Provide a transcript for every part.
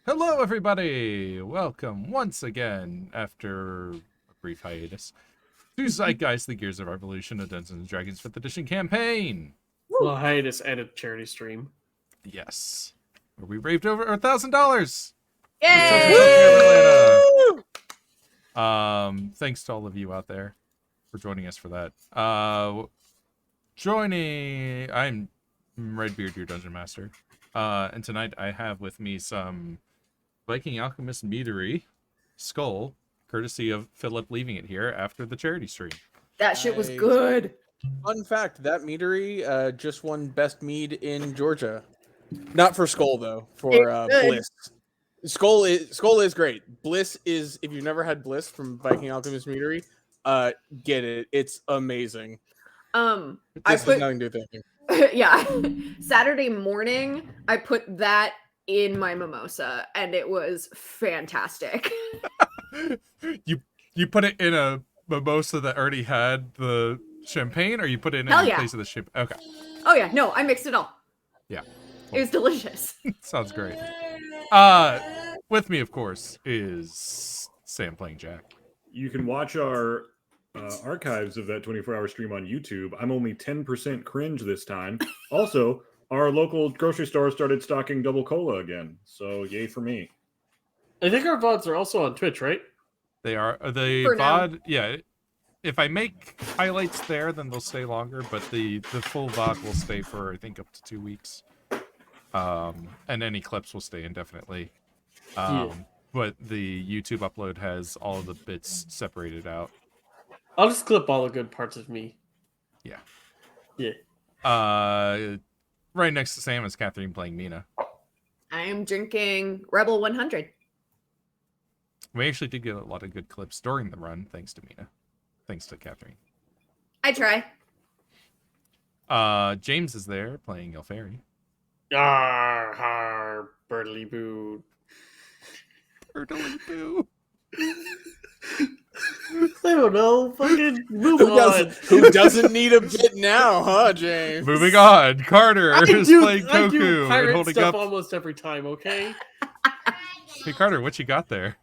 Hello, everybody! Welcome once again, after a brief hiatus, to Zeitgeist, the Gears of Revolution, a Dungeons & Dragons 5th Edition campaign! Well, hiatus and a charity stream. Yes. Where we raved over $1,000! Yay! Thanks to all of you out there for joining us for that. I'm Redbeard, your Dungeon Master. And tonight I have with me some Viking Alchemist meadery skull, courtesy of Philip leaving it here after the charity stream. That shit was good. Fun fact, that meadery just won best mead in Georgia. Not for Skull though, for Bliss. Skull is great. Bliss is, if you've never had Bliss from Viking Alchemist Meadery, get it. It's amazing. I This put has nothing to do with anything. yeah. Saturday morning, I put that in my mimosa, and it was fantastic. You put it in a mimosa that already had the champagne, or you put it in Hell yeah. place of the champagne? Okay. Oh yeah, no, I mixed it all. Yeah. It was delicious. Sounds great. With me, of course, is Sam playing Jack. You can watch our archives of that 24-hour stream on YouTube. I'm only 10% cringe this time. Also, our local grocery store started stocking double cola again, so yay for me. I think our VODs are also on Twitch, right? They are the For now. VOD. Yeah. If I make highlights there, then they'll stay longer, but the full VOD will stay for, I think, up to 2 weeks. And any clips will stay indefinitely. But the YouTube upload has all of the bits separated out. I'll just clip all the good parts of me. Yeah. Yeah. Right next to Sam is Catherine playing Mina. I am drinking Rebel 100. We actually did get a lot of good clips during the run, thanks to Mina. Thanks to Catherine. I try. James is there playing Ilferi. Arr, har, birdly boo. Birdly boo. I don't know. Fucking move on. Who doesn't need a bit now, huh, James? Moving on. Carter I is do playing Koku and pirate holding stuff up. almost every time, okay? Hey, Carter, what you got there?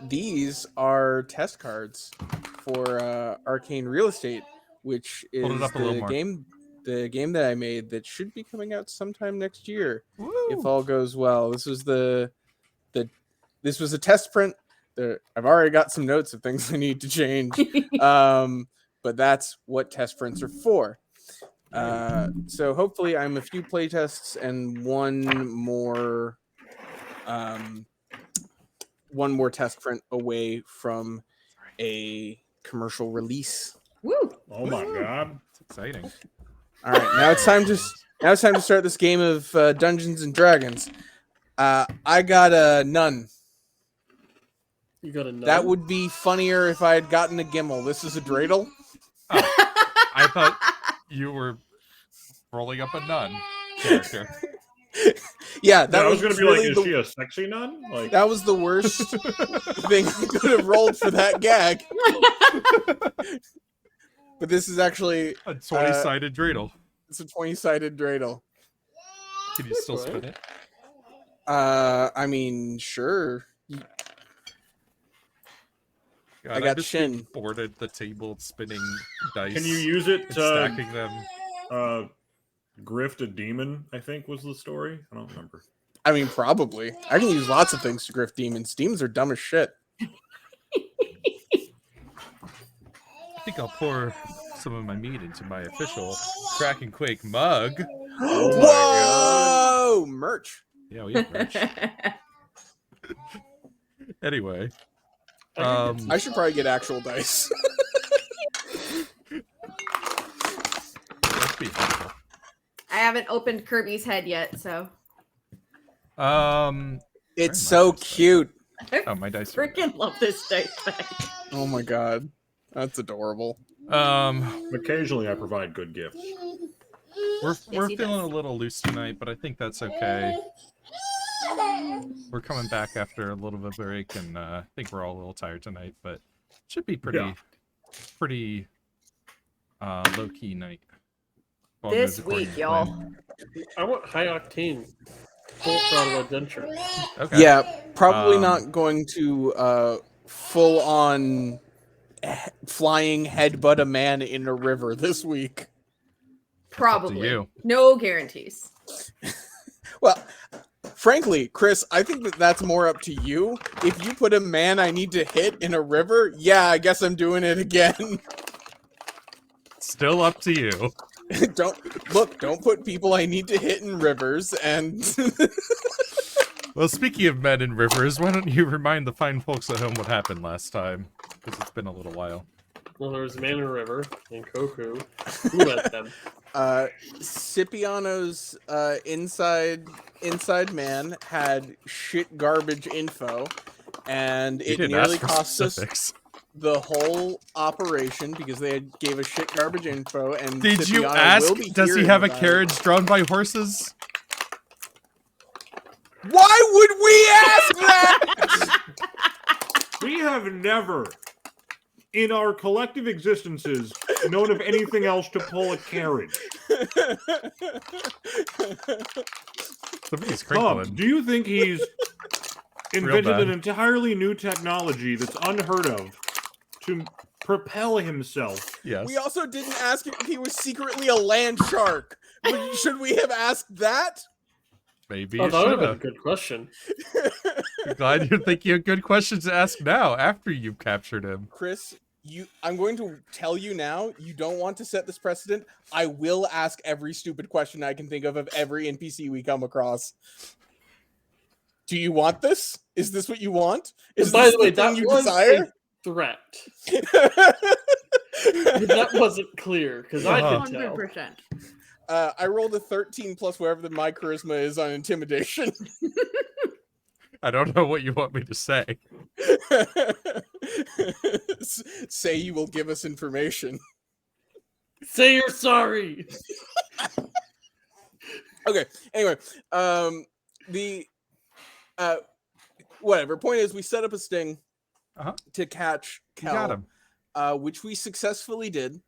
These are test cards for Arcane Real Estate, which is Hold it up a little more. the game that I made that should be coming out sometime next year, Woo. if all goes well. This was this was a test print. I've already got some notes of things I need to change, but that's what test prints are for. So hopefully, I'm a few playtests and one more test print away from a commercial release. Woo! Oh my god. It's exciting. All right, now it's time to start this game of Dungeons and Dragons. I got a nun. You got a nun? That would be funnier if I had gotten a Gimel. This is a dreidel. Oh, I thought you were rolling up a nun character. Yeah, that I was going to be really like, is she a sexy nun? Like, that was the worst thing I could have rolled for that gag. But this is actually A 20-sided dreidel. it's a 20-sided dreidel. Can you still spin it? I mean, sure. God, I got just Shin. bored at the table spinning dice. can you use it and to stacking them? grift a demon, I think was the story. I don't remember. I mean, probably. I can use lots of things to grift demons. Demons are dumb as shit. I think I'll pour some of my meat into my official KrakenQuake mug. Whoa! Merch. Yeah, we have merch. Anyway. I should probably get actual dice. That'd be helpful. I haven't opened Kirby's head yet, so It's so cute. Oh, my dice are freaking love this dice bag. Oh my god. That's adorable. Occasionally I provide good gifts. We're he feeling does. a little loose tonight, but I think that's okay. We're coming back after a little bit of a break, and I think we're all a little tired tonight, but should be pretty low-key night. Well, This according week, to y'all. plan. I want high octane. full throttle adventure. Okay. Yeah, probably Um, not going to full on flying headbutt a man in a river this week. Probably. you. No guarantees. Well, frankly, Chris, I think that that's more up to you. If you put a man I need to hit in a river, yeah, I guess I'm doing it again. Still up to you. Don't put people I need to hit in rivers. And Well, speaking of men in rivers, why don't you remind the fine folks at home what happened last time? Because it's been a little while. Well, there was a man in a river and Koku. Who let them? Scipiano's inside man had shit garbage info, and You it didn't nearly ask for cost us specifics. the whole operation because they gave us shit garbage info. And Did you Scipiano ask? will be Does he hearing have a about it. carriage drawn by horses? Why would we ask that? We have never, in our collective existences, known of anything else to pull a carriage. Somebody's Tom, crinkling. do you think he's invented bad. an entirely new technology that's unheard of to propel himself? Yes. We also didn't ask if he was secretly a land shark. Should we have asked that? Maybe Oh, you that would should have been a have. good question. Glad you're thinking of good questions to ask now, after you've captured him. Chris, I'm going to tell you now, you don't want to set this precedent. I will ask every stupid question I can think of every NPC we come across. Do you want this? Is this what you want? Is By this the way, the thing that you was desire? a threat. But that wasn't clear because I could tell. 100%. I rolled a 13 plus whatever my charisma is on intimidation. I don't know what you want me to say. Say you will give us information. Say you're sorry. Okay. Anyway, whatever. Point is, we set up a sting to catch You got Kel, him. which we successfully did.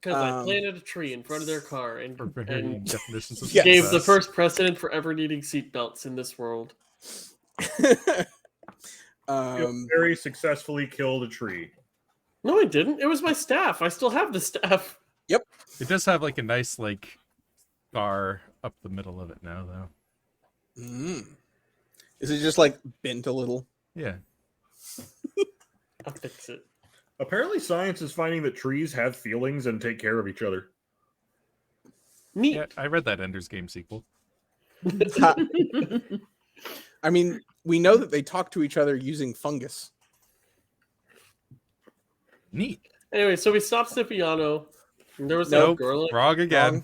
Because I planted a tree in front of their car and For varying definitions of Yes. gave the success. first precedent for ever needing seatbelts in this world. Very successfully killed a tree. No, I didn't. It was my staff. I still have the staff. It does have like a nice like scar up the middle of it now, though. Is it just like bent a little? Yeah. I'll fix it. Apparently, science is finding that trees have feelings and take care of each other. Neat. Yeah, I read that Ender's Game sequel. I mean, we know that they talk to each other using fungus. Neat. Anyway, so we stopped Scipiano. And there was that Nope. girl. Wrong again.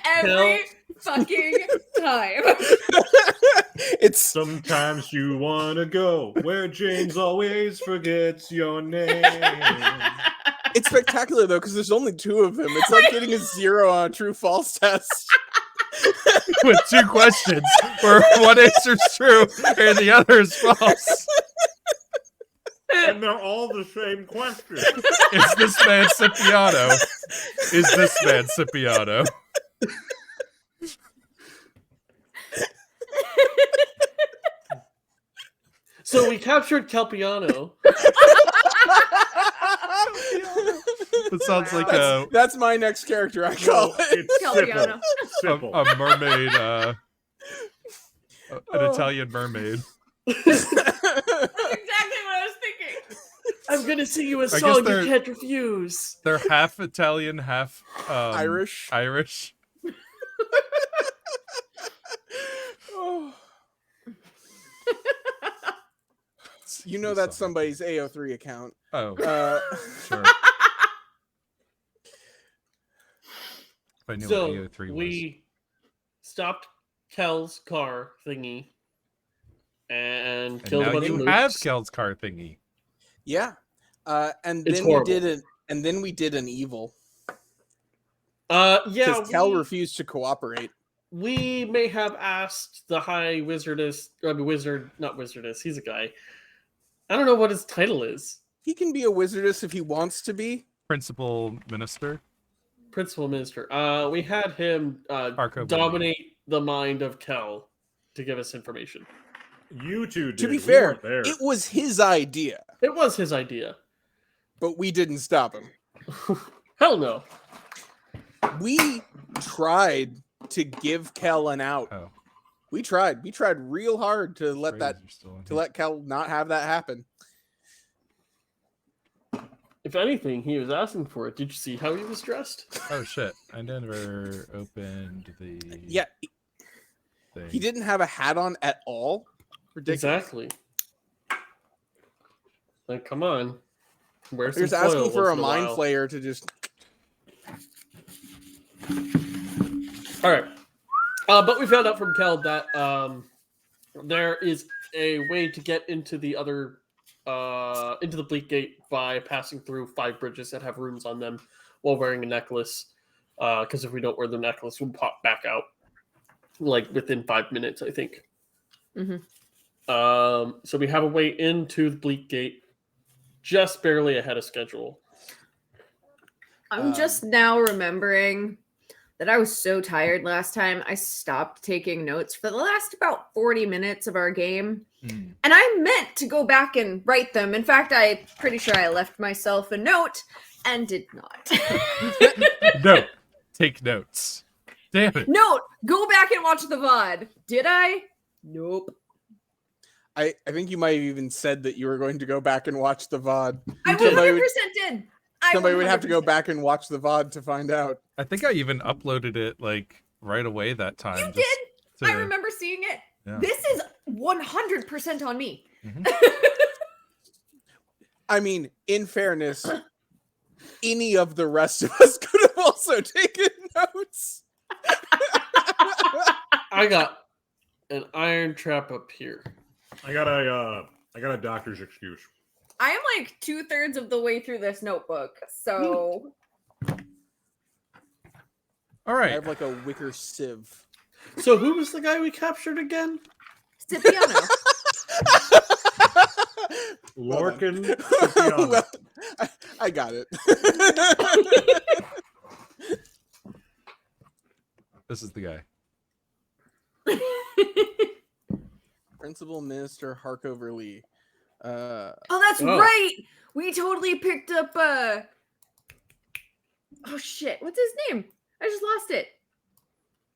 Every fucking time. It's Sometimes you want to go where James always forgets your name. it's spectacular though because there's only two of them. It's like getting a 0 on a true false test. With two questions where one answer's true and the other is false. And they're all the same question. Is this man Scipiano? Is this man Scipiano? So we captured Kelpiano. That sounds like That's my next character. I call No, it. it's Kelpiano. simple. a mermaid, an Italian mermaid. That's exactly what I was thinking. I'm gonna sing you a guess song you they're- can't refuse. They're half Italian, half Irish. Irish. Oh. You know that's somebody's AO3 account. Oh, sure. If I knew what So AO3 was. we stopped Kel's car thingy and And killed a now bunch you of have mooks. Kel's car thingy. Yeah. And It's then we horrible. did it. And then we did an evil Yeah, because Kel refused to cooperate. we may have asked the high wizardess, not wizardess, he's a guy. I don't know what his title is. He can be a wizardess if he wants to be. Principal minister. Principal minister. We had him Arco dominate the mind of Kel to give us information. You two did. To be We fair, weren't there. it was his idea, It was his idea. but we didn't stop him. Hell no. We tried to give Kel an out. Oh, We tried real hard to let Raiders are still in here. let Kel not have that happen. If anything, he was asking for it. Did you see how he was dressed? Oh shit! I never opened the. Yeah, Thing. he didn't have a hat on at all. Ridiculous. Exactly. Like, come on. Where's He was asking for a mind flayer to just. All right. But we found out from Kel that there is a way to get into the other into the Bleak Gate by passing through 5 bridges that have runes on them while wearing a necklace. Because if we don't wear the necklace, we'll pop back out like within 5 minutes, I think. So we have a way into the Bleak Gate, just barely ahead of schedule. I'm just now remembering that I was so tired last time. I stopped taking notes for the last about 40 minutes of our game. And I meant to go back and write them. In fact, I'm pretty sure I left myself a note and did not. No, take notes. Damn it. Note, go back and watch the VOD. Did I? Nope. I think you might have even said that you were going to go back and watch the VOD. I 100% did. Somebody would have to go back and watch the VOD to find out. I think I even uploaded it like right away that time. You just did. I to- remember seeing it. Yeah. This is 100% on me. I mean, in fairness, any of the rest of us could have also taken notes. I got an iron trap up here. I got a doctor's excuse. I am like 2/3 of the way through this notebook, so All I right. have like a wicker sieve. So who was the guy we captured again? Scipiano. Lorcan. Well, I got it. This is the guy. Principal Minister Harkover Lee. Oh, that's Oh. right. We totally picked up. Oh shit! What's his name? I just lost it.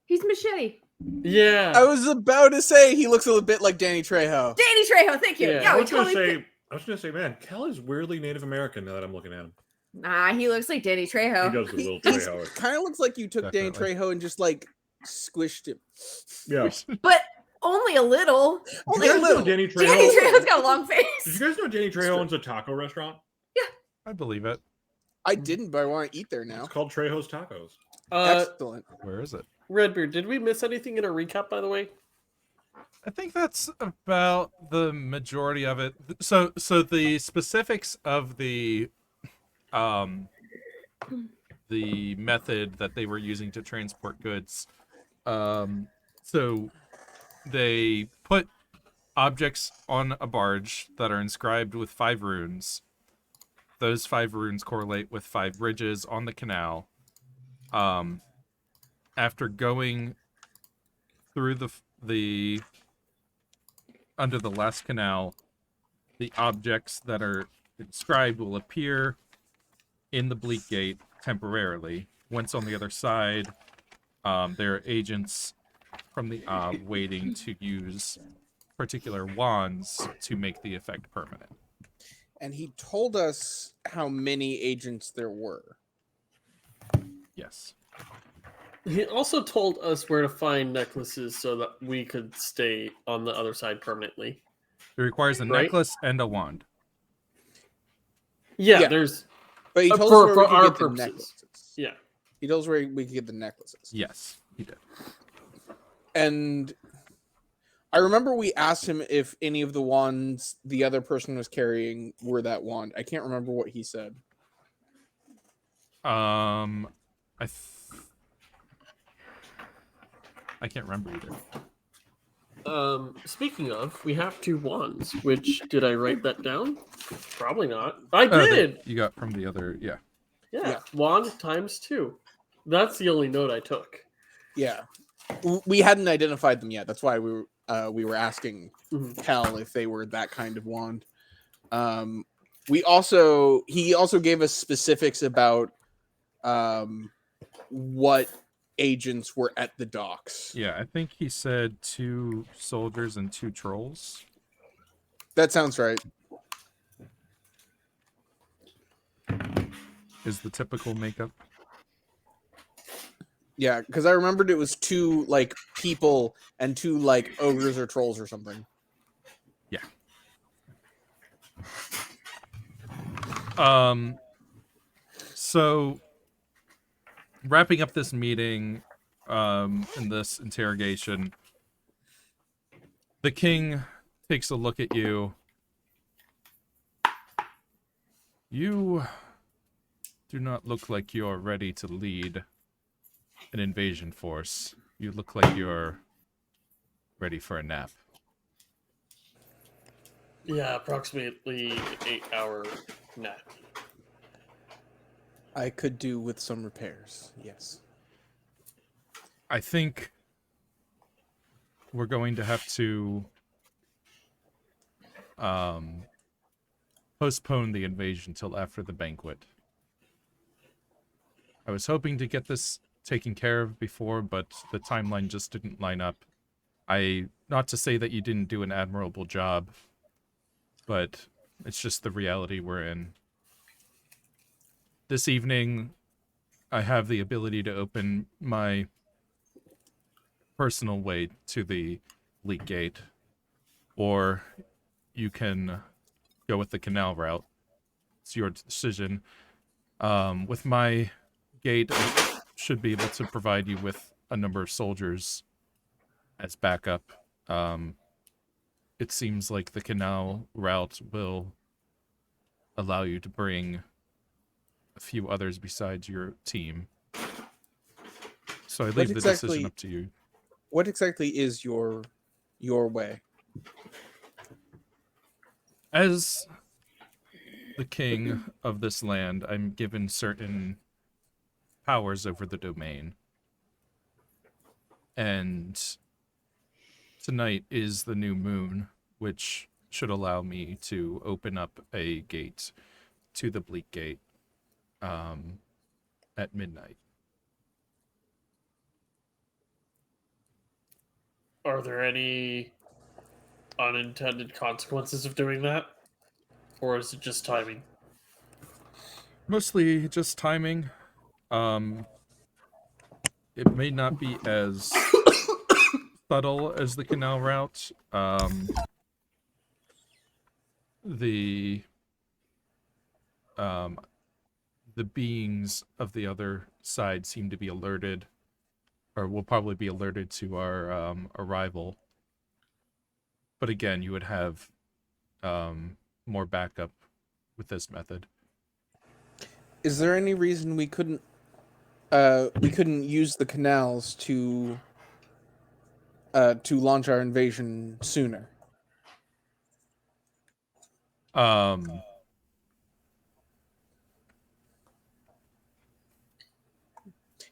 He's Machete. Yeah. I was about to say he looks a little bit like Danny Trejo. Danny Trejo. Thank you. Yeah, Yeah, I we was gonna totally. say, man, Cal is weirdly Native American now that I'm looking at him. Nah, he looks like Danny He Trejo. does the little He Trejo. kind of looks like you took Danny Definitely. Trejo and just like squished him. Yeah. But only a little. Only a Did you guys know little. Danny Danny Trejo. Trejo's got a long Did face. you guys know Danny Trejo owns a taco restaurant? I believe it. I didn't, but I want to eat there now. It's called Trejo's Tacos. Excellent. Where is it? Redbeard, did we miss anything in a recap, by the way? I think that's about the majority of it. So the specifics of the method that they were using to transport goods. So they put objects on a barge that are inscribed with 5 runes. Those 5 runes correlate with 5 bridges on the canal. After going through the under the last canal, the objects that are inscribed will appear in the Bleak Gate temporarily. Once on the other side, there are agents from the waiting to use particular wands to make the effect permanent. And he told us how many agents there were. Yes. He also told us where to find necklaces so that we could stay on the other side permanently. It requires a Right. necklace and a wand. Yeah, Yeah. there's But he For- told us where for we could our get the purposes. necklaces. yeah. He told us where we could get the necklaces. Yes, he did. And I remember we asked him if any of the wands the other person was carrying were that wand. I can't remember what he said. I can't remember either. Speaking of, we have 2 wands. Which did I write that down? Probably not. I Oh, that did. you got from the other, yeah. Yeah. Yeah. Wand times 2. That's the only note I took. Yeah. We hadn't identified them yet. That's why we were asking Mhm. Kel if they were that kind of wand. He also gave us specifics about what agents were at the docks. Yeah, I think he said 2 soldiers and 2 trolls. That sounds right. Is the typical makeup. Yeah, because I remembered it was 2 like people and 2 like ogres or trolls or something. Yeah. So wrapping up this meeting, in this interrogation, the king takes a look at you. You do not look like you're ready to lead an invasion force. You look like you're ready for a nap. Yeah, approximately an 8-hour nap. I could do with some repairs. Yes. I think we're going to have to postpone the invasion till after the banquet. I was hoping to get this taken care of before, but the timeline just didn't line up. Not to say that you didn't do an admirable job, but it's just the reality we're in. This evening, I have the ability to open my personal way to the leak gate, or you can go with the canal route. It's your decision. With my gate, I should be able to provide you with a number of soldiers as backup. It seems like the canal route will allow you to bring a few others besides your team. So I leave the decision up to you. What exactly is your way? As the king of this land, I'm given certain powers over the domain. And tonight is the new moon, which should allow me to open up a gate to the Bleak Gate at midnight. Are there any unintended consequences of doing that? Or is it just timing? Mostly just timing. It may not be as subtle as the canal route. The beings of the other side seem to be alerted, or will probably be alerted to our arrival. But again, you would have more backup with this method. Is there any reason we couldn't use the canals to launch our invasion sooner?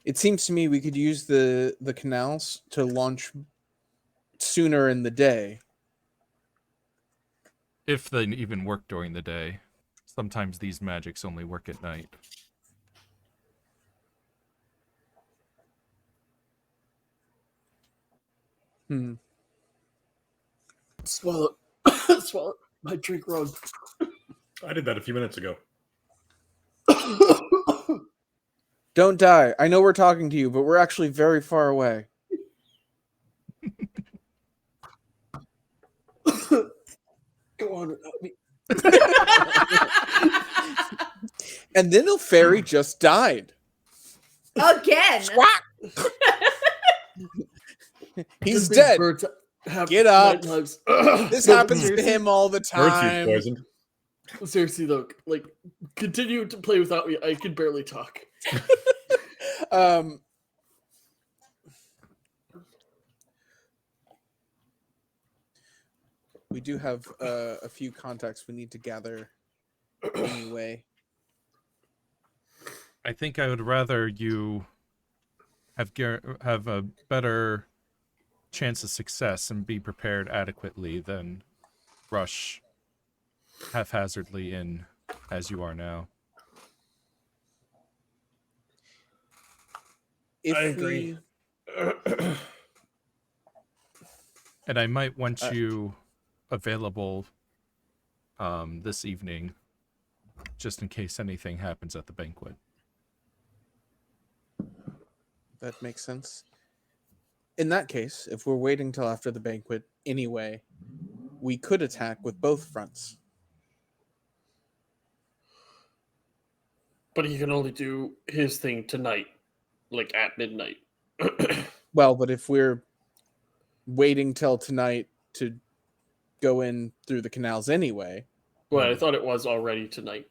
It seems to me we could use the canals to launch sooner in the day. If they even work during the day. Sometimes these magics only work at night. Swallow. Swallow. My drink wrong. I did that a few minutes ago. Don't die. I know we're talking to you, but we're actually very far away. Go on without me. And then the fairy just died. Again. He's dead. Get up. This happens to him all the time. Birdseed poisoned. Seriously though, like, continue to play without me. I can barely talk. We do have a few contacts we need to gather anyway. I think I would rather you have a better chance of success and be prepared adequately than rush haphazardly in as you are now. If I agree. And I might want you available this evening, just in case anything happens at the banquet. That makes sense. In that case, if we're waiting till after the banquet anyway, we could attack with both fronts. But he can only do his thing tonight, like at midnight. Well, but if we're waiting till tonight to go in through the canals anyway, Well, I thought it was already tonight.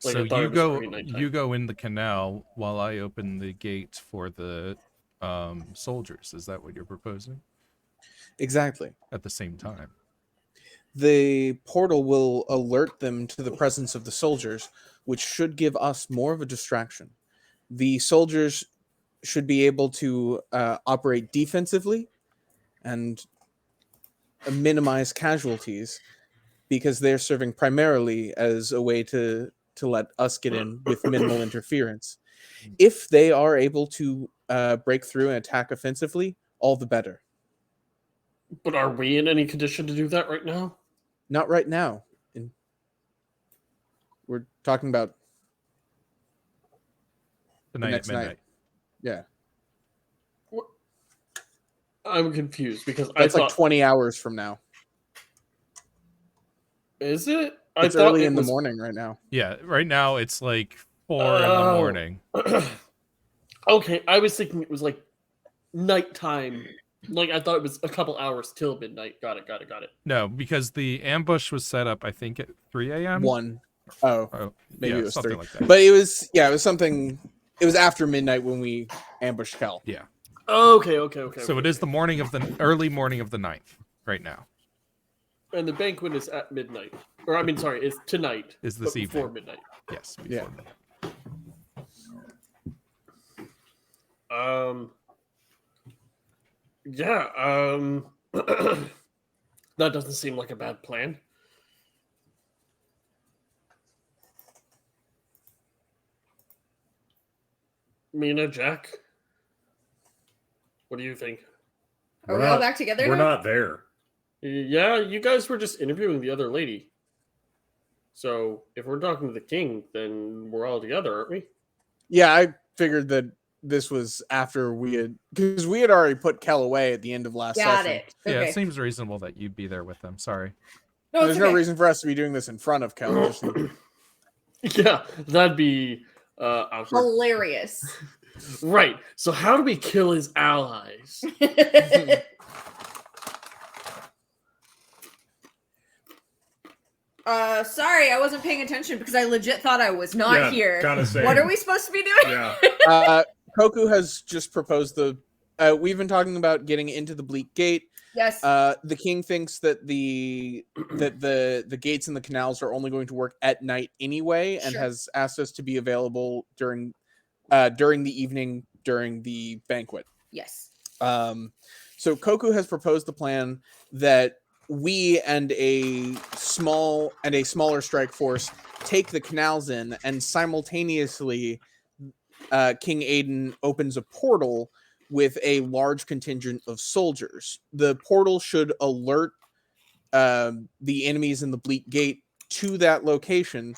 Like, So I thought you it was go already nighttime. you go in the canal while I open the gate for the soldiers. Is that what you're proposing? exactly. At the same time. The portal will alert them to the presence of the soldiers, which should give us more of a distraction. The soldiers should be able to operate defensively and minimize casualties because they're serving primarily as a way to let us get in with minimal interference. If they are able to break through and attack offensively, all the better. But are we in any condition to do that right now? Not right now. We're talking about The the night next at midnight. night. Yeah. I'm confused because That's I like thought 20 hours from now. is it? It's early in the morning right now. Yeah, right now it's like 4 in the morning. Okay, I was thinking it was like nighttime. Like I thought it was a couple hours till midnight. Got it. No, because the ambush was set up, I think, at 3 a.m. 1. Oh, Oh, maybe yeah, it was something 3. like that. But it was something. It was after midnight when we ambushed Kel. Yeah. Okay. So it is the morning of the early morning of the 9th right now. And the banquet is at midnight. Or I mean, sorry, it's tonight. Is this but before evening. midnight. Yes. Yeah. Before midnight. Yeah. That doesn't seem like a bad plan. Mina, Jack, what do you think? Are we all back together We're now? not there. Yeah, you guys were just interviewing the other lady. So if we're talking to the king, then we're all together, aren't we? Yeah, I figured that this was after because we had already put Kel away at the end of last Got session. it. Yeah, Okay. it seems reasonable that you'd be there with them. Sorry. No, it's There's no okay. reason for us to be doing this in front of Kel. Just Yeah, that'd be awkward. Hilarious. Right. So how do we kill his allies? Sorry, I wasn't paying attention because I legit thought I was not here. Kinda same. What are we supposed to be doing? Yeah. Koku has just proposed we've been talking about getting into the Bleak Gate. Yes. The king thinks that the gates and the canals are only going to work at night anyway, and Sure. has asked us to be available during the evening during the banquet. Yes. So Koku has proposed the plan that we and a smaller strike force take the canals in, and simultaneously King Aiden opens a portal with a large contingent of soldiers. The portal should alert the enemies in the Bleak Gate to that location,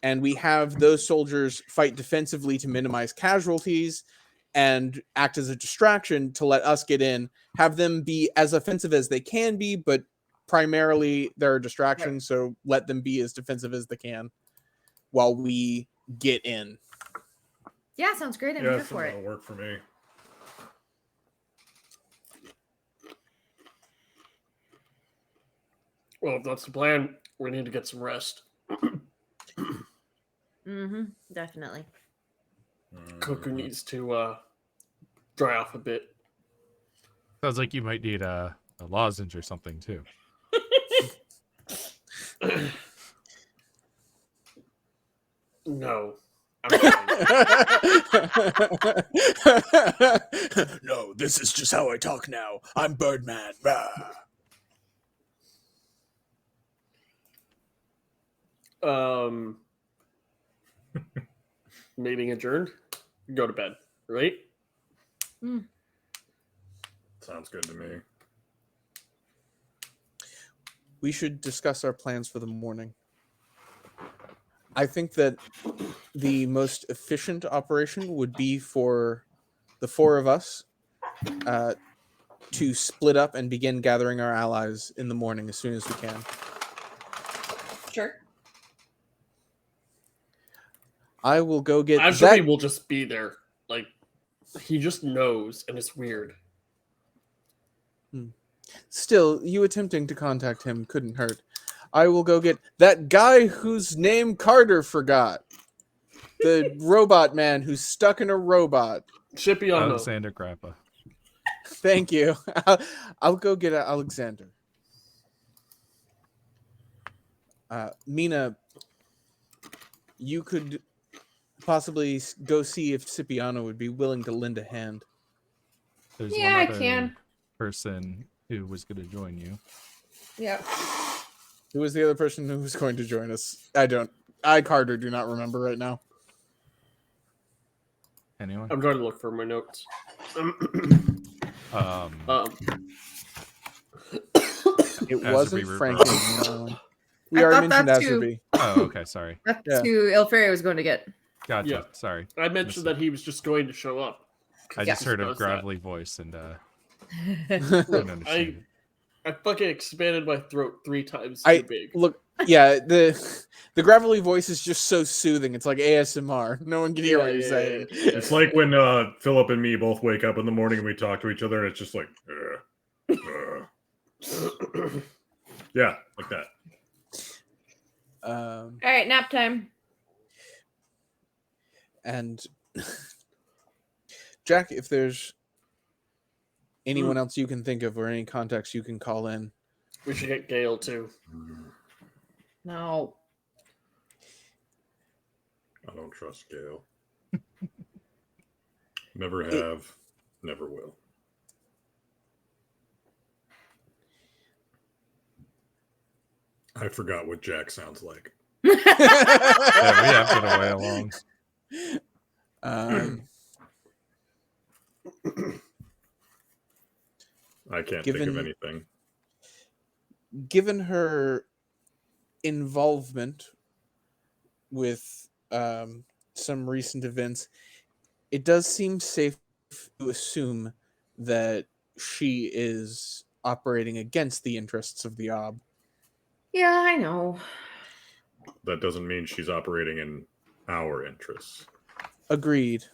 and we have those soldiers fight defensively to minimize casualties and act as a distraction to let us get in, have them be as offensive as they can be, but primarily they're a distraction, Right. so let them be as defensive as they can while we get in. Yeah, sounds great. I'm Yeah, here so for that'll it. work for me. Well, if that's the plan, we need to get some rest. Mm-hmm. Definitely. Koku needs to dry off a bit. Sounds like you might need a lozenge or something too. No. I'm fine. No, this is just how I talk now. I'm Birdman. Rah. Meeting adjourned. Go to bed. Right? Sounds good to me. We should discuss our plans for the morning. I think that the most efficient operation would be for the four of us to split up and begin gathering our allies in the morning as soon as we can. Sure. I will go get Azrabi will just be there. Like, he just knows, and it's weird. Still, you attempting to contact him couldn't hurt. I will go get that guy whose name Carter forgot. The robot man who's stuck in a robot. Shipiano. Alexander Grappa. Thank you. I'll go get Alexander. Mina, you could possibly go see if Cipriano would be willing to lend a hand. There's Yeah, one I other can. person who was going to join you. Yeah. Who was the other person who was going to join us? Carter, do not remember right now. Anyone? I'm trying to look for my notes. It Azrabi wasn't Rupert. Franken. No. We I already thought mentioned that's who- Azrabi. Oh, okay. Sorry. That's Yeah. who Ilferi was going to get. Gotcha. Yeah. Sorry. I mentioned that he was just going to show up. I just heard a Does that. gravelly voice and Look, couldn't understand it. I fucking expanded my throat 3 times too big. Look, yeah, the gravelly voice is just so soothing. It's like ASMR. No one can hear what you're saying. It's like when Philip and me both wake up in the morning and we talk to each other, and it's just like, yeah, like that. All right, nap time. And Jack, if there's anyone else you can think of or any contacts you can call in. We should get Gale too. No. I don't trust Gale. Never have, never will. I forgot what Jack sounds like. Yeah, we have been away along. I can't think of anything. Given her involvement with some recent events, it does seem safe to assume that she is operating against the interests of the Ob. Yeah, I know. That doesn't mean she's operating in our interests. Agreed.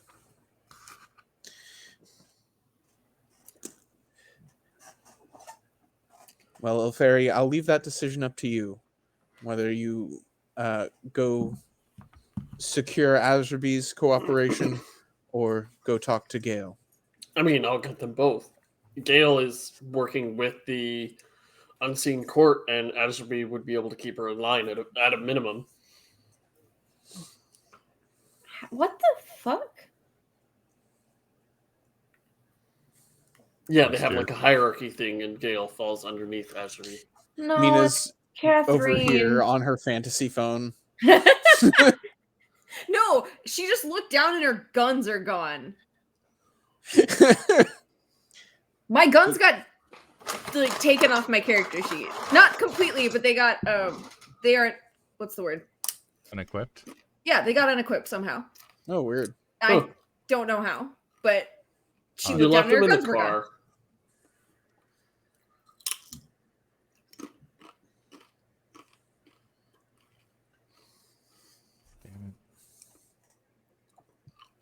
Well, Ilferi, I'll leave that decision up to you. Whether you go secure Azrabi's cooperation or go talk to Gale. I mean, I'll get them both. Gale is working with the Unseen Court, and Azrabi would be able to keep her in line at a minimum. What the fuck? Yeah, they have like a hierarchy thing, and Gale falls underneath Azrabi. No, Mina's it's Catherine. over here on her fantasy phone. No, she just looked down and her guns are gone. My guns got like taken off my character sheet. Not completely, but they got they aren't, what's the word? Unequipped? Yeah, they got unequipped somehow. Oh, weird. I don't know how, but she You looked down left and her them in guns the were gone. car. Damn it.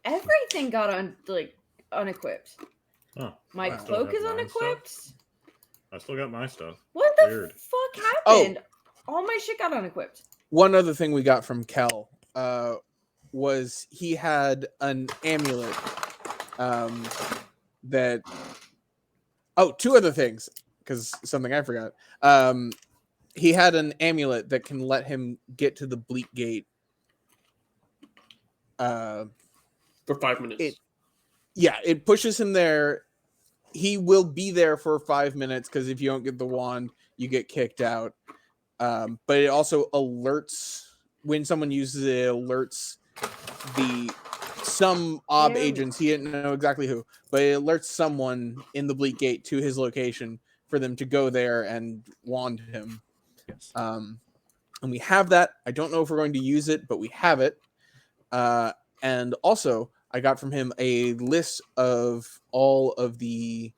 Everything got unequipped. Oh, My I still cloak have is mine unequipped. stuff. I still got my stuff. What the Weird. fuck happened? All my shit got unequipped. One other thing we got from Kel was he had an amulet that... Oh, 2 other things, because something I forgot. He had an amulet that can let him get to the Bleak Gate For 5 minutes. It pushes him there. He will be there for 5 minutes because if you don't get the wand, you get kicked out. But it also alerts when someone uses it. It alerts some OB agents. He didn't know exactly who, but it alerts someone in the Bleak Gate to his location for them to go there and wand him. Yes. And we have that. I don't know if we're going to use it, but we have it. And also, I got from him a list of all of the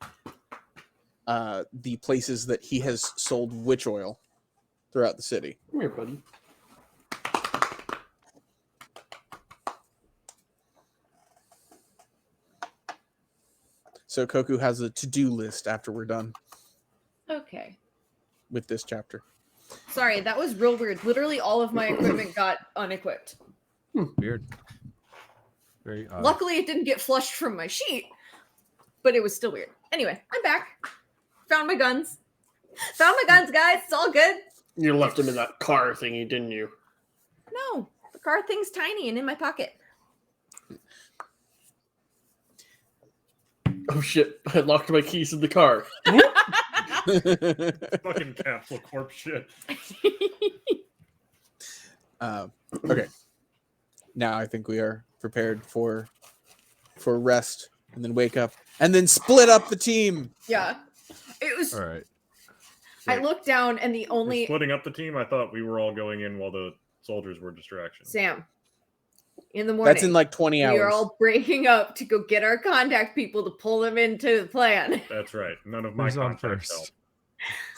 places that he has sold witch oil throughout the city. Come here, buddy. So Koku has a to-do list after we're done Okay. with this chapter. Sorry, that was real weird. Literally all of my equipment got unequipped. Weird. Very odd. Luckily, it didn't get flushed from my sheet, but it was still weird. Anyway, I'm back. Found my guns. Found my guns, guys. It's all good. You left him in that car thingy, didn't you? No, the car thing's tiny and in my pocket. Oh shit! I locked my keys in the car. Fucking capsule corp shit. Okay. Now I think we are prepared for rest and then wake up and then split up the team. Yeah. It was. All right. I looked down and the We're only. splitting up the team. I thought we were all going in while the soldiers were distractions. Sam. In the morning. That's in like 20 hours. We are all breaking up to go get our contact people to pull them into the plan. That's right. None of my Who's on contacts first?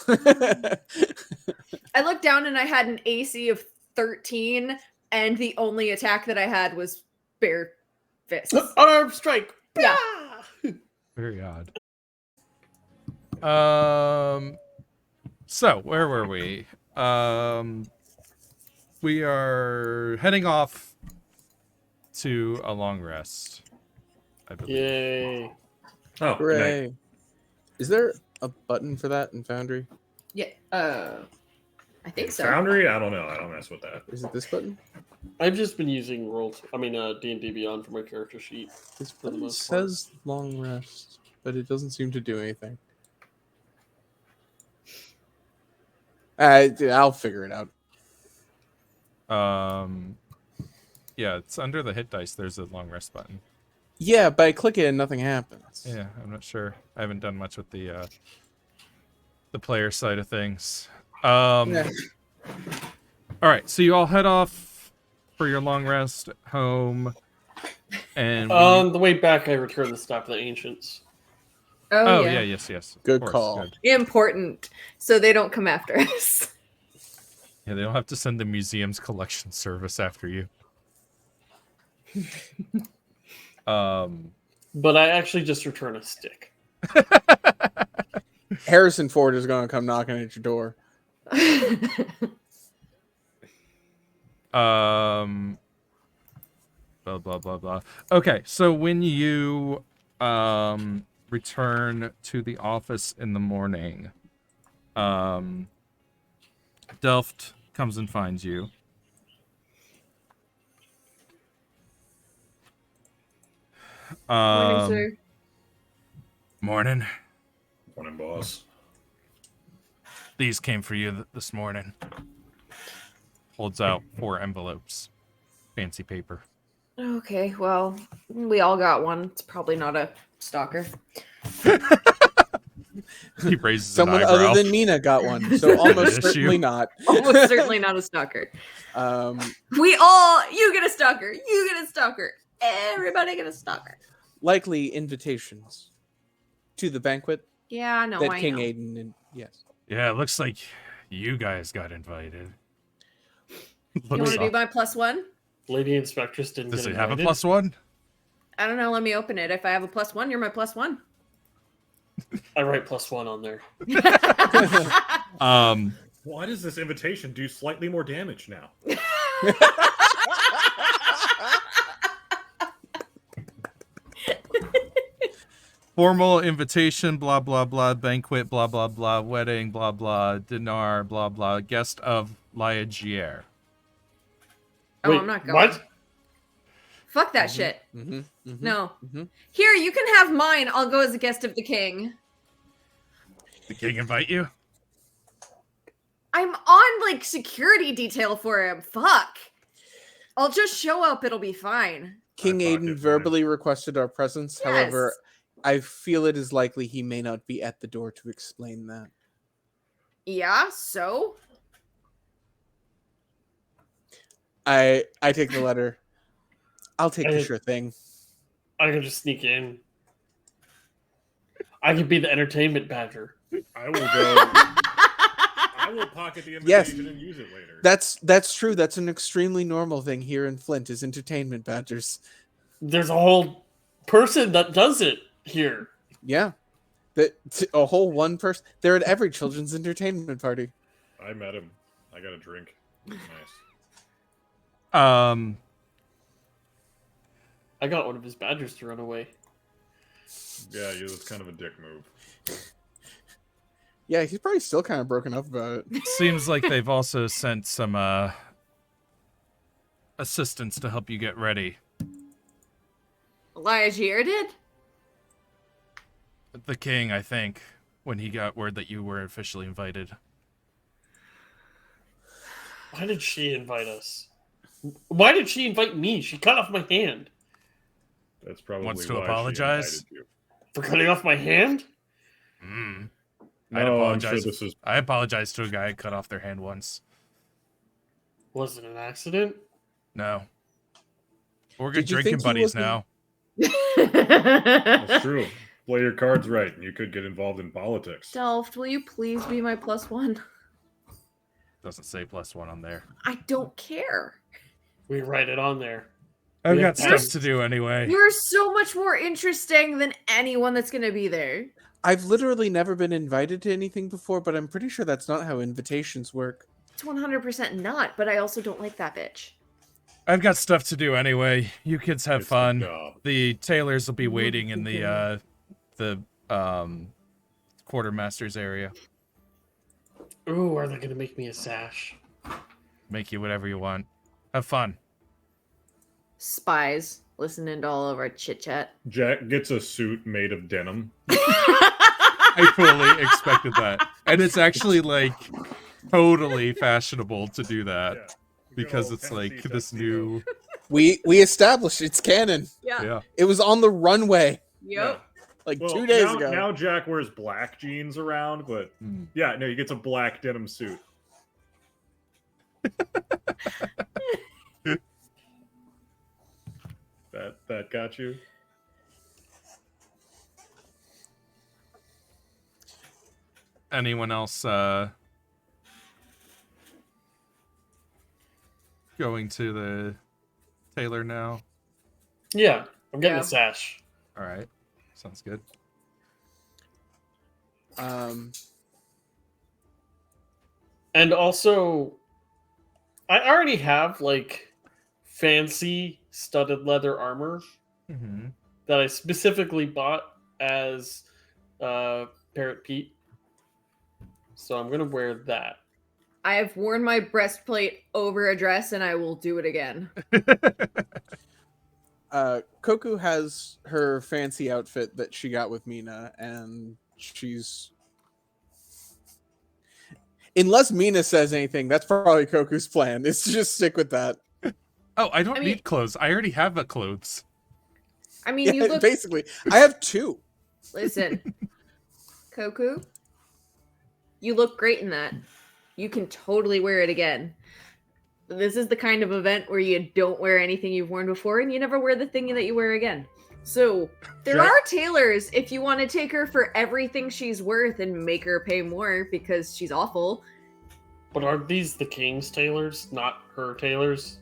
help. I looked down and I had an AC of 13, and the only attack that I had was bare fists. Unarmed strike. Yeah. Very odd. So where were we? We are heading off to a long rest, I believe. Yay! Oh, good night. Hooray. Is there a button for that in Foundry? Yeah. I think so. Foundry? I don't know. I don't mess with that. Is it this button? I've just been using D&D Beyond for my character sheet. This For the button most part. says long rest, but it doesn't seem to do anything. I'll figure it out. Yeah, it's under the hit dice. There's a long rest button. Yeah, but I click it and nothing happens. Yeah, I'm not sure. I haven't done much with the player side of things. Yeah. All right, so you all head off for your long rest home, and On the way back, I returned the staff of the ancients. Oh, yeah, yeah. yes, of Good course, call. good. Important, so they don't come after us. Yeah, they don't have to send the museum's collection service after you. But I actually just return a stick. Harrison Ford is going to come knocking at your door. Blah blah blah blah. Okay, so when you return to the office in the morning, Delft comes and finds you. Morning, sir. Morning. Morning, boss. These came for you this morning. Holds out 4 envelopes. Fancy paper. Okay, well, we all got one. It's probably not a stalker. He raises Someone an eyebrow. other than Nina got one, so almost Issue. certainly not. Almost certainly not a stalker. You get a stalker. You get a stalker. Everybody get a stalker. Likely invitations to the banquet Yeah, no, that I King know. Aiden and yes. Yeah, it looks like you guys got invited. You want to be my +1? Lady Inspectress didn't Does get it have a invited. +1? I don't know. Let me open it. If I have a +1, you're my +1. I write +1 on there. Why does this invitation do slightly more damage now? Formal invitation, blah, blah, blah, banquet, blah, blah, blah, wedding, blah, blah, dinar, blah, blah, guest of Liagier. Oh, Wait, I'm not going. what? Fuck that shit. No. Here, you can have mine. I'll go as a guest of the king. The king invite you? I'm on, like, security detail for him. Fuck. I'll just show up. It'll be fine. King I pocket Aiden mine. verbally requested our presence. Yes. However, I feel it is likely he may not be at the door to explain that. Yeah, so? I take the letter. I'll take the sure thing. I can just sneak in. I could be the entertainment badger. I will go. I will pocket the invitation and use it later. That's true. That's an extremely normal thing here in Flint is entertainment badgers. There's a whole person that does it here. Yeah. A whole one person. They're at every children's entertainment party. I met him. I got a drink. Nice. I got one of his badgers to run away. Yeah, it was kind of a dick move. Yeah, he's probably still kind of broken up about it. Seems like they've also sent some assistants to help you get ready. Elijah did? The king, I think, when he got word that you were officially invited. Why did she invite us? Why did she invite me? She cut off my hand. That's probably Wants to why apologize? She invited you. For cutting off my hand? I'd No, apologize. I'm sure this is. I apologized to a guy who cut off their hand once. Was it an accident? No. We're good Did you drinking think he buddies wasn't- now. That's true. Play your cards right, and you could get involved in politics. Delft, will you please be my +1? Doesn't say +1 on there. I don't care. We write it on there. I've Yeah, got stuff that's- to do anyway. You're so much more interesting than anyone that's going to be there. I've literally never been invited to anything before, but I'm pretty sure that's not how invitations work. It's 100% not, but I also don't like that bitch. I've got stuff to do anyway. You kids have It's fun. the job. The tailors will be waiting in the quartermaster's area. Ooh, are they going to make me a sash? Make you whatever you want. Have fun. Spies listening to all of our chit chat. Jack gets a suit made of denim. I fully expected that. And it's actually like totally fashionable to do that. Yeah. Because Good old it's like Tennessee this tuxedo. new We established it's canon. yeah. It was on the runway Yep. like Well, 2 days now, ago. Now Jack wears black jeans around, but yeah, no, he gets a black denim suit. that got you? Anyone else going to the tailor now? Yeah, I'm getting Yeah. a sash. All right. Sounds good. And also, I already have like fancy studded leather armor Mm-hmm. that I specifically bought as Parrot Pete. So I'm gonna wear that. I have worn my breastplate over a dress and I will do it again. Koku has her fancy outfit that she got with Mina, and she's... Unless Mina says anything, that's probably Koku's plan, is to just stick with that. Oh, I don't I mean- need clothes. I already have the clothes. I mean, you Yeah, look... basically. I have 2. Listen, Koku, you look great in that. You can totally wear it again. This is the kind of event where you don't wear anything you've worn before and you never wear the thing that you wear again. So there Jack- are tailors if you want to take her for everything she's worth and make her pay more because she's awful. But are these the king's tailors, not her tailors?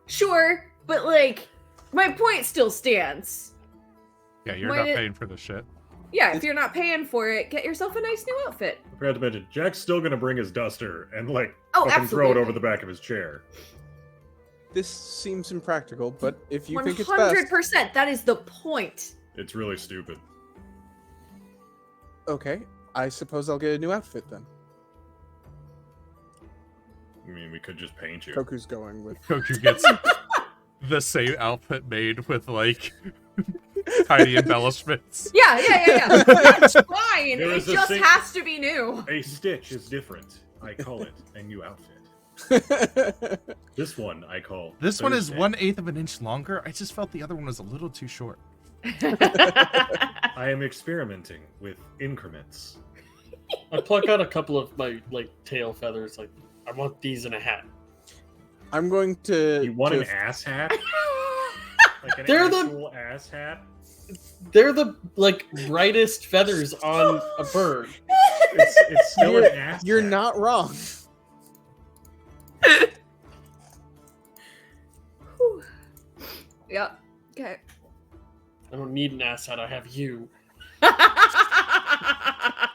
Sure, but like, my point still stands. Yeah, you're Why not did- paying for the shit. Yeah, if you're not paying for it, get yourself a nice new outfit. I forgot to mention, Jack's still gonna bring his duster and like Oh, fucking throw it absolutely. over the back of his chair. This seems impractical, but if you think it's best... 100%. That is the point. It's really stupid. Okay, I suppose I'll get a new outfit then. I mean, we could just paint you. Koku's going with... Koku gets the same outfit made with like tiny embellishments. Yeah. That's fine. There It is a just sing- has to be new. A stitch is different. I call it a new outfit. This one I call. This one is Thursday. 1/8 of an inch longer. I just felt the other one was a little too short. I am experimenting with increments. I pluck out a couple of my tail feathers. Like, I want these in a hat. I'm going to. You want an ass hat? Like an They're the- actual ass hat? They're the brightest feathers on a bird. It's still an ass You're hat. not wrong. Whew. Yep. Okay. I don't need an ass hat. I have you.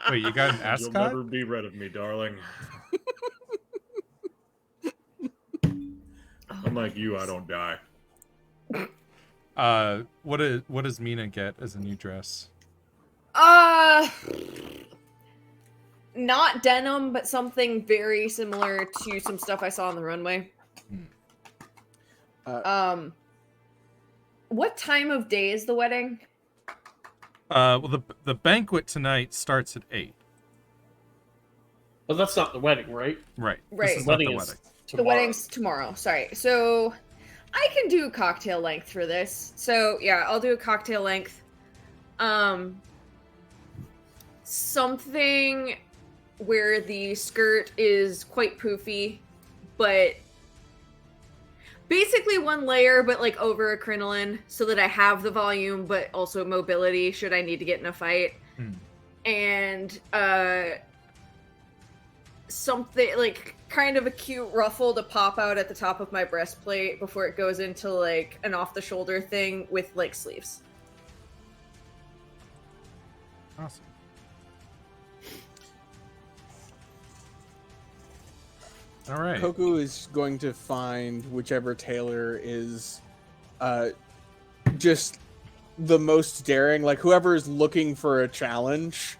Wait, you got an You'll ascot? never be rid of me, darling. Unlike you, I don't die. What does Mina get as a new dress? Not denim, but something very similar to some stuff I saw on the runway. What time of day is the wedding? Well, the banquet tonight starts at 8. But that's not the wedding, right? Right. Right. This is not the Wedding is wedding. The tomorrow. wedding's tomorrow. Sorry. So I can do cocktail length for this. So yeah, I'll do a cocktail length. Something where the skirt is quite poofy, but basically one layer, but like over a crinoline, so that I have the volume, but also mobility should I need to get in a fight. And something like kind of a cute ruffle to pop out at the top of my breastplate before it goes into like an off the shoulder thing with like sleeves. Awesome. All right. Koku is going to find whichever tailor is just the most daring, like whoever is looking for a challenge,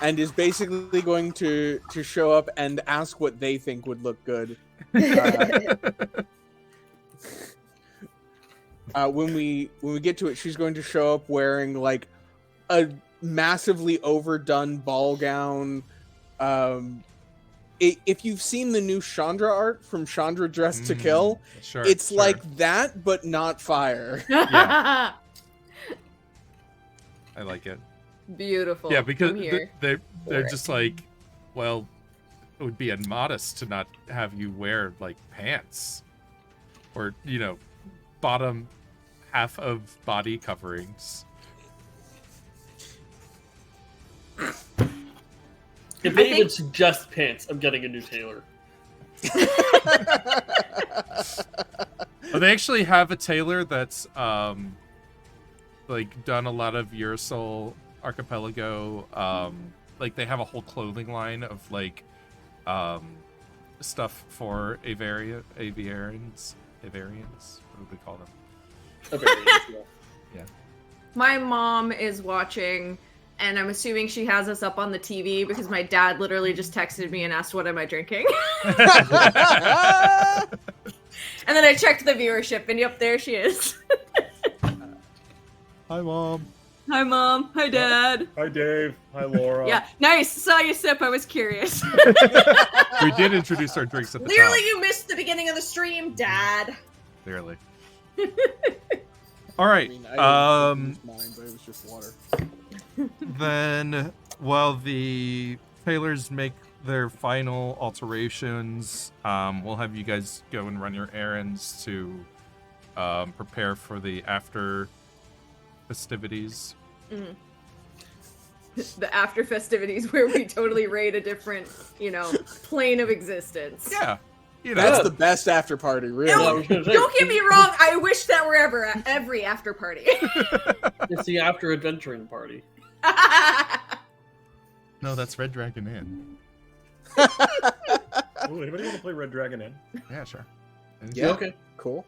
and is basically going to show up and ask what they think would look good. When we get to it, she's going to show up wearing like a massively overdone ball gown. If you've seen the new Chandra art from Chandra Dressed to Kill, Sure, it's sure. like that, but not fire. Yeah. I like it. Beautiful. Yeah, because I'm here. they're for it. just like, well, it would be immodest to not have you wear like pants or bottom half of body coverings. If they even suggest pants, I'm getting a new tailor. Well, they actually have a tailor that's like done a lot of Eurosol Archipelago. Like they have a whole clothing line of like stuff for aviarians. What would we call them? Yeah. My mom is watching, and I'm assuming she has us up on the TV because my dad literally just texted me and asked, "What am I drinking?" And then I checked the viewership, and yep, there she is. Hi, Mom. Hi, Mom. Hi, Dad. Hi, Dave. Hi, Laura. Yeah, nice. Saw you sip. I was curious. We did introduce our drinks at the Clearly, top. you missed the beginning of the stream, Dad. Clearly. All right. I didn't use mine, but it was just water. Then, while the tailors make their final alterations, we'll have you guys go and run your errands to prepare for the after festivities. The after festivities where we totally raid a different, plane of existence. Yeah. That's the best after party, really. No, don't get me wrong. I wish that were every after party. It's the after adventuring party. No, that's Red Dragon Inn. Ooh, anybody want to play Red Dragon Inn? Yeah, sure. Yeah. Okay. Cool.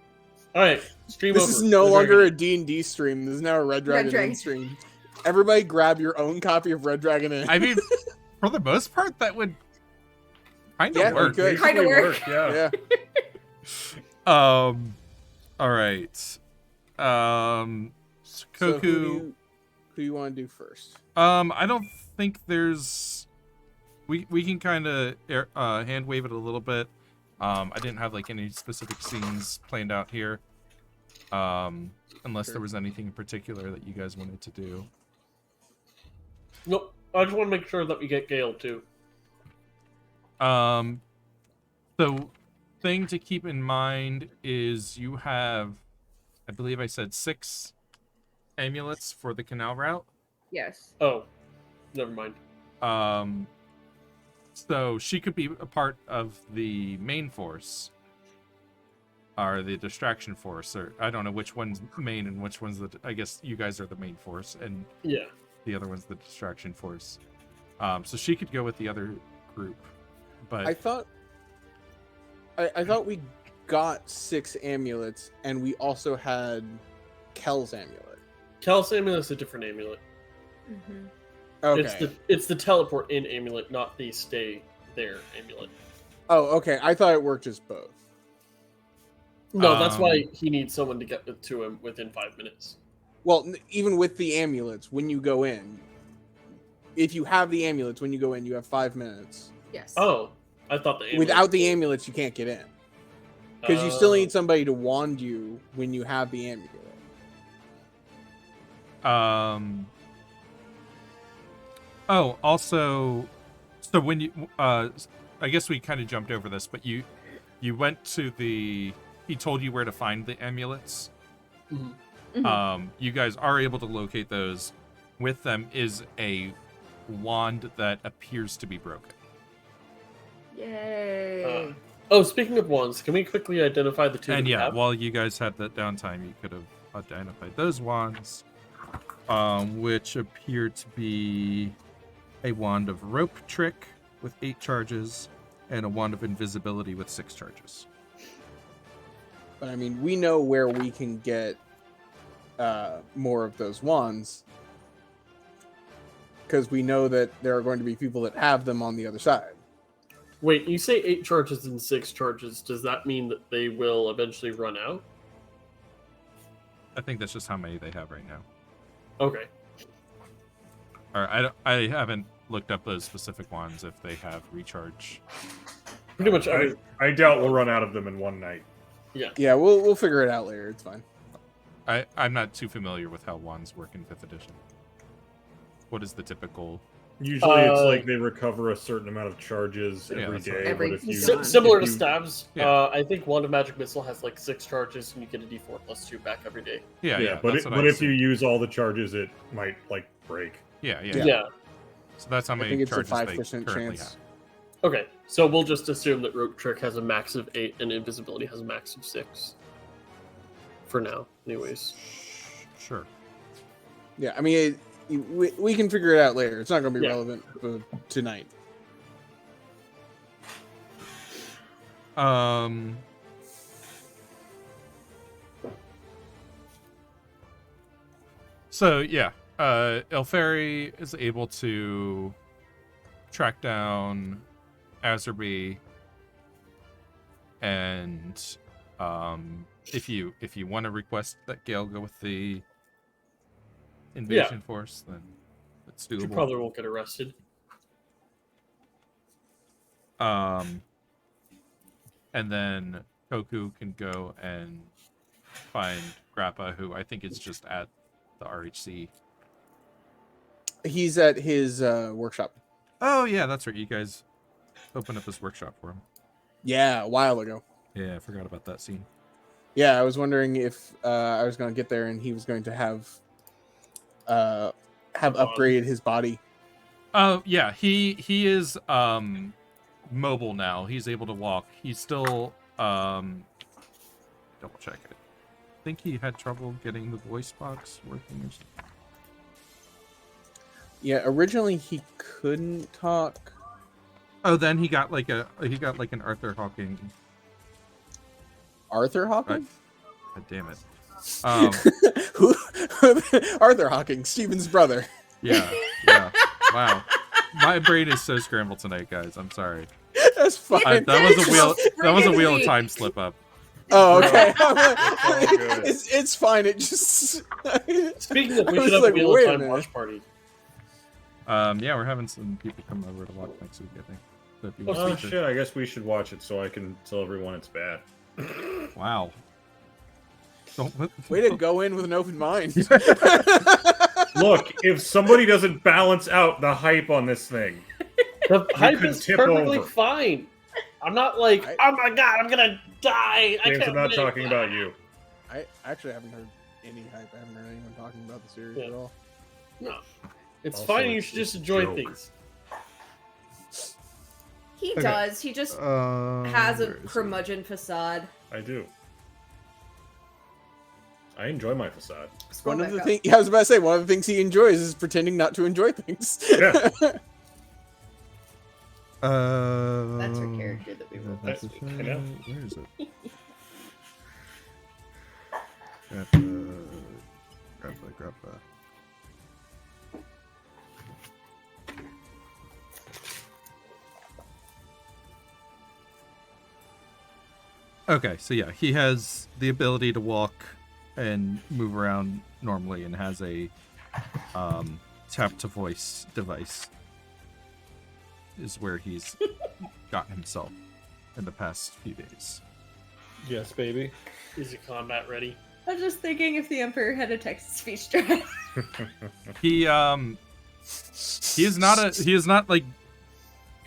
All right. Stream This over. is no Red longer Dragon. a D&D stream. This is now a Red Dragon Dragon. Inn stream. Everybody grab your own copy of Red Dragon Inn. I mean, for the most part, that would kind of Yeah, work. we could. Kinda Basically work. Yeah. Yeah. All right. Koku. So who do you want to do first? I don't think there's. We can kind of hand wave it a little bit. I didn't have like any specific scenes planned out here. Unless Sure. there was anything in particular that you guys wanted to do. Nope. I just want to make sure that we get Gale too. The thing to keep in mind is you have, I believe I said 6 amulets for the canal route. Yes. Oh, never mind. So she could be a part of the main force, or the distraction force, or I don't know which one's main and which one's the. I guess you guys are the main force, and Yeah. the other one's the distraction force. So she could go with the other group, but I thought we got 6 amulets, and we also had Kel's amulet. Kel's amulet is a different amulet. Mm-hmm. Okay. It's the teleport in amulet, not the stay there amulet. Oh, okay. I thought it worked as both. No, that's why he needs someone to get to him within 5 minutes. Well, even with the amulets, when you go in, if you have the amulets, when you go in, you have 5 minutes. Yes. Oh, I thought the amulet. Without the amulets, you can't get in. Because you still need somebody to wand you when you have the amulet. Oh, also, so when you, I guess we kind of jumped over this, but you went to the. He told you where to find the amulets. Mhm. Mhm. You guys are able to locate those. With them is a wand that appears to be broken. Yay. Oh, speaking of wands, can we quickly identify the two? And that we yeah, have? while you guys had that downtime, you could have identified those wands, which appear to be a wand of rope trick with 8 charges and a wand of invisibility with 6 charges. But I mean, we know where we can get more of those wands. Because we know that there are going to be people that have them on the other side. Wait, you say 8 charges and 6 charges. Does that mean that they will eventually run out? I think that's just how many they have right now. Okay. Or I haven't looked up those specific ones if they have recharge. Pretty much. I doubt we'll run out of them in one night. Yeah, we'll figure it out later. It's fine. I'm not too familiar with how wands work in 5th edition. What is the typical? Usually, it's like they recover a certain amount of charges Yeah, every that's day. right. Every but if you, season. Similar if to you- stabs. Yeah. I think Wand of Magic Missile has like 6 charges, and you get a D4 plus 2 back every day. Yeah, but that's what I but if you assumed. use all the charges, it might like break. Yeah. Yeah. So that's how I many think it's a charges they 5% currently chance. have. Okay, so we'll just assume that Rope Trick has a max of 8 and Invisibility has a max of 6. For now, anyways. Sure. Yeah, I mean, we can figure it out later. It's not going to be Yeah. relevant tonight. So yeah, Elferi is able to track down Azerby, and if you want to request that Gale go with the invasion force, then it's You doable. probably won't get arrested. And then Koku can go and find Grappa, who I think is just at the RHC. He's at his workshop. Oh yeah, that's right. You guys opened up this workshop for him. Yeah, a while ago. Yeah, I forgot about that scene. Yeah, I was wondering if I was going to get there and he was going to have upgraded his body. Oh yeah, he is mobile now. He's able to walk. He's still double check it. I think he had trouble getting the voice box working or something. Yeah, originally he couldn't talk. Oh, then he got like an Arthur Hawking. Arthur Hawking? God damn it. Who? Arthur Hawking, Steven's brother. Yeah. Wow. My brain is so scrambled tonight, guys. I'm sorry. That's fine. That was a wheel. That was a wheel of Really? time slip up. Oh, okay. It's all good. It's fine. It just. Speaking of, we I should was have like, a Wheel wait of a Time minute. watch party. Yeah, we're having some people come over to watch next week, I think. So if you want Oh to feature- shit! I guess we should watch it so I can tell everyone it's bad. Wow. Don't Way to go in with an open mind. Look, if somebody doesn't balance out the hype on this thing, The hype could is tip perfectly over. fine. I'm not like, oh my god, I'm gonna die. I James, can't I'm not believe talking that." about you. I actually haven't heard any hype. I haven't heard anyone talking about the series Yeah. at all. No, it's Also, fine. You it's should just a enjoy joke. things. He Okay. does. He just has a where is it? curmudgeon facade. I do. I enjoy my facade. Scroll One of back the up. things I was about to say, one of the things he enjoys is pretending not to enjoy things. Yeah. That's her character that we wrote That's- this week. I know. Where is it? Grab the. Okay, so yeah, he has the ability to walk and move around normally, and has a tap to voice device. Is where he's gotten himself in the past few days. Yes, baby. Is he combat ready? I was just thinking if the Emperor had a text-to-speech drive. He is not like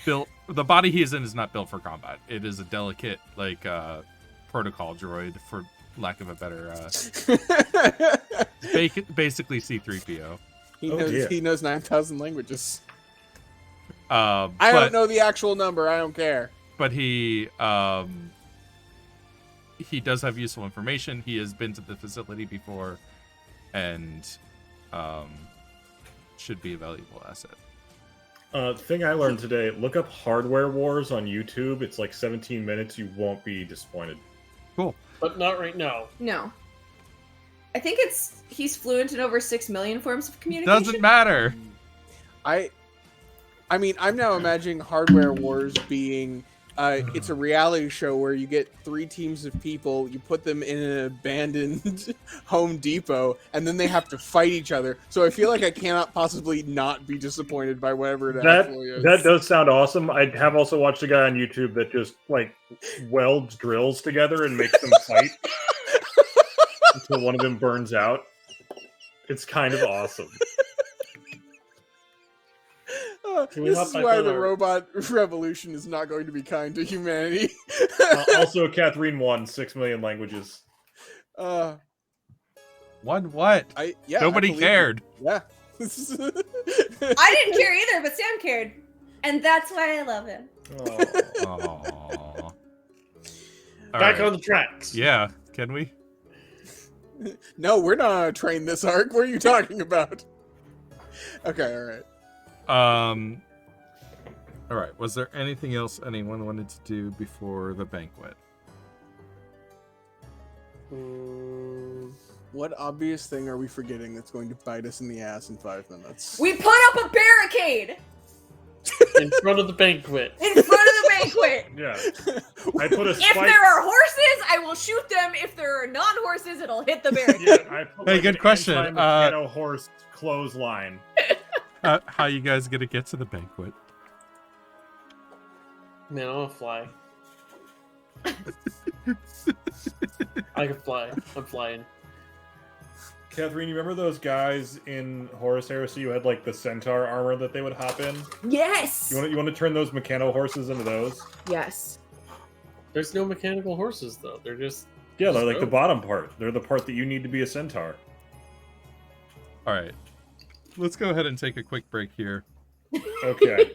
built. The body he is in is not built for combat. It is a delicate protocol droid, for lack of a better basically C-3PO. He knows 9,000 languages. I I don't know the actual number. I don't care. But he does have useful information. He has been to the facility before, and should be a valuable asset. Thing I learned today, look up Hardware Wars on YouTube. It's like 17 minutes. You won't be disappointed. Cool. But not right now. No. I think he's fluent in over 6 million forms of communication. Doesn't matter. I mean, I'm now imagining Hardware Wars being it's a reality show where you get 3 teams of people, you put them in an abandoned Home Depot, and then they have to fight each other. So I feel like I cannot possibly not be disappointed by whatever it actually is. That does sound awesome. I have also watched a guy on YouTube that just like welds drills together and makes them fight until one of them burns out. It's kind of awesome. Can we This hop is back why on the our- robot revolution is not going to be kind to humanity. Also, Catherine won 6 million languages. What? What? I Nobody believe cared. you. Yeah. I didn't care either, but Sam cared. And that's why I love him. Oh. Aww. Back on the tracks. Yeah, can we? No, we're not on a train this arc. What are you talking about? Okay, all right. All right. Was there anything else anyone wanted to do before the banquet? What obvious thing are we forgetting that's going to bite us in the ass in 5 minutes? We put up a barricade In front of the banquet. in front of the banquet. Yeah. I put a If spike. there are horses, I will shoot them. If there are non-horses, it'll hit the barricade. Yeah, I put Hey, like good an question. anti-mechano horse clothesline. How you guys gonna get to the banquet? Man, I'm gonna fly. I can fly. I'm flying. Catherine, you remember those guys in Horus Heresy who had like the centaur armor that they would hop in? Yes. You want to turn those mechano horses into those? Yes. There's no mechanical horses though. They're just Yeah, they're like the road. bottom part. They're the part that you need to be a centaur. All right. Let's go ahead and take a quick break here. Okay.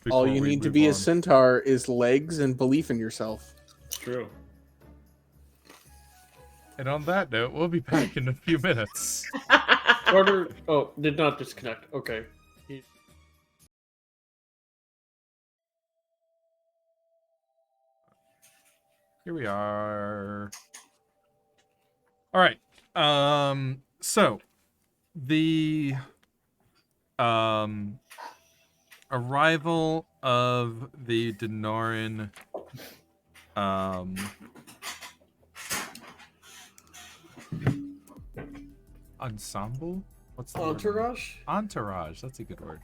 All before you we need to move be a on. centaur is legs and belief in yourself. It's true. And on that note, we'll be back in a few minutes. Order. Oh, did not disconnect. Okay. Here we are. All right. So the arrival of the Denoran ensemble. What's the word? Entourage? Entourage. That's a good word.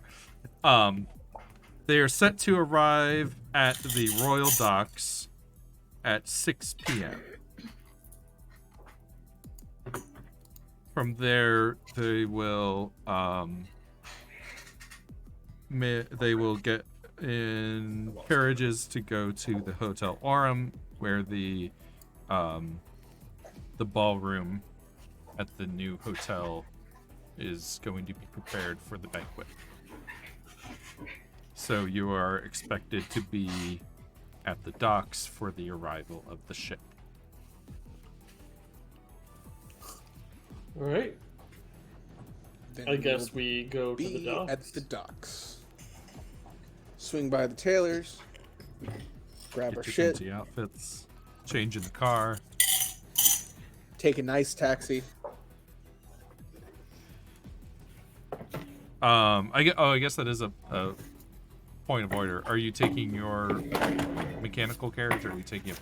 They are set to arrive at the Royal Docks at 6 p.m. From there, they will get in carriages to go to the Hotel Aurum, where the ballroom at the new hotel is going to be prepared for the banquet. So you are expected to be at the docks for the arrival of the ship. All right. Then I guess we'll we go to the be docks. at the docks. Swing by the tailors. Grab our Get your shit. fancy outfits. Change in the car. Take a nice taxi. I guess that is a point of order. Are you taking your mechanical carriage, or are you taking a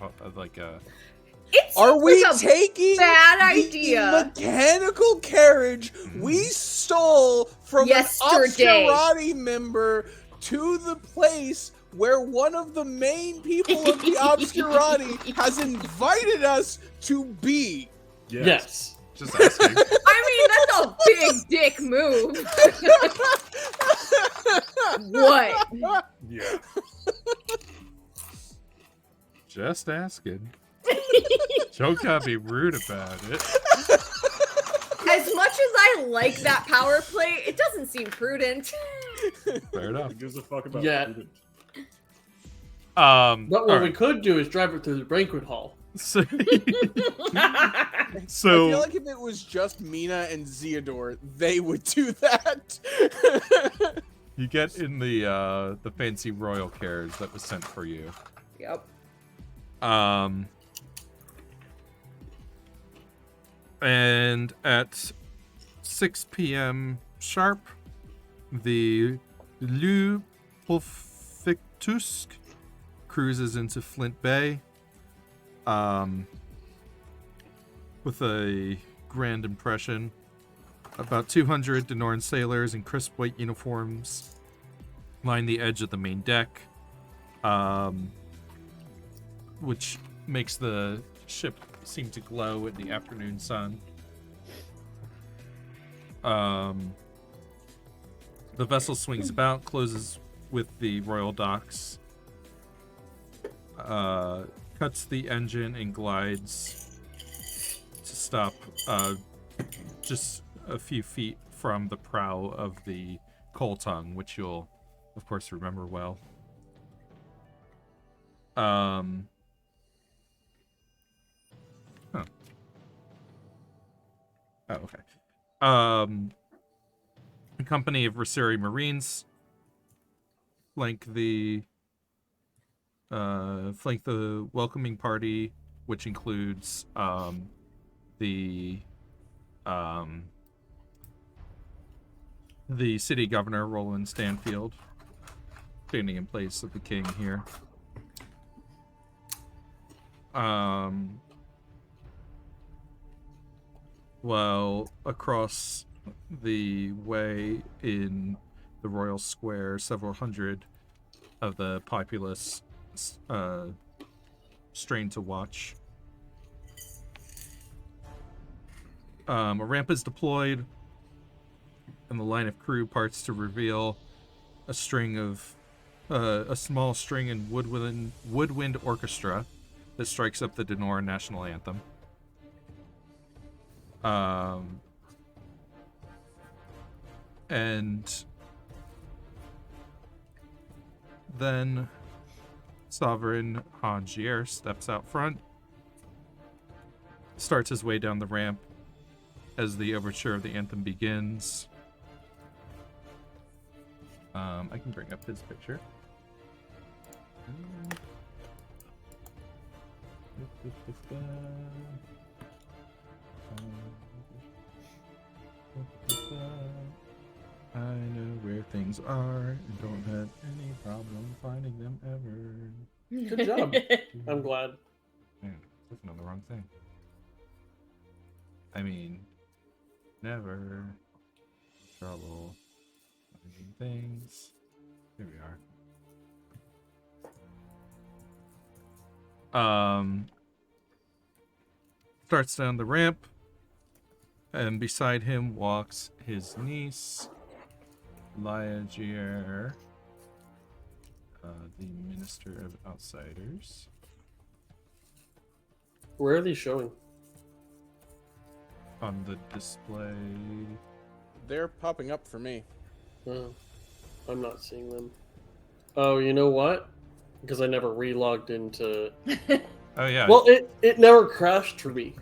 It Are seems we like a taking bad the idea. mechanical carriage we stole from Yesterday. an Obscurati member to the place where one of the main people of the Obscurati has invited us to be? Yes. Just asking. I mean, that's a big dick move. What? Yeah. Just asking. Don't gotta be rude about it. As much as I like that power play, it doesn't seem prudent. Fair enough. Who gives a fuck about Yeah. prudent? But All what we right. could do is drive it through the banquet hall. So, I feel like if it was just Mina and Zeodor, they would do that. you get in the fancy royal carriage that was sent for you. Yep. And at 6 p.m. sharp, the Le Profectusque cruises into Flint Bay, with a grand impression. About 200 Denoran sailors in crisp white uniforms line the edge of the main deck, which makes the ship seem to glow in the afternoon sun. The vessel swings about, closes with the royal docks, cuts the engine, and glides to stop just a few feet from the prow of the coal tongue, which you'll, of course, remember well. Oh, okay. A company of Rosari Marines flank the welcoming party, which includes the city governor, Roland Stanfield, standing in place of the king here. Well, across the way in the Royal Square, several hundred of the populace strain to watch. A ramp is deployed, and the line of crew parts to reveal a small string and woodwind orchestra that strikes up the Denoran national anthem. And then Sovereign Hangier steps out front, starts his way down the ramp as the overture of the anthem begins. I can bring up his picture. I know where things are and don't have any problem finding them ever. Good job. I'm glad. Man, looking on the wrong thing. I mean, never trouble finding things. Here we are. Starts down the ramp, and beside him walks his niece, Liagier, the Minister of Outsiders. Where are they showing? On the display. They're popping up for me. Oh, I'm not seeing them. Oh, you know what? Because I never re-logged into... Oh yeah. Well, it never crashed for me.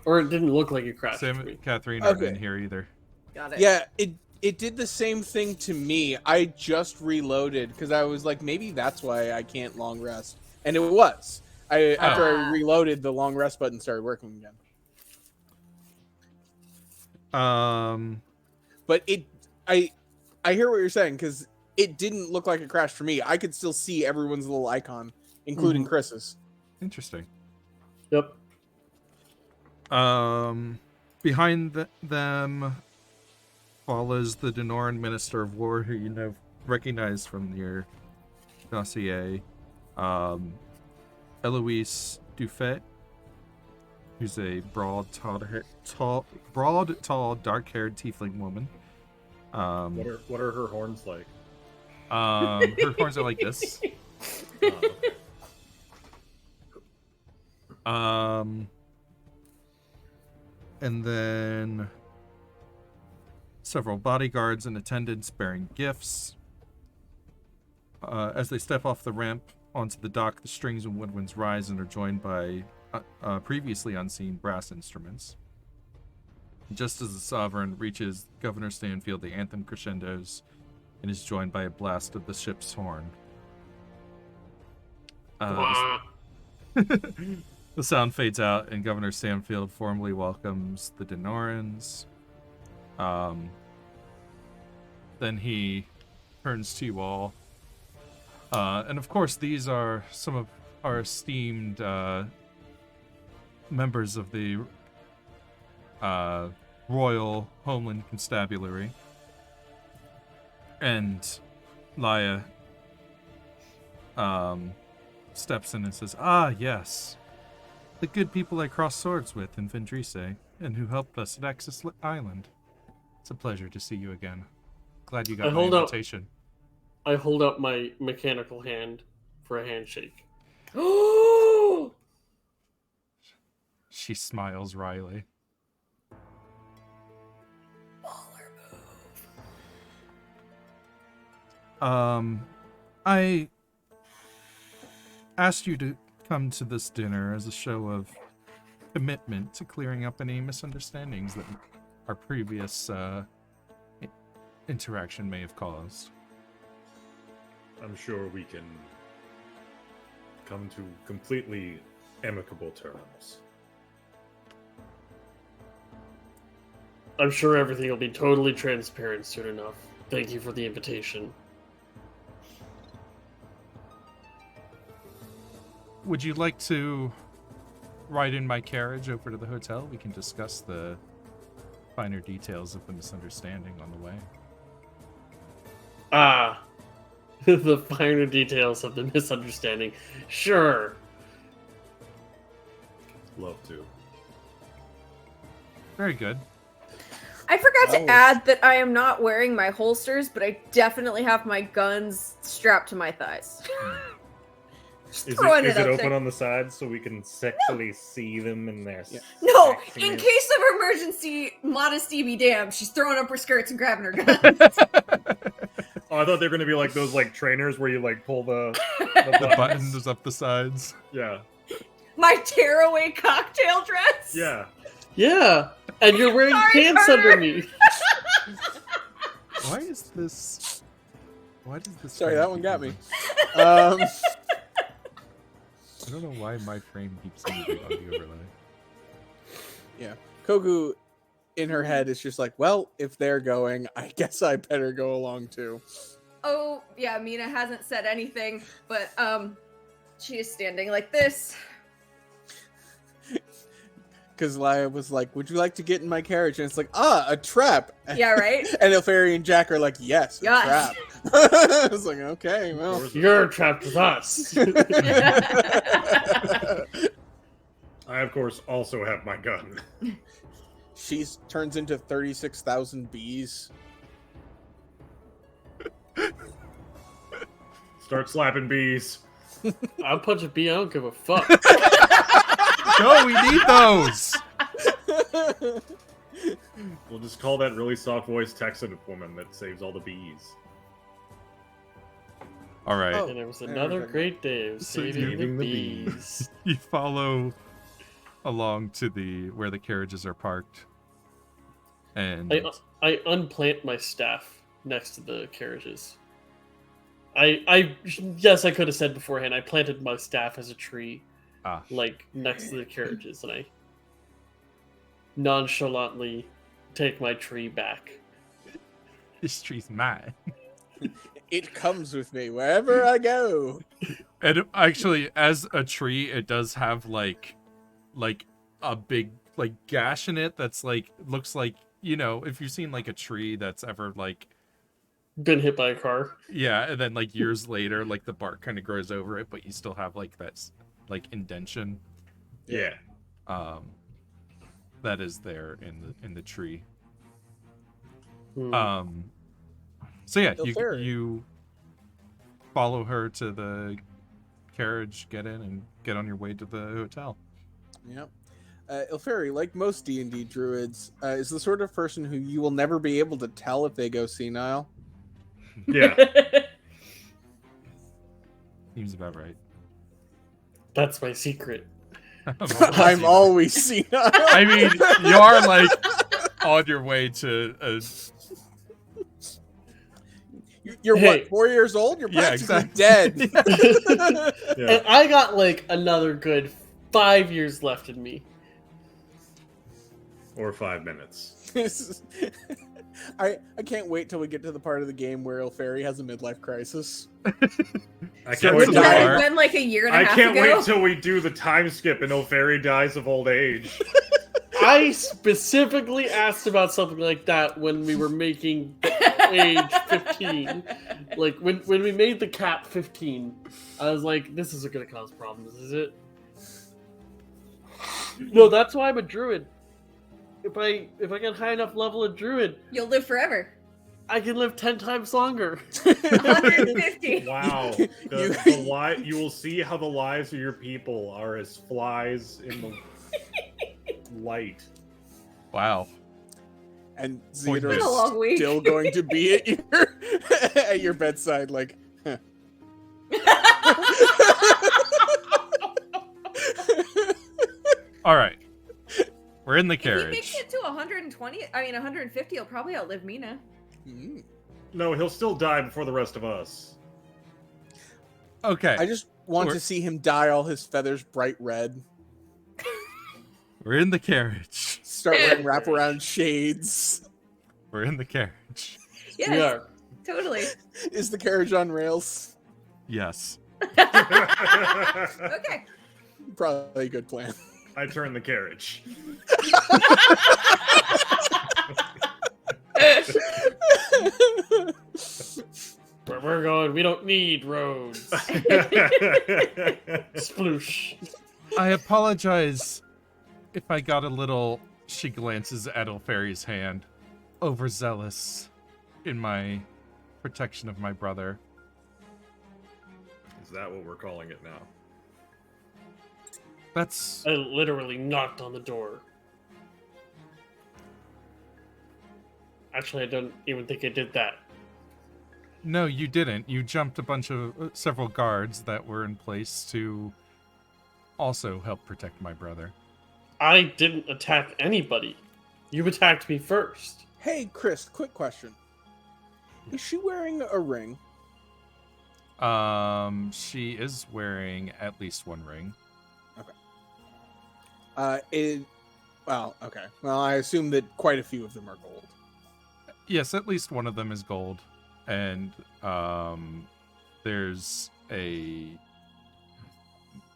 Or it didn't look like it crashed for Sam, me. Catherine aren't Okay. in here either. Got it. Yeah, it did the same thing to me. I just reloaded because I was like, maybe that's why I can't long rest. And it was. After I reloaded, the long rest button started working again. But I hear what you're saying because it didn't look like a crash for me. I could still see everyone's little icon, including Chris's. Interesting. Yep. Behind them follows the Denoran Minister of War, who you recognize from your dossier, Eloise Dufet, who's a broad, tall, dark-haired tiefling woman. What are her horns like? Her horns are like this. And then several bodyguards and attendants bearing gifts. As they step off the ramp onto the dock, the strings and woodwinds rise and are joined by previously unseen brass instruments. Just as the Sovereign reaches Governor Stanfield, the anthem crescendos and is joined by a blast of the ship's horn. The sound fades out, and Governor Stanfield formally welcomes the Denorans. Then he turns to you all. And of course, these are some of our esteemed members of the Royal Homeland Constabulary. And Laia steps in and says, "Ah, yes. The good people I crossed swords with in Vendrise, and who helped us at Axis Island. It's a pleasure to see you again. Glad you got my invitation." I hold out my mechanical hand for a handshake. Oh! She smiles wryly. I asked you to come to this dinner as a show of commitment to clearing up any misunderstandings that our previous interaction may have caused. I'm sure we can come to completely amicable terms. I'm sure everything will be totally transparent soon enough. Thank you for the invitation. Would you like to ride in my carriage over to the hotel? We can discuss the finer details of the misunderstanding on the way. Ah, the finer details of the misunderstanding. Sure. Love to. Very good. I forgot Oh. to add that I am not wearing my holsters, but I definitely have my guns strapped to my thighs. Just throwing Is it out open there. on the sides so we can sexually see them in their No, sexiness? in case of emergency, modesty be damned. She's throwing up her skirts and grabbing her guns. Oh, I thought they were gonna be like those like trainers where you like pull the The buttons up the sides. Yeah. My tearaway cocktail dress. Yeah. Yeah, and you're wearing Sorry, pants Carter. underneath. Why does this Sorry, frame that one keep got me. moving? I don't know why my frame keeps moving on the overlay. Yeah. Kogu, in her head, is just like, well, if they're going, I guess I better go along too. Oh, yeah, Mina hasn't said anything, but she is standing like this. because Laya was like, "Would you like to get in my carriage?" And it's like, a trap. Yeah, right? And Ilferi and Jack are like, "Yes, a Yes. trap." I was like, "Okay, well." You're trapped with us. I, of course, also have my gun. She turns into 36,000 bees. Start slapping bees. I'll punch a bee. I don't give a fuck. No, we need those. We'll just call that really soft voiced Texan woman that saves all the bees. All right. Oh. And it was another great day of saving the bees. You follow along to where the carriages are parked, and I unplant my staff next to the carriages. I yes, I could have said beforehand. I planted my staff as a tree, like next to the carriages, and I nonchalantly take my tree back. this tree's mine. It comes with me wherever I go. And actually, as a tree, it does have like a big like gash in it that's like looks like, you know, if you've seen like a tree that's ever like Been hit by a car. yeah, and then like years later, like the bark kind of grows over it, but you still have like that like indention. Yeah. That is there in the tree. Hmm. So yeah, Ilferi. you follow her to the carriage, get in, and get on your way to the hotel. Yep. Ilferi, like most D&D druids, is the sort of person who you will never be able to tell if they go senile. Yeah. Seems about right. That's my secret. I'm always senile. I mean, you are like on your way to a You're Hey. what, 4 years old? You're Yeah, practically exactly. dead. Yeah. And I got like another good 5 years left in me. Or 5 minutes. I can't wait till we get to the part of the game where Ilferi has a midlife crisis. I So can't it's wait a till bar. It's been like a year and a I half can't ago. wait till we do the time skip and O'Ferry dies of old age. I specifically asked about something like that when we were making the age 15. Like, when we made the cap 15, I was like, this isn't going to cause problems, is it? No, that's why I'm a druid. If I get high enough level of druid, You'll live forever. I can live 10 times longer. 150. Wow. You will see how the lives of your people are as flies in the light. wow. And Point Theodore It's been a long week. is still going to be at your bedside, like, huh. All right. We're in the If he makes carriage. it to 120, I mean 150, he'll probably outlive Mina. Mm. No, he'll still die before the rest of us. Okay. I just want We're- to see him dye all his feathers bright red. We're in the carriage. Start wearing wraparound shades. We're in the carriage. Yes, We are. totally. Is the carriage on rails? Yes. Okay. Probably a good plan. I turn the carriage. Where we're going, we don't need roads. Sploosh. I apologize if I got a little, she glances at Ilferi's hand, overzealous in my protection of my brother. Is that what we're calling it now? That's I literally knocked on the door. Actually, I don't even think I did that. no, you didn't. You jumped a bunch of several guards that were in place to also help protect my brother. I didn't attack anybody. You attacked me first. Hey, Chris, quick question. Is she wearing a ring? She is wearing at least one ring. Well, okay. Well, I assume that quite a few of them are gold. Yes, at least one of them is gold, and there's a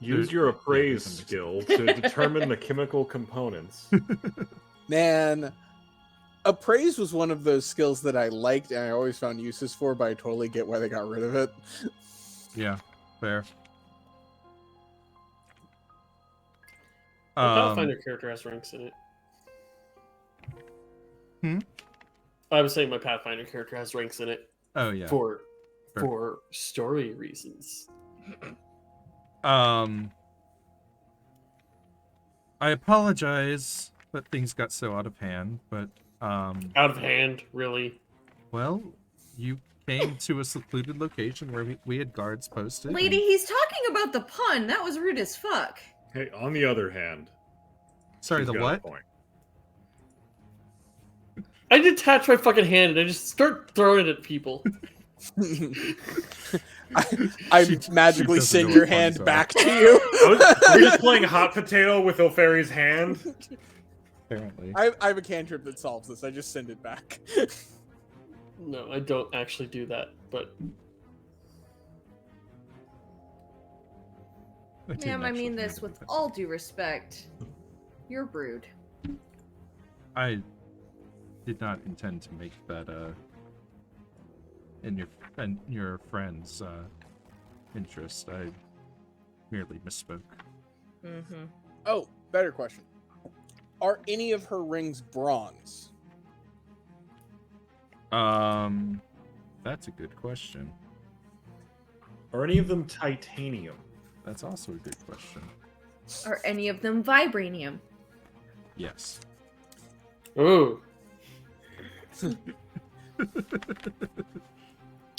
Use your appraise skill to determine the chemical components. Man, appraise was one of those skills that I liked and I always found uses for, but I totally get why they got rid of it. Yeah, fair. My Pathfinder character has ranks in it. Hmm? I was saying my Pathfinder character has ranks in it Oh yeah. for story reasons. I apologize that things got so out of hand, but Out of hand, really. well, you came to a secluded location where we had guards posted. Lady, and- he's talking about the pun. That was rude as fuck. Hey, on the other hand, Sorry, she's the got a what? point. I detach my fucking hand and I just start throwing it at people. I She magically doesn't send know your what puns hand are. back to you. We're just playing hot potato with O'Ferry's hand. Apparently. I have a cantrip that solves this. I just send it back. No, I don't actually do that, but didn't Ma'am, I actually mean make this it with happen. all due respect. You're rude. I did not intend to make that in your friend's interest. I merely misspoke. Mm-hmm. Oh, better question. Are any of her rings bronze? That's a good question. Are any of them titanium? That's also a good question. Are any of them vibranium? Yes. ooh,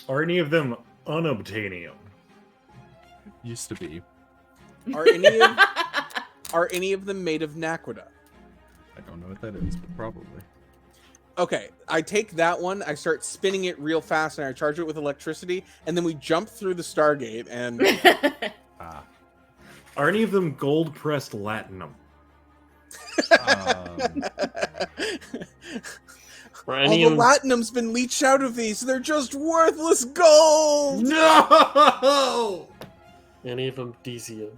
Are any of them unobtainium? Used to be. Are any of them made of naquita? I don't know what that is, but probably. Okay, I take that one, I start spinning it real fast, and I charge it with electricity, and then we jump through the Stargate, and Ah. Are any of them gold pressed latinum? or all any the of latinum's been leached out of these. They're just worthless gold. No! any of them Desium.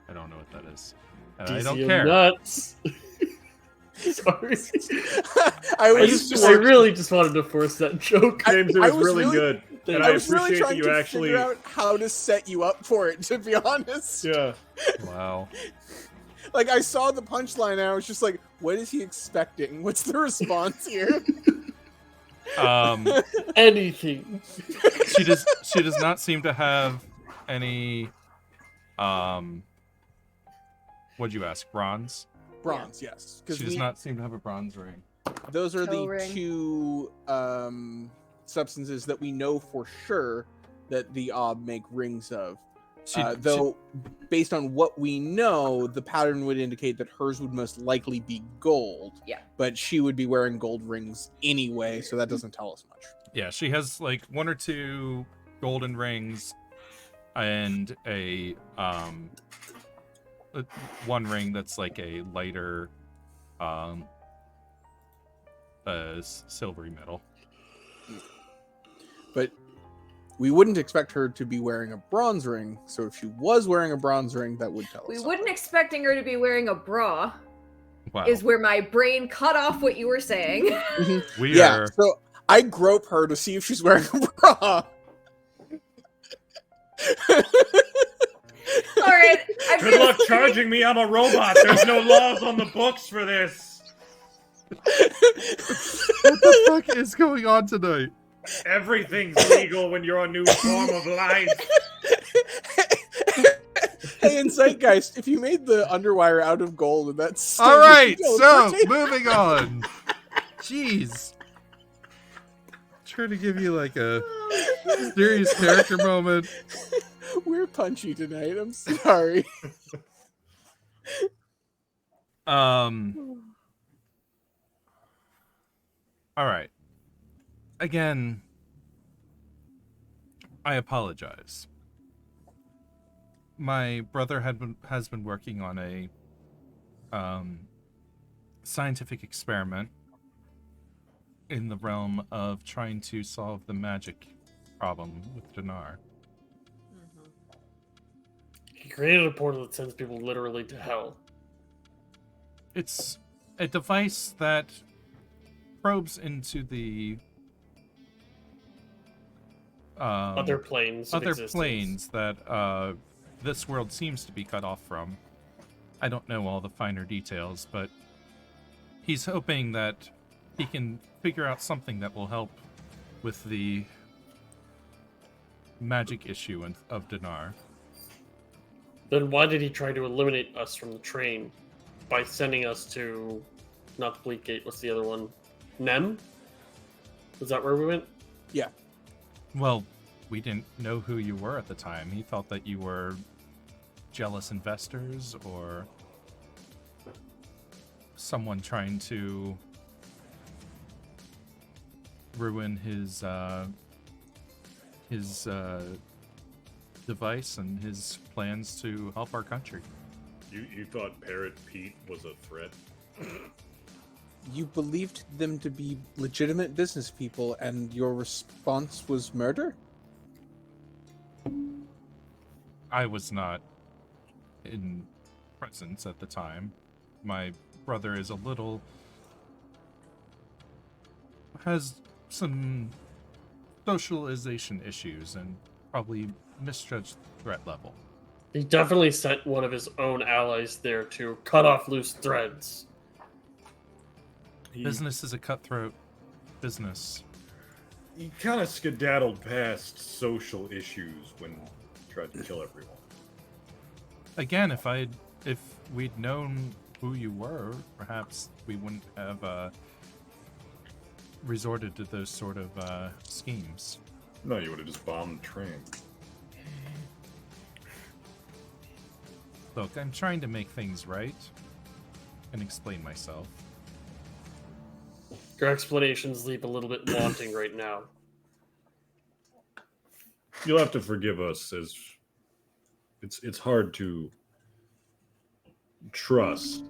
I don't know what that is. And I don't Desium care. nuts. Sorry, I I was really just wanted to force that joke. James, it I was was really really- good. And I I was really appreciate that trying you to actually. figure out how to set you up for it, to be honest. Yeah. Wow. Like, I saw the punchline, and I was just like, what is he expecting? What's the response here? Anything. She does not seem to have any what'd you ask? Bronze? Bronze, yes. She does not seem to have a bronze ring. Those are Toe the ring. two substances that we know for sure that the Ob make rings of. Though, based on what we know, the pattern would indicate that hers would most likely be gold. Yeah. But she would be wearing gold rings anyway, so that doesn't tell us much. Yeah, she has like one or two golden rings and a one ring that's like a lighter silvery metal. But we wouldn't expect her to be wearing a bronze ring, so if she was wearing a bronze ring, that would tell us We something. wouldn't expecting her to be wearing a bra. Wow. Is where my brain cut off what you were saying. We Yeah, are so I grope her to see if she's wearing a bra. All right. I'm Good gonna luck say- charging me. I'm a robot. There's no laws on the books for this. What the fuck is going on tonight? Everything's legal when you're a new form of life. Hey, in Zeitgeist, if you made the underwire out of gold, and that's All right, so teleportation- moving on. Jeez. Trying to give you like a serious character moment. We're punchy tonight. I'm sorry. All right. Again, I apologize. My brother has been working on a scientific experiment in the realm of trying to solve the magic problem with Dinar. He created a portal that sends people literally to hell. It's a device that probes into the Other planes. Of other existence. planes that this world seems to be cut off from. I don't know all the finer details, but he's hoping that he can figure out something that will help with the magic issue of Dinar. Then why did he try to eliminate us from the train by sending us to, not the Bleak Gate, what's the other one? Nem? Is that where we went? Yeah. Well, we didn't know who you were at the time. He thought that you were jealous investors or someone trying to ruin his device and his plans to help our country. You thought Parrot Pete was a threat? You believed them to be legitimate business people, and your response was murder? I was not in presence at the time. My brother is has some socialization issues and probably misjudged threat level. He definitely sent one of his own allies there to cut off loose threads. Business is a cutthroat business. He kind of skedaddled past social issues when he tried to kill everyone. Again, if we'd known who you were, perhaps we wouldn't have resorted to those sort of schemes. No, you would have just bombed the train. Look, I'm trying to make things right and explain myself. Your explanations leave a little bit wanting right now. You'll have to forgive us, as it's hard to trust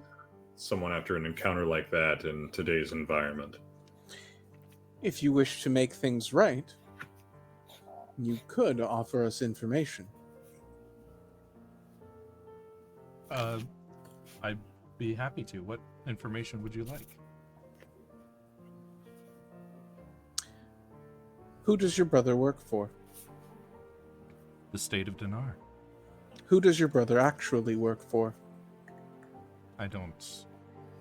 someone after an encounter like that in today's environment. If you wish to make things right, you could offer us information. I'd be happy to. What information would you like? Who does your brother work for? The state of Dinar. Who does your brother actually work for? I don't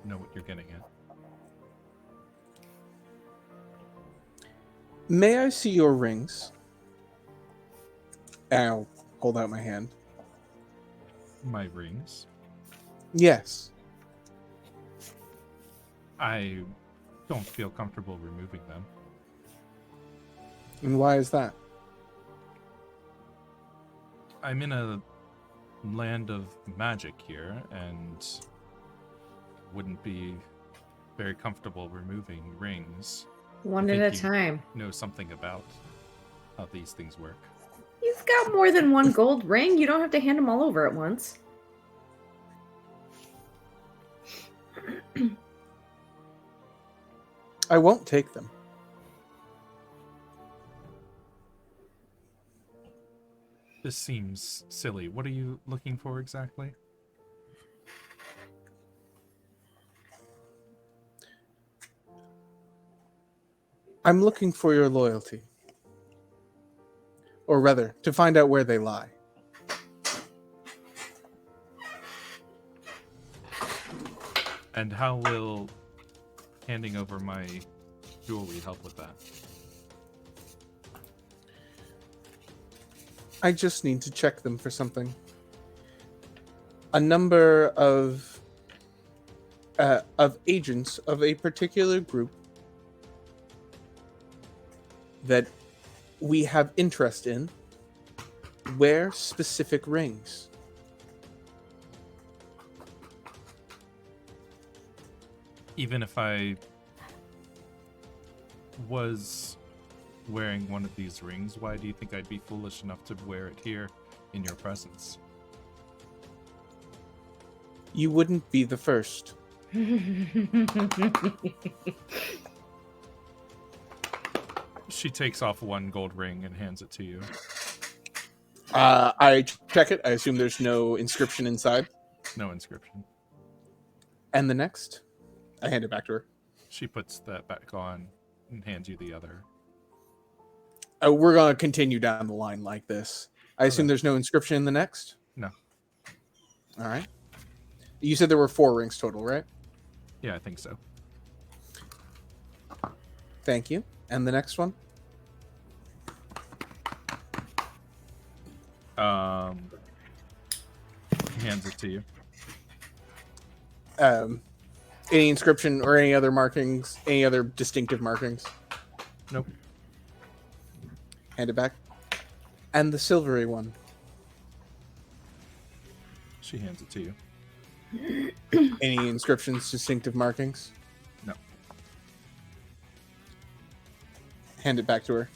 know what you're getting at. May I see your rings? I'll hold out my hand. My rings? Yes. I don't feel comfortable removing them. And why is that? I'm in a land of magic here, and wouldn't be very comfortable removing rings. One I at a think you time. know something about how these things work. You've got more than one gold ring. You don't have to hand them all over at once. I won't take them. This seems silly. What are you looking for exactly? I'm looking for your loyalty. Or rather, to find out where they lie. And how will handing over my jewelry help with that? I just need to check them for something. A number of agents of a particular group that we have interest in wear specific rings. Even if I was wearing one of these rings, why do you think I'd be foolish enough to wear it here in your presence? You wouldn't be the first. She takes off one gold ring and hands it to you. I check it. I assume there's no inscription inside. No inscription. And the next, I hand it back to her. She puts that back on and hands you the other. We're gonna continue down the line like this. I assume Okay. there's no inscription in the next. No. All right. You said there were 4 rings total, right? Yeah, I think so. Thank you. And the next one? Hands it to you. Any inscription or any other markings? Any other distinctive markings? Nope. Hand it back. And the silvery one. She hands it to you. Any inscriptions, distinctive markings? No. Hand it back to her.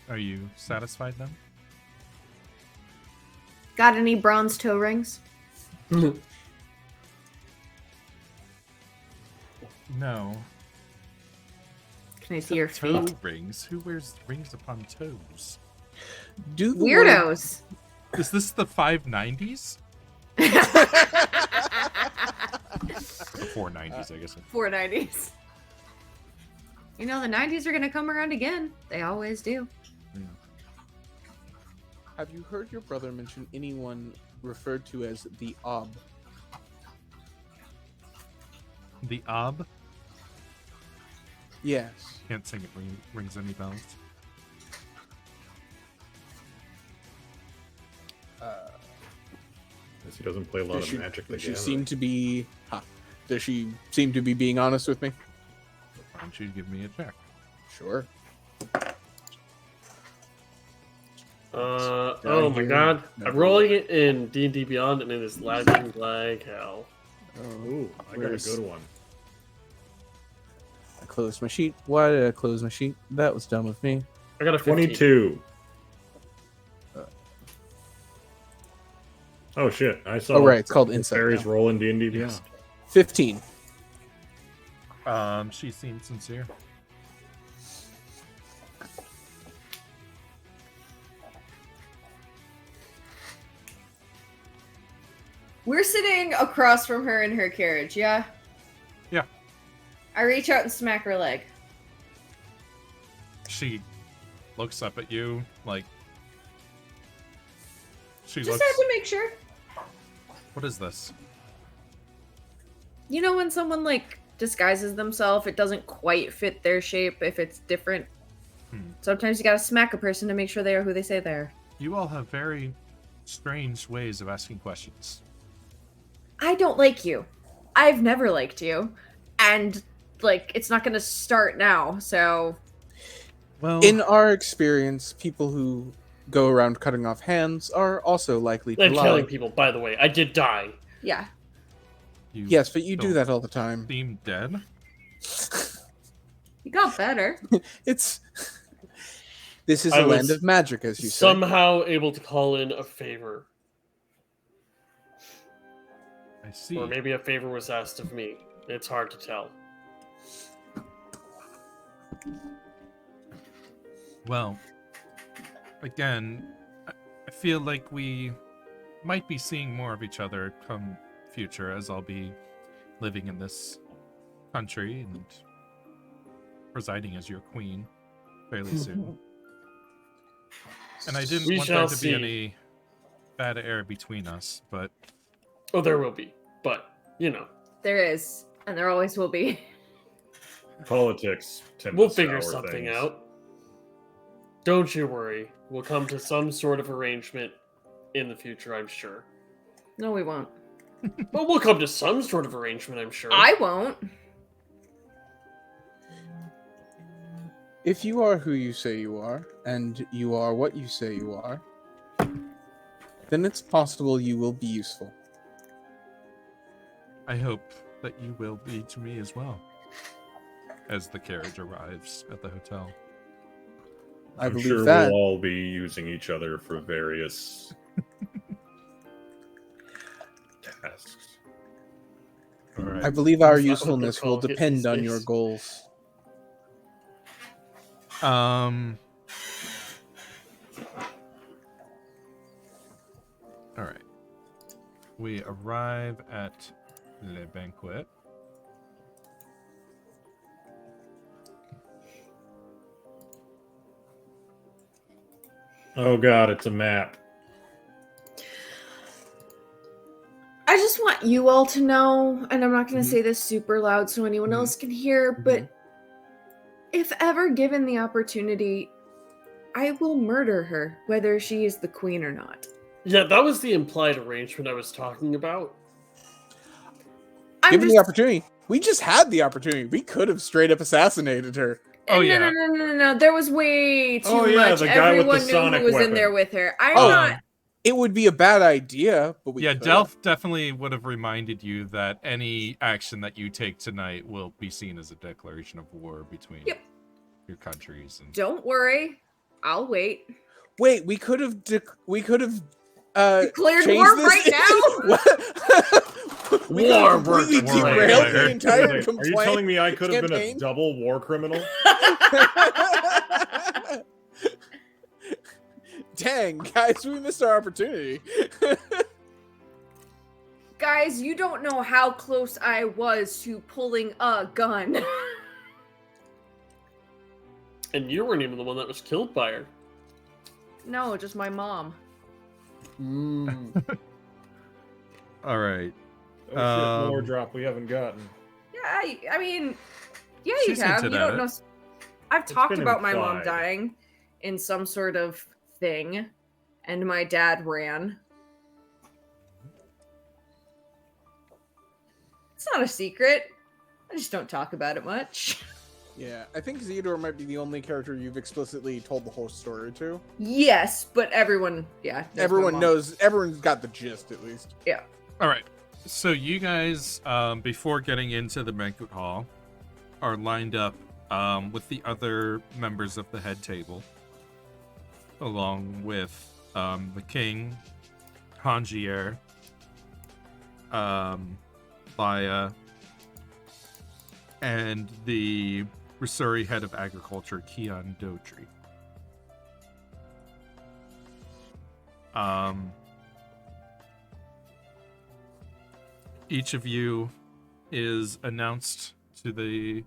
Are you satisfied then? Got any bronze toe rings? No. Can I see your Toe feet? rings? Who wears rings upon toes? Do the Weirdos. Is this the 590s? 490s, I guess. 490s. You know, the 90s are going to come around again. They always do. Yeah. Have you heard your brother mention anyone referred to as the Ob? The Ob? Yes. Can't think it rings any bells. Guess he doesn't play a lot of Magic the Does she Gathering. seem to be? Does she seem to be being honest with me? Why don't you give me a check? Sure. Oh my god. I'm rolling it in D&D Beyond and it is lagging like hell. Ooh, I got a Where's- good one. I closed my sheet. Why did I close my sheet? That was dumb of me. I got a 15. 22. Oh shit! I saw. Oh right, it's called Insight. Fairies now. roll in D&D Beyond. Yes. 15. She seemed sincere. We're sitting across from her in her carriage, yeah? Yeah. I reach out and smack her leg. She looks up at you like she Just looks. had to make sure. What is this? You know when someone, like, disguises themselves, it doesn't quite fit their shape if it's different? Sometimes you gotta smack a person to make sure they are who they say they are. You all have very strange ways of asking questions. I don't like you. I've never liked you. And, like, it's not gonna start now, so... Well, In our experience, people who go around cutting off hands are also likely to And lie. killing people, by the way. I did die. Yeah. you Yes, but you do don't that all the time. seem dead. You got better. It's this is I a land was of magic, as you say. Somehow able to call in a favor. I see. Or maybe a favor was asked of me. It's hard to tell. Well, again, I feel like we might be seeing more of each other come future, as I'll be living in this country and presiding as your queen fairly soon. And I didn't We want there shall to see. be any bad air between us, but Oh, there will be. But, you know. There is. And there always will be. Politics tend We'll to figure sour something things. out. Don't you worry. We'll come to some sort of arrangement in the future, I'm sure. No, we won't. But we'll come to some sort of arrangement, I'm sure. I won't. If you are who you say you are, and you are what you say you are, then it's possible you will be useful. I hope that you will be to me as well. As the carriage arrives at the hotel. I I'm believe sure that. we'll all be using each other for various tasks. All right. I believe our That's not what usefulness they're will called, depend on hidden your space. goals. All right. We arrive at Le Banquet. Oh god, it's a map. I just want you all to know, and I'm not going to say this super loud so anyone else can hear, but if ever given the opportunity, I will murder her, whether she is the queen or not. Yeah, that was the implied arrangement I was talking about. Given the opportunity, we just had the opportunity. We could have straight up assassinated her. Oh, yeah. No. There was way too much. the guy with the Everyone knew sonic who was weapon. in there with her. I'm Oh, not. It would be a bad idea, but we could. Delph definitely would have reminded you that any action that you take tonight will be seen as a declaration of war between your countries. And... Don't worry, I'll wait. Wait, we could have declared war right now. We War completely versus derailed the Are entire you complaint. telling me I could have been a campaign? double war criminal? Dang, guys, we missed our opportunity. Guys, you don't know how close I was to pulling a gun. And you weren't even the one that was killed by her. No, just my mom. All right. Oh shit, more drop we haven't gotten. Yeah, I mean, yeah, you She's have. You hinted at don't it. know. I've talked been about my mom implied. dying in some sort of thing, and my dad ran. It's not a secret. I just don't talk about it much. Yeah, I think Theodore might be the only character you've explicitly told the whole story to. Yes, but everyone, knows my Everyone mom. knows, everyone's got the gist at least. Yeah. All right. So you guys, before getting into the banquet hall, are lined up with the other members of the head table, along with the king, Hangier, Laya, and the Risuri head of agriculture, Kian Dotri. Each of you is announced to the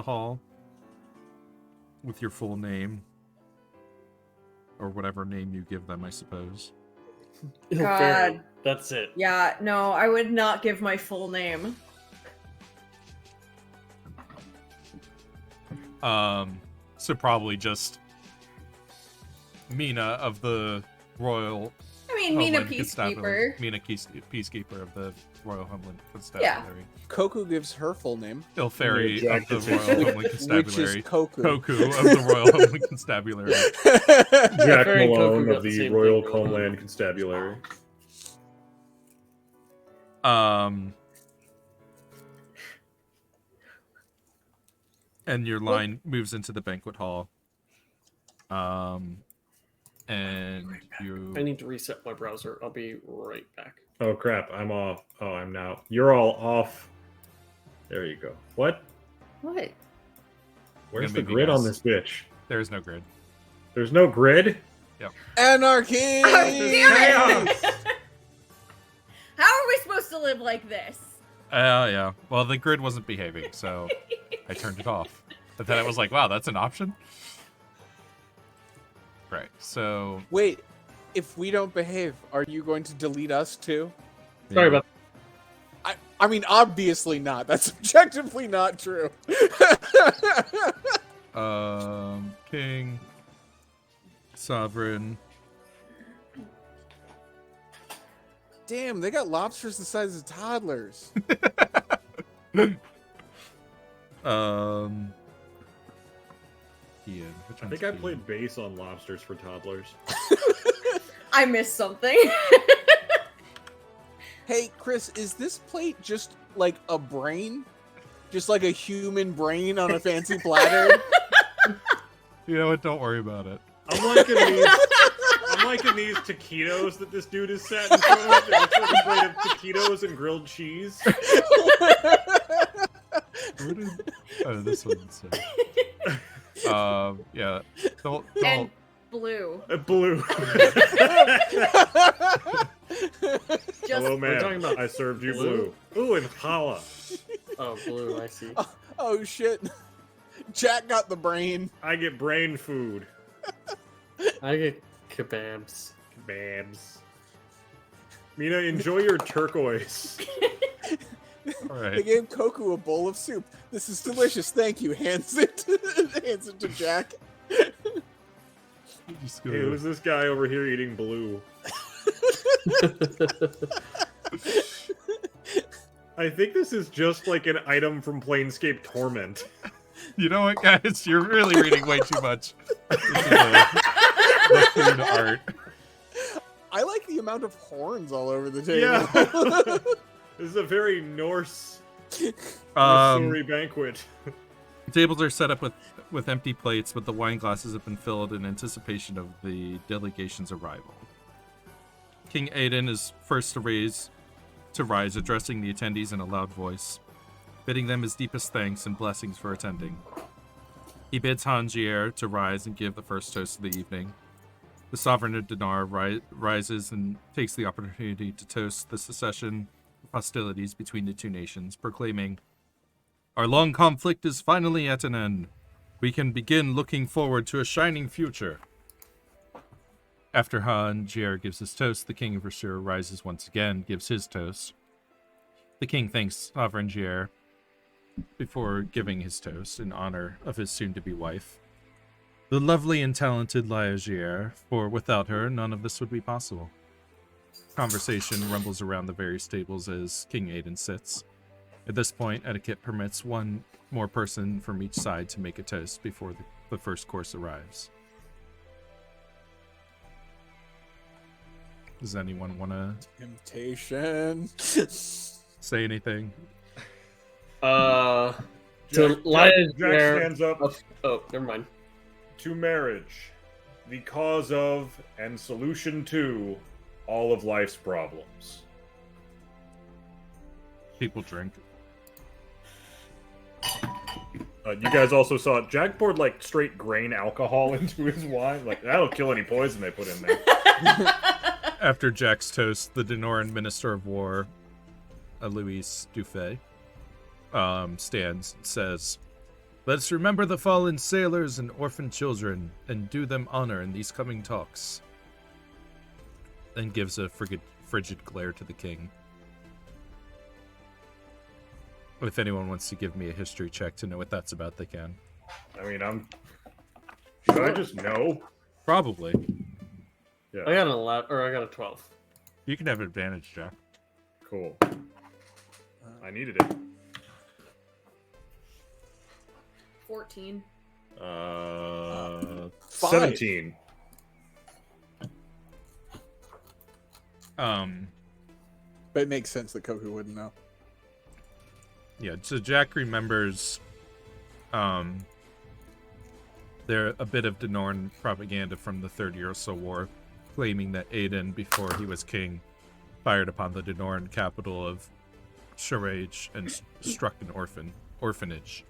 hall with your full name, or whatever name you give them, I suppose. God. That's it. Yeah, no, I would not give my full name. So probably just Mina of the Royal. I mean, Mina Homeland Constabulary. Peacekeeper. Mina Peacekeeper of the Royal Homeland Constabulary. Koku gives her full name, Ilferi Yeah, of the Jack Royal Homeland which is Constabulary. Koku. Koku of the Royal Homeland Constabulary. Jack Very Malone Goku got of the the same Royal thing going on. Homeland Constabulary. And your line moves into the banquet hall. And you. I need to reset my browser. I'll be right back. Oh crap, I'm off. Oh, I'm now. You're all off. There you go. What? What? Where's gonna the make me grid on guess. this bitch? There is no grid. There's no grid? Anarchy! Oh, damn it! Chaos! How are we supposed to live like this? Yeah. Well, the grid wasn't behaving, so I turned it off. But then I was like, wow, that's an option? Right, so... Wait, if we don't behave, are you going to delete us too? Sorry about I mean, obviously not. That's objectively not true. King... Sovereign... Damn, they got lobsters the size of toddlers. Ian, which I one's think I Ian? played bass on lobsters for toddlers. I missed something. Hey, Chris, is this plate just like a brain? Just like a human brain on a fancy platter? You know what? Don't worry about it. I'm liking these taquitos that this dude is sat in front of. It looks like a plate of taquitos and grilled cheese. Where did... Oh, this one's... Yeah. Don't. And blue. Blue. Just Hello, We're talking man. about I served you blue? blue. Ooh, and challah. Oh, blue. I see. Oh shit! Jack got the brain. I get brain food. I get kebabs. Babs. Mina, enjoy your turquoise. All They right. gave Koku a bowl of soup. This is delicious. Thank you. Hands it to Jack. Just Hey, gonna- who's this guy over here eating blue? I think this is just like an item from Planescape Torment. You know what, guys? You're really reading way too much. The food art. I like the amount of horns all over the table. Yeah. This is a very Norse Missouri banquet. Tables are set up with empty plates, but the wine glasses have been filled in anticipation of the delegation's arrival. King Aiden is first to rise, addressing the attendees in a loud voice, bidding them his deepest thanks and blessings for attending. He bids Hangier to rise and give the first toast of the evening. The sovereign of Dinar rises and takes the opportunity to toast the cessation of hostilities between the two nations, proclaiming, "Our long conflict is finally at an end. We can begin looking forward to a shining future." After Hangier gives his toast, the King of Rasur rises once again, gives his toast. The king thanks Sovereign Gier before giving his toast in honor of his soon-to-be wife, the lovely and talented Laia Gier, for without her, none of this would be possible. Conversation rumbles around the various tables as King Aiden sits. At this point, etiquette permits one more person from each side to make a toast before the first course arrives. Does anyone want to Temptation. say anything? To Jack Laia stands up. Oh, never mind. To marriage, the cause of and solution to all of life's problems. People drink. You guys also saw Jack poured like straight grain alcohol into his wine. Like that'll kill any poison they put in there. After Jack's toast, the Denoran Minister of War, Louis Dufay, stands and says, "Let's remember the fallen sailors and orphan children and do them honor in these coming talks." Then gives a frigid glare to the king. If anyone wants to give me a history check to know what that's about, they can. I mean, should I just know? Probably. Yeah. I got an 11, or I got a 12. You can have advantage, Jack. Cool. I needed it. 14. 17. But it makes sense that Koku wouldn't know. Yeah, so Jack remembers there a bit of Denoran propaganda from the Third Urso War, claiming that Aiden, before he was king, fired upon the Denoran capital of Sharage and struck an orphanage.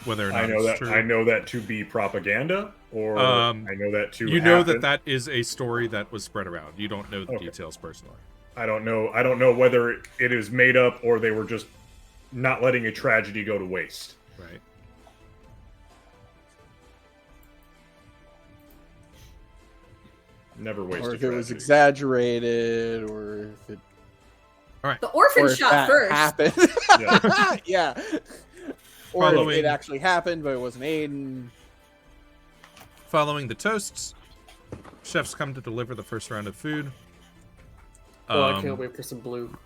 Whether or not it's true. I know that to be propaganda, or I know that to you know happen. that is a story that was spread around. You don't know the details personally. I don't know whether it is made up or they were just not letting a tragedy go to waste. Right. Never waste Or a if it was tragedy. exaggerated, or if it The orphan or if shot that first. happened. Yeah. Yeah. Or if Following- it actually happened, but it wasn't Aiden. Following the toasts, chefs come to deliver the first round of food. Oh, I can't wait for some blue.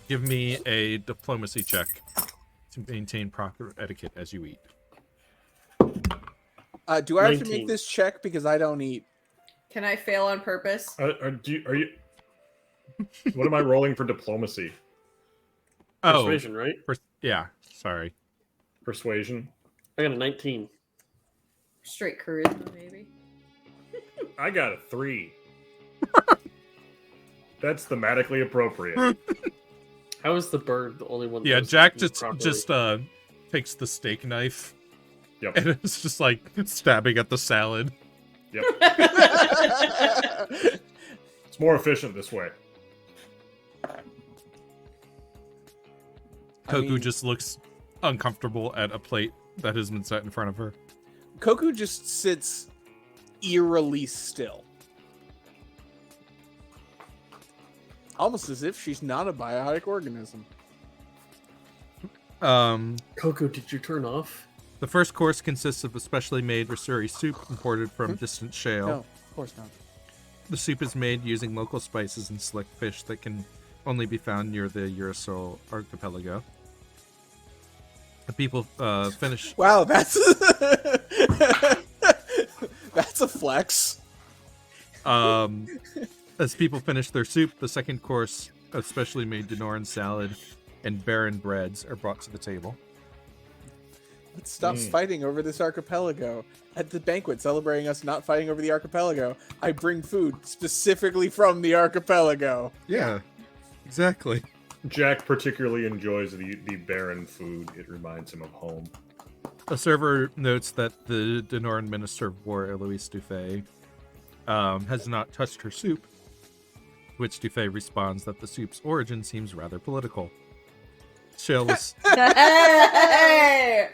Give me a diplomacy check to maintain proper etiquette as you eat. Do I have to 19. make this check because I don't eat? Can I fail on purpose? Are you? What am I rolling for diplomacy? Persuasion, right? Yeah, sorry. Persuasion. I got a 19. Straight charisma, maybe. I got a 3. That's thematically appropriate. How is the bird the only one? that Yeah, doesn't Jack eat just properly? just takes the steak knife Yep. and it's just like stabbing at the salad. Yep. It's more efficient this way. Koku just looks uncomfortable at a plate that has been set in front of her. Koku just sits eerily still. Almost as if she's not a biotic organism. Coco, did you turn off? The first course consists of a specially made Risuri soup imported from distant shale. No, of course not. The soup is made using local spices and slick fish that can only be found near the Urasol archipelago. The people finish. Wow, that's that's a flex. As people finish their soup, the second course, a specially made Denoran salad and barren breads, are brought to the table. Let's stop fighting over this archipelago. At the banquet celebrating us not fighting over the archipelago, I bring food specifically from the archipelago. Yeah, exactly. Jack particularly enjoys the barren food. It reminds him of home. A server notes that the Denoran Minister of War, Eloise Dufay, has not touched her soup, which Dufay responds that the soup's origin seems rather political. Shale was... Hey!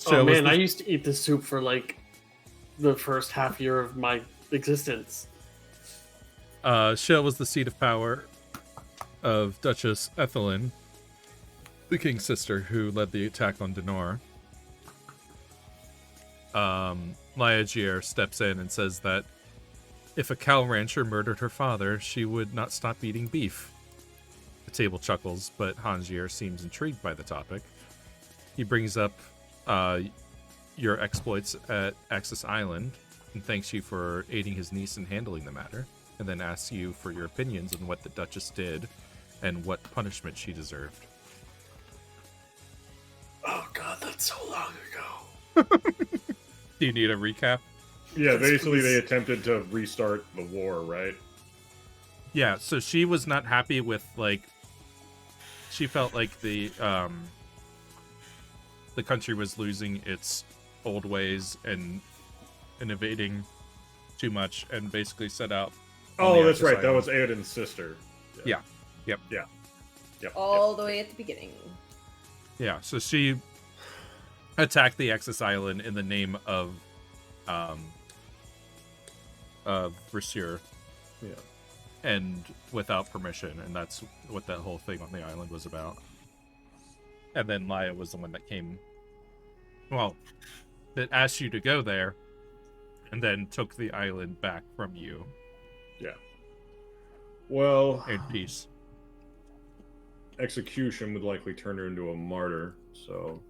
Oh man, I used to eat this soup for like the first half year of my existence. Shale was the seat of power of Duchess Ethelyn, the king's sister, who led the attack on Denor. Lyagier steps in and says that if a cow rancher murdered her father, she would not stop eating beef. The table chuckles, but Hangier seems intrigued by the topic. He brings up your exploits at Axis Island and thanks you for aiding his niece in handling the matter, and then asks you for your opinions on what the Duchess did and what punishment she deserved. Oh god, that's so long ago. Do you need a recap? Yeah, basically they attempted to restart the war, right? Yeah, so she was not happy with, like, she felt like the country was losing its old ways and innovating too much, and basically set out. Oh, that's right. That was Aoden's sister. Yeah. Yep. All the way at the beginning. Yeah, so she attacked the Axis Island in the name of Versure. Yeah. And without permission, and that's what that whole thing on the island was about. And then Laya was the one that that asked you to go there, and then took the island back from you. Yeah. Well, In peace. execution would likely turn her into a martyr, so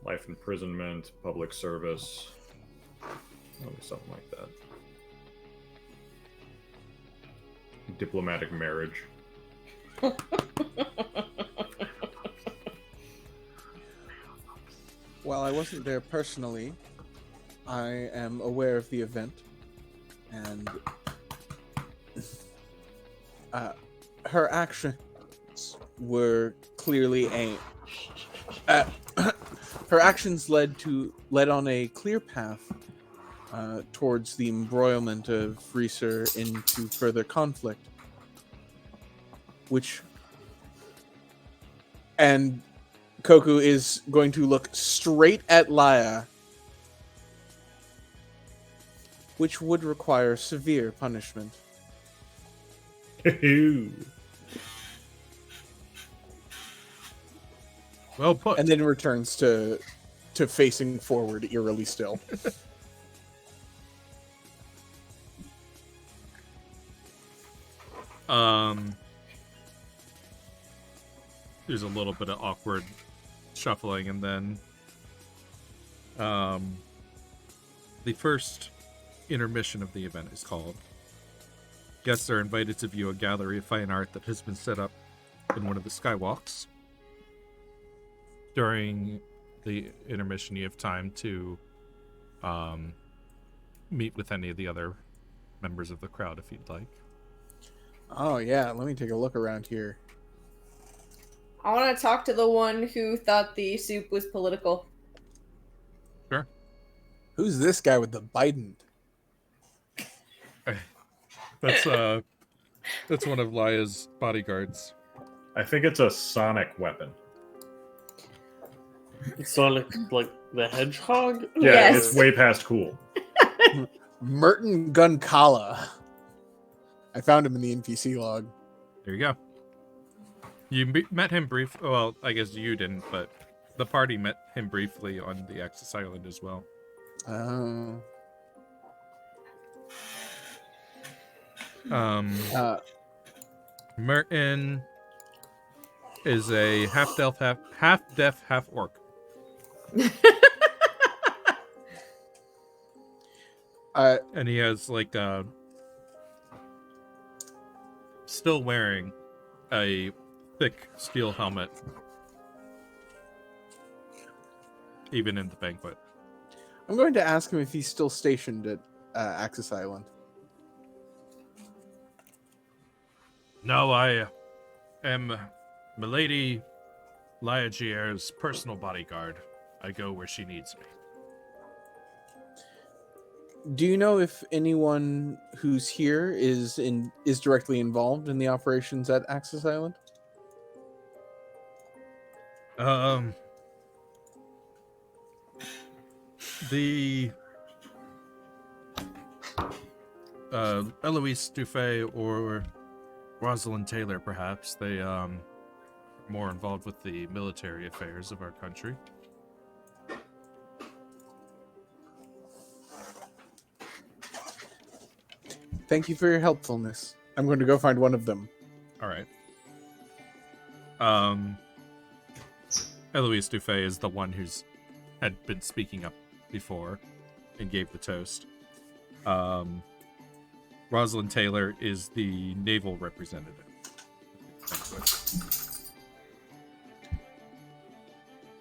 life imprisonment, public service, maybe something like that. Diplomatic marriage. While I wasn't there personally, I am aware of the event, and her actions were clearly her actions led on a clear path towards the embroilment of Reeser into further conflict, and Koku is going to look straight at Laya, which would require severe punishment. Well put. And then returns to facing forward eerily still. There's a little bit of awkward shuffling, and then the first intermission of the event is called. Guests are invited to view a gallery of fine art that has been set up in one of the skywalks. During the intermission, you have time to meet with any of the other members of the crowd if you'd like. Oh yeah, let me take a look around here. I want to talk to the one who thought the soup was political. Sure. Who's this guy with the Biden? That's one of Laya's bodyguards. I think it's a sonic weapon. Sonic, like the Hedgehog? Yeah, Yes. it's way past cool. Merton Gunkala. I found him in the NPC log. There you go. You met him briefly. Well, I guess you didn't, but the party met him briefly on the Axis Island as well. Oh. Merton is a half deaf, half orc. And he has like still wearing a thick steel helmet, even in the banquet. I'm going to ask him if he's still stationed at Axis Island. No, I am Milady Liagier's personal bodyguard. I go where she needs me. Do you know if anyone who's here is directly involved in the operations at Axis Island? The Eloise Dufay or Rosalind Taylor, perhaps. They more involved with the military affairs of our country. Thank you for your helpfulness. I'm going to go find one of them. All right. Eloise Dufay is the one who's had been speaking up before and gave the toast. Rosalind Taylor is the naval representative.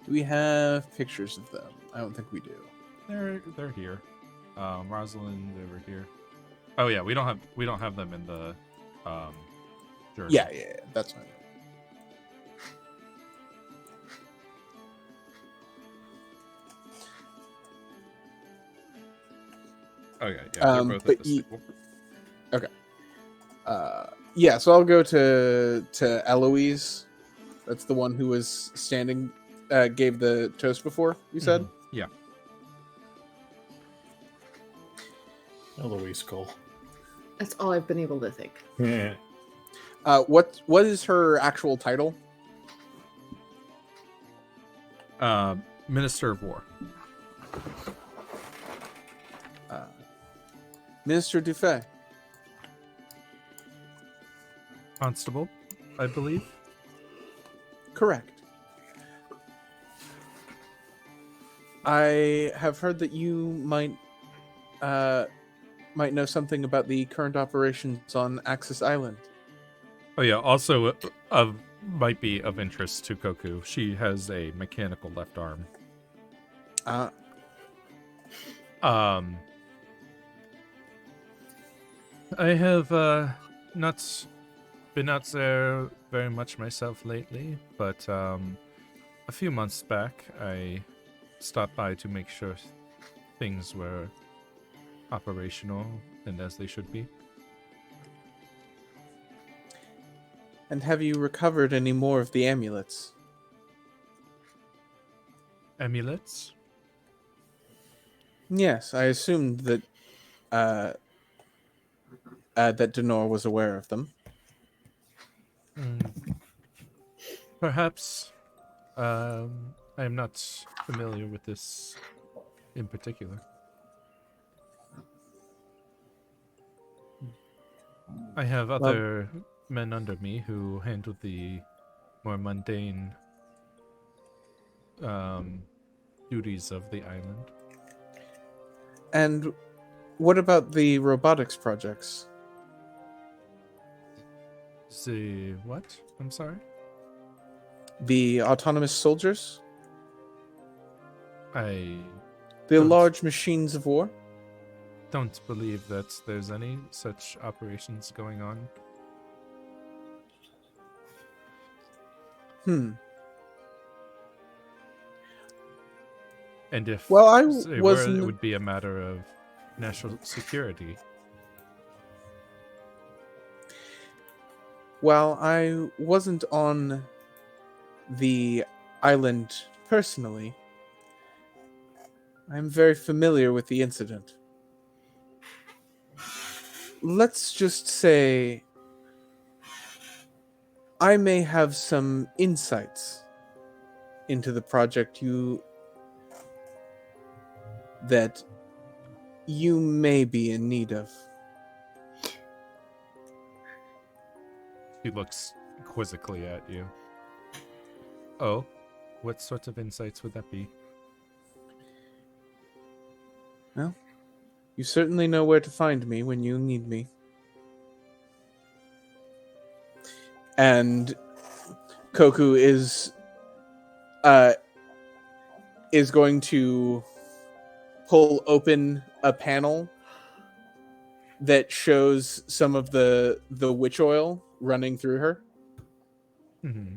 Do we have pictures of them? I don't think we do. They're here. Rosalind over here. Oh yeah, we don't have them in the journal. Yeah, that's fine. Okay, yeah, they're both at the stable. Okay. Yeah, so I'll go to Eloise. That's the one who was standing, gave the toast before, you said? Yeah. Eloise Cole. That's all I've been able to think. Yeah. What is her actual title? Minister of War. Minister Dufay. Constable, I believe. Correct. I have heard that you might know something about the current operations on Axis Island. Oh yeah, also might be of interest to Koku. She has a mechanical left arm. I have not been out there very much myself lately, but a few months back I stopped by to make sure things were operational and as they should be. And have you recovered any more of the amulets? Amulets? Yes, I assumed that that Denor was aware of them. Perhaps. I am not familiar with this in particular. I have other men under me who handle the more mundane duties of the island. And what about the robotics projects? The what? I'm sorry? The autonomous soldiers? I The Don't- large machines of war? don't believe that there's any such operations going on. And if Well, I they were, wasn't. it would be a matter of national security. Well, I wasn't on the island personally. I'm very familiar with the incident. Let's just say I may have some insights into the project that you may be in need of. He looks quizzically at you. Oh, what sorts of insights would that be? Well, you certainly know where to find me when you need me. And Koku is going to pull open a panel that shows some of the witch oil running through her, Mm-hmm.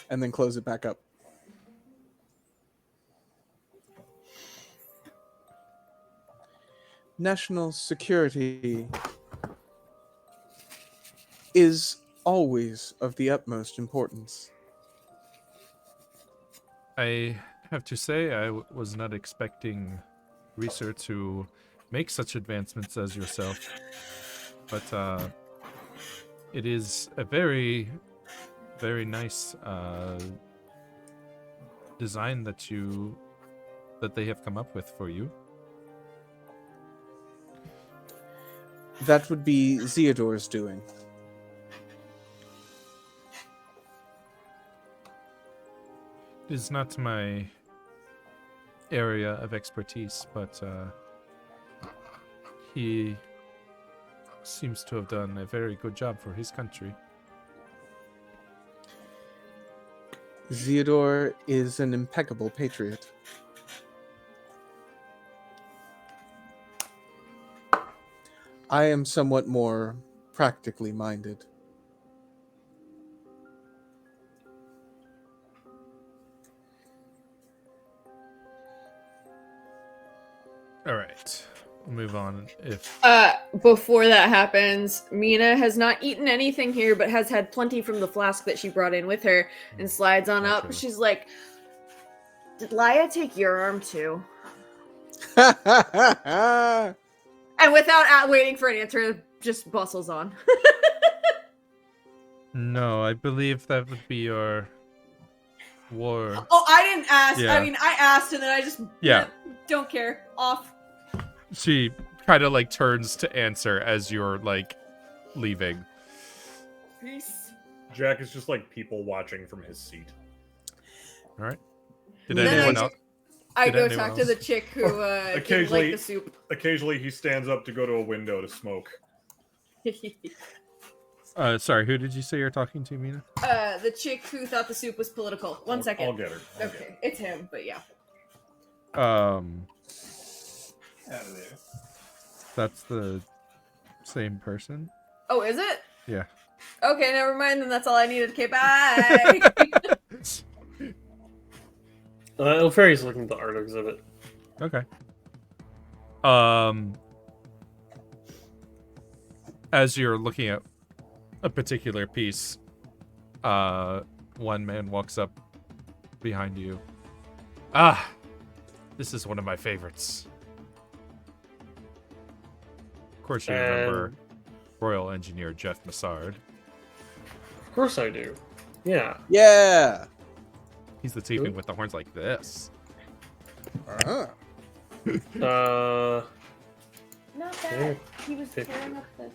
and then close it back up. National security is always of the utmost importance. I have to say, I was not expecting research to make such advancements as yourself, but it is a very, very nice design that they have come up with for you. That would be Zeodor's doing. It is not my area of expertise, but he seems to have done a very good job for his country. Zeodor is an impeccable patriot. I am somewhat more practically minded. All right, we'll move on. If Before that happens, Mina has not eaten anything here, but has had plenty from the flask that she brought in with her, and slides on up. Naturally. She's like, "Did Laya take your arm too?" And without waiting for an answer, just bustles on. no, I believe that would be your war. Oh, I didn't ask. Yeah. I mean, I asked, and then I just don't care. Off. She kind of like turns to answer as you're like leaving. Peace. Jack is just like people watching from his seat. All right. Did Then anyone else? I Did go anyone talk to the else? chick who didn't like Occasionally- the soup. Occasionally, he stands up to go to a window to smoke. Sorry, who did you say you're talking to, Mina? The chick who thought the soup was political. One second. I'll get her. I'll get her. Okay, it's him, but yeah. Out of there. That's the same person. Oh, is it? Yeah. Okay, never mind. Then that's all I needed. Okay, bye. Elfari's looking at the art exhibit. Okay. As you're looking at a particular piece, one man walks up behind you. Ah, this is one of my favorites. Of course, you remember Royal Engineer Jeff Massard. Of course I do. Yeah. Yeah. He's the tiefling with the horns like this. Uh-huh. Not Yeah. He was tearing up the. You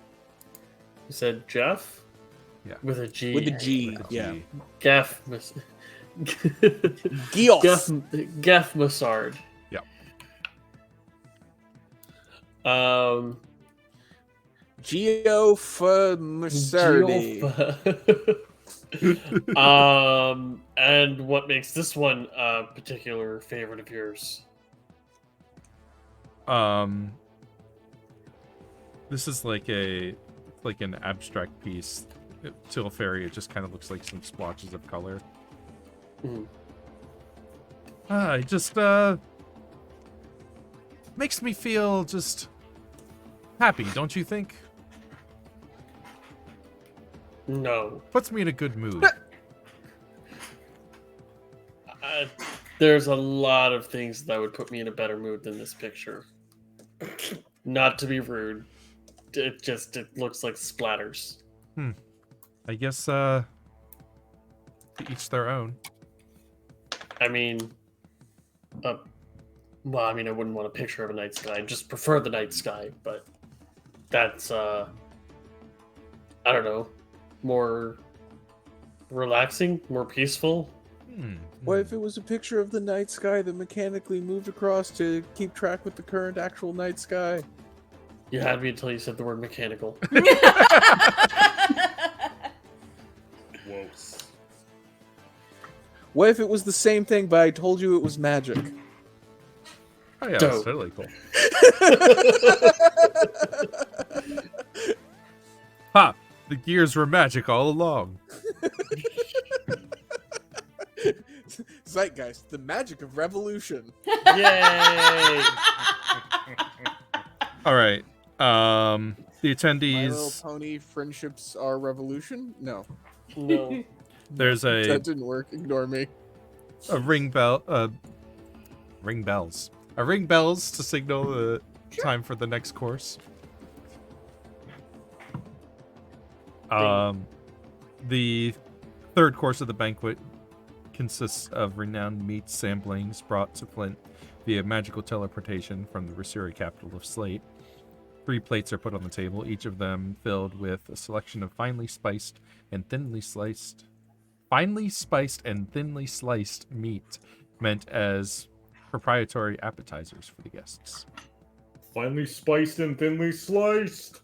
said Jeff? Yeah. With a G. With the G, With the yeah. G. Gaff. Gios. Gaff Massard. Yeah. Geo for Mercedes. And what makes this one a particular favorite of yours? This is like an abstract piece Till Fairy, it just kind of looks like some splotches of color. Mhm. It just makes me feel just happy, don't you think? No. Puts me in a good mood. There's a lot of things that would put me in a better mood than this picture. Not to be rude. It looks like splatters. I guess to each their own. I mean, I wouldn't want a picture of a night sky. I just prefer the night sky, but that's, I don't know, more relaxing, more peaceful. What if it was a picture of the night sky that mechanically moved across to keep track with the current actual night sky? You had me until you said the word mechanical. Whoa. What if it was the same thing, but I told you it was magic? Oh yeah, Dope. that's totally cool. Ha! The gears were magic all along. Zeitgeist, the magic of revolution. Yay! All right. The My Little attendees. Pony friendships are revolution? No, No. There's that a didn't work. Ignore me. ring bell. Ring bells. A ring bells to signal the time for the next course. The third course of the banquet consists of renowned meat samplings brought to Flint via magical teleportation from the Risuri capital of Slate. 3 plates are put on the table, each of them filled with a selection of finely spiced and thinly sliced meat meant as proprietary appetizers for the guests. Finely spiced and thinly sliced.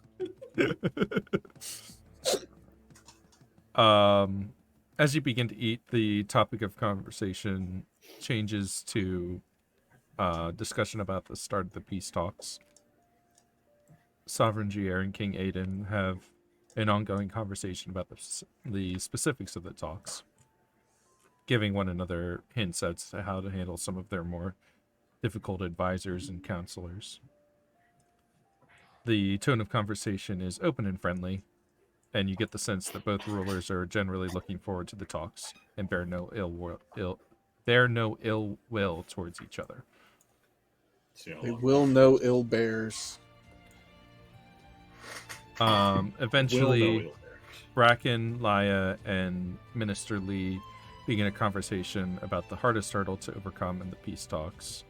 As you begin to eat, the topic of conversation changes to discussion about the start of the peace talks. Sovereign Gier and King Aiden have an ongoing conversation about the specifics of the talks, giving one another hints as to how to handle some of their more difficult advisors and counselors. The tone of conversation is open and friendly, and you get the sense that both rulers are generally looking forward to the talks and bear no ill will towards each other. They will know ill bears. Eventually, Bracken, Laya, and Minister Lee begin a conversation about the hardest hurdle to overcome in the peace talks.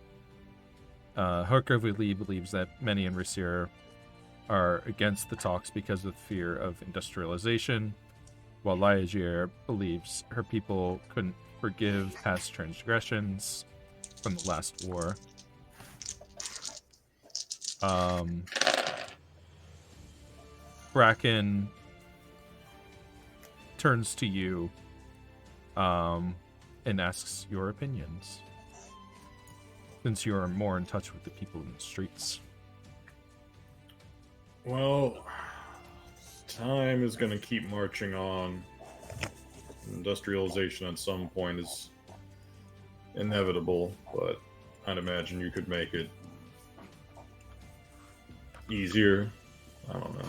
Harkovu Lee believes that many in Risir are against the talks because of fear of industrialization, while Laya Gier believes her people couldn't forgive past transgressions from the last war. Bracken turns to you and asks your opinions, since you are more in touch with the people in the streets. Well, time is going to keep marching on. Industrialization at some point is inevitable, but I'd imagine you could make it easier. I don't know.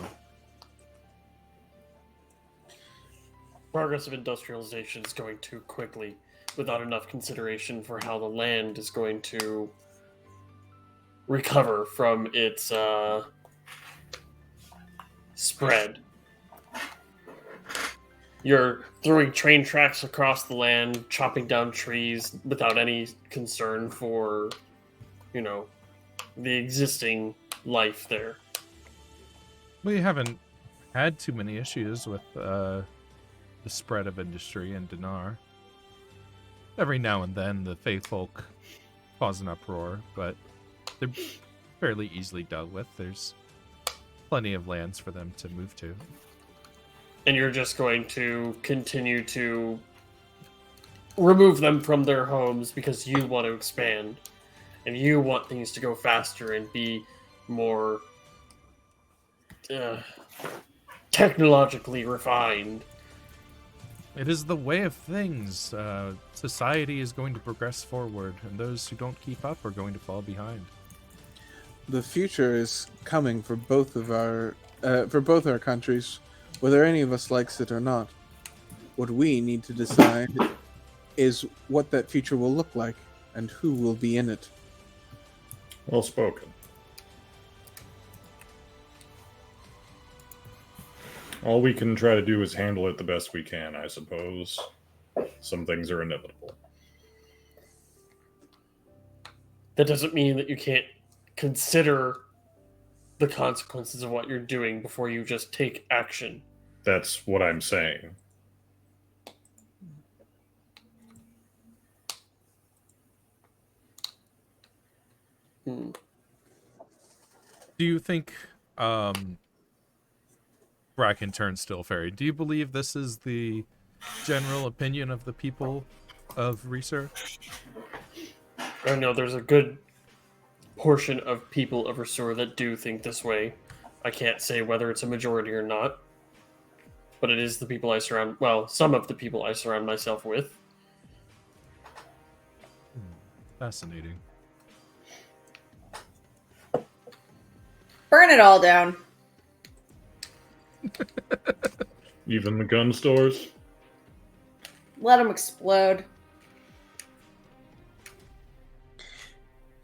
Progress of industrialization is going too quickly without enough consideration for how the land is going to recover from its spread. You're throwing train tracks across the land, chopping down trees without any concern for, the existing life there. We haven't had too many issues with the spread of industry in Dinar. Every now and then the faithfolk cause an uproar, but they're fairly easily dealt with. There's plenty of lands for them to move to. And you're just going to continue to remove them from their homes because you want to expand and you want things to go faster and be more technologically refined. It is the way of things. Society is going to progress forward, and those who don't keep up are going to fall behind. The future is coming for both our countries, whether any of us likes it or not. What we need to decide is what that future will look like and who will be in it. Well spoken. All we can try to do is handle it the best we can, I suppose. Some things are inevitable. That doesn't mean that you can't consider the consequences of what you're doing before you just take action. That's what I'm saying. Hmm. Do you think, Bracken Turnstill Fairy, do you believe this is the general opinion of the people of research? I know there's a good portion of people of Resur that do think this way. I can't say whether it's a majority or not, but it is the people I surround. Well, some of the people I surround myself with. Fascinating. Burn it all down. Even the gun stores? Let them explode.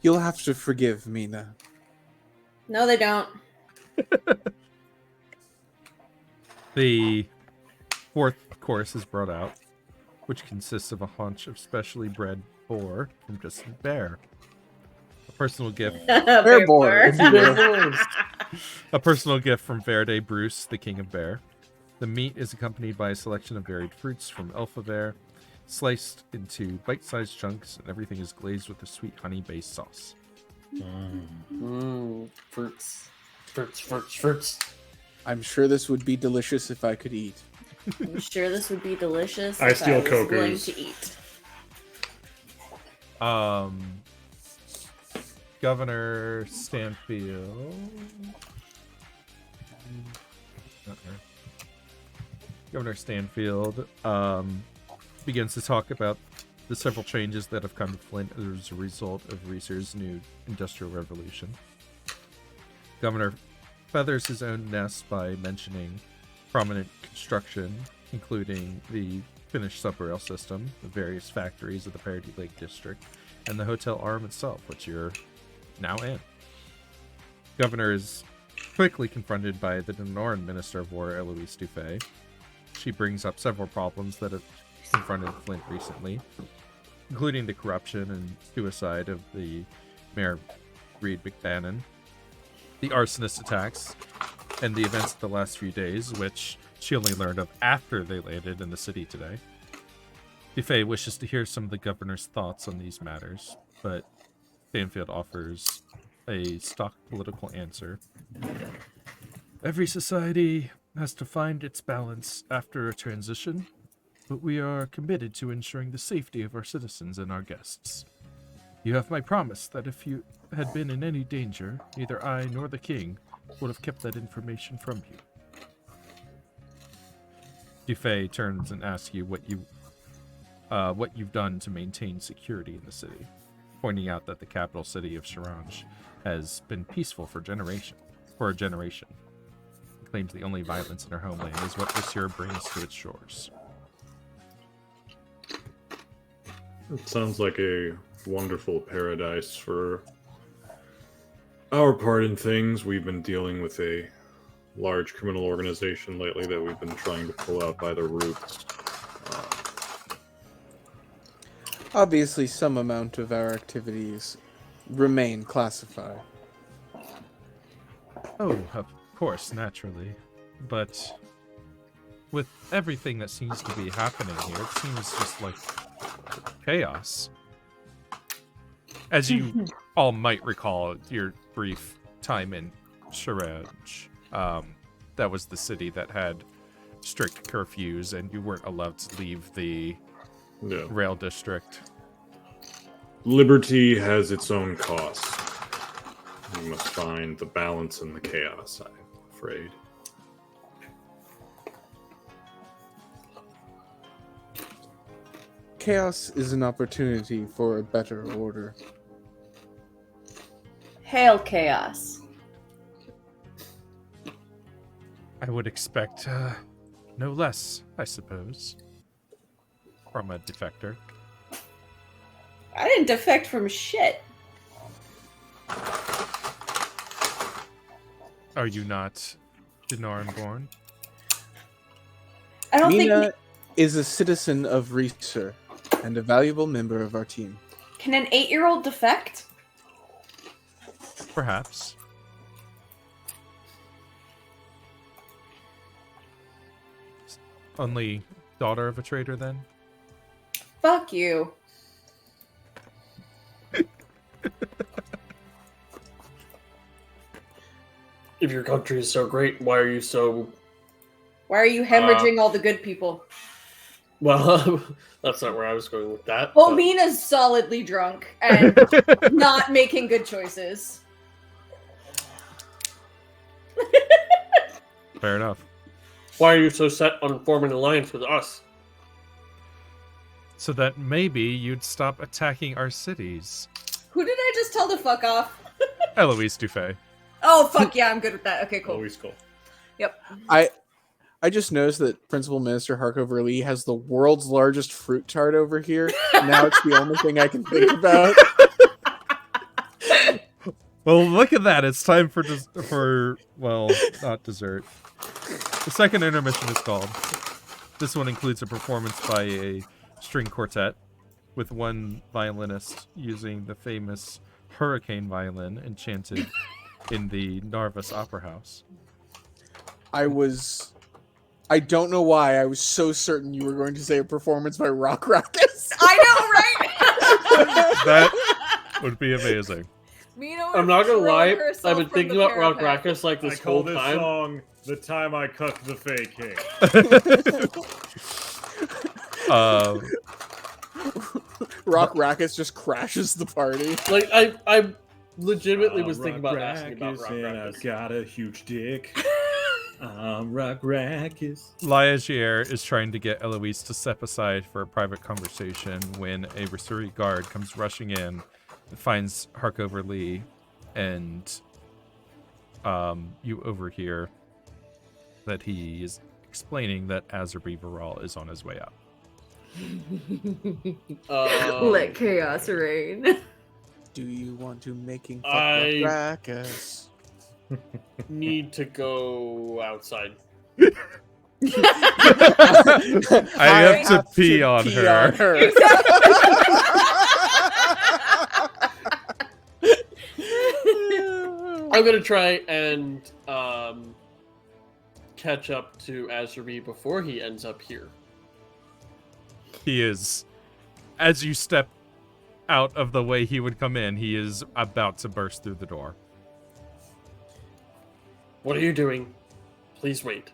You'll have to forgive Mina. No, they don't. The fourth course is brought out, which consists of a haunch of specially bred boar from distant bear. A personal gift Bear boar, if you will. A personal gift from Verde Bruce, the king of bear. The meat is accompanied by a selection of varied fruits from Alpha Bear, sliced into bite-sized chunks, and everything is glazed with a sweet honey-based sauce. Fruits. Fruits. I'm sure this would be delicious if I could eat. I'm sure this would be delicious. I if steal was willing Coco's. to eat. Governor Stanfield. Governor Stanfield begins to talk about the several changes that have come to Flint as a result of Reeser's new industrial revolution. Governor feathers his own nest by mentioning prominent construction, including the finished subrail system, the various factories of the Parody Lake District, and the hotel arm itself, which you're now in. Governor is quickly confronted by the Denoran Minister of War, Eloise Dufay. She brings up several problems that have confronted Flint recently, including the corruption and suicide of the Mayor Reed McBannon, the arsonist attacks, and the events of the last few days, which she only learned of after they landed in the city today. Dufay wishes to hear some of the governor's thoughts on these matters, but Stanfield offers a stock political answer. Every society has to find its balance after a transition, but we are committed to ensuring the safety of our citizens and our guests. You have my promise that if you had been in any danger, neither I nor the king would have kept that information from you. Dufay turns and asks you what you've done to maintain security in the city, pointing out that the capital city of Sharanj has been peaceful for a generation. He claims the only violence in her homeland is what Monsieur brings to its shores. It sounds like a wonderful paradise for our part in things. We've been dealing with a large criminal organization lately that we've been trying to pull out by the roots. Obviously, some amount of our activities remain classified. Oh, of course, naturally. But with everything that seems to be happening here, it seems just like chaos. As you all might recall, your brief time in Sharanj, that was the city that had strict curfews, and you weren't allowed to leave the rail district. Liberty has its own cost. You must find the balance in the chaos, I'm afraid. chaos is an opportunity for a better order. Hail chaos. I would expect no less, I suppose, from a defector. I didn't defect from shit. Are you not Denaran born? I don't Mina think. is a citizen of Reeser and a valuable member of our team. Can an 8-year-old defect? Perhaps. Only daughter of a trader, then? Fuck you. If your country is so great, why are you so... Why are you hemorrhaging all the good people? Well, that's not where I was going with that. Well, but- Mina's solidly drunk and not making good choices. Fair enough. Why are you so set on forming an alliance with us? So that maybe you'd stop attacking our cities. Who did I just tell to fuck off? Eloise Dufay. Oh, fuck yeah, I'm good with that. Okay, cool. Always cool. Yep. I just noticed that Principal Minister Harkover Lee has the world's largest fruit tart over here. Now it's the only thing I can think about. Well, look at that. It's time for well, not dessert. The second intermission is called. This one includes a performance by a string quartet with one violinist using the famous hurricane violin enchanted in the Narvis Opera House. I don't know why I was so certain you were going to say a performance by Rock Ruckus. I know, right? That would be amazing. Mina I'm not gonna throwing lie, herself I've been from thinking the about Rock parapet. Rackus like this I call whole this time. song "The Time I Cut the Fake King." Rock Ruckus just crashes the party. Like I legitimately was thinking about asking about Rock and Rackus. I've got a huge dick. Rock Rackus. Liagier is trying to get Eloise to step aside for a private conversation when a Risuri guard comes rushing in, finds Harkover Lee, and you overhear that he is explaining that Azerby Viral is on his way out. Let chaos reign. Do you want to making fuck I- Rock Ruckus? Need to go outside. I have to pee on her. I'm gonna try and catch up to Azerby before he ends up here. He is, as you step out of the way he would come in, he is about to burst through the door. What are you doing? Please wait.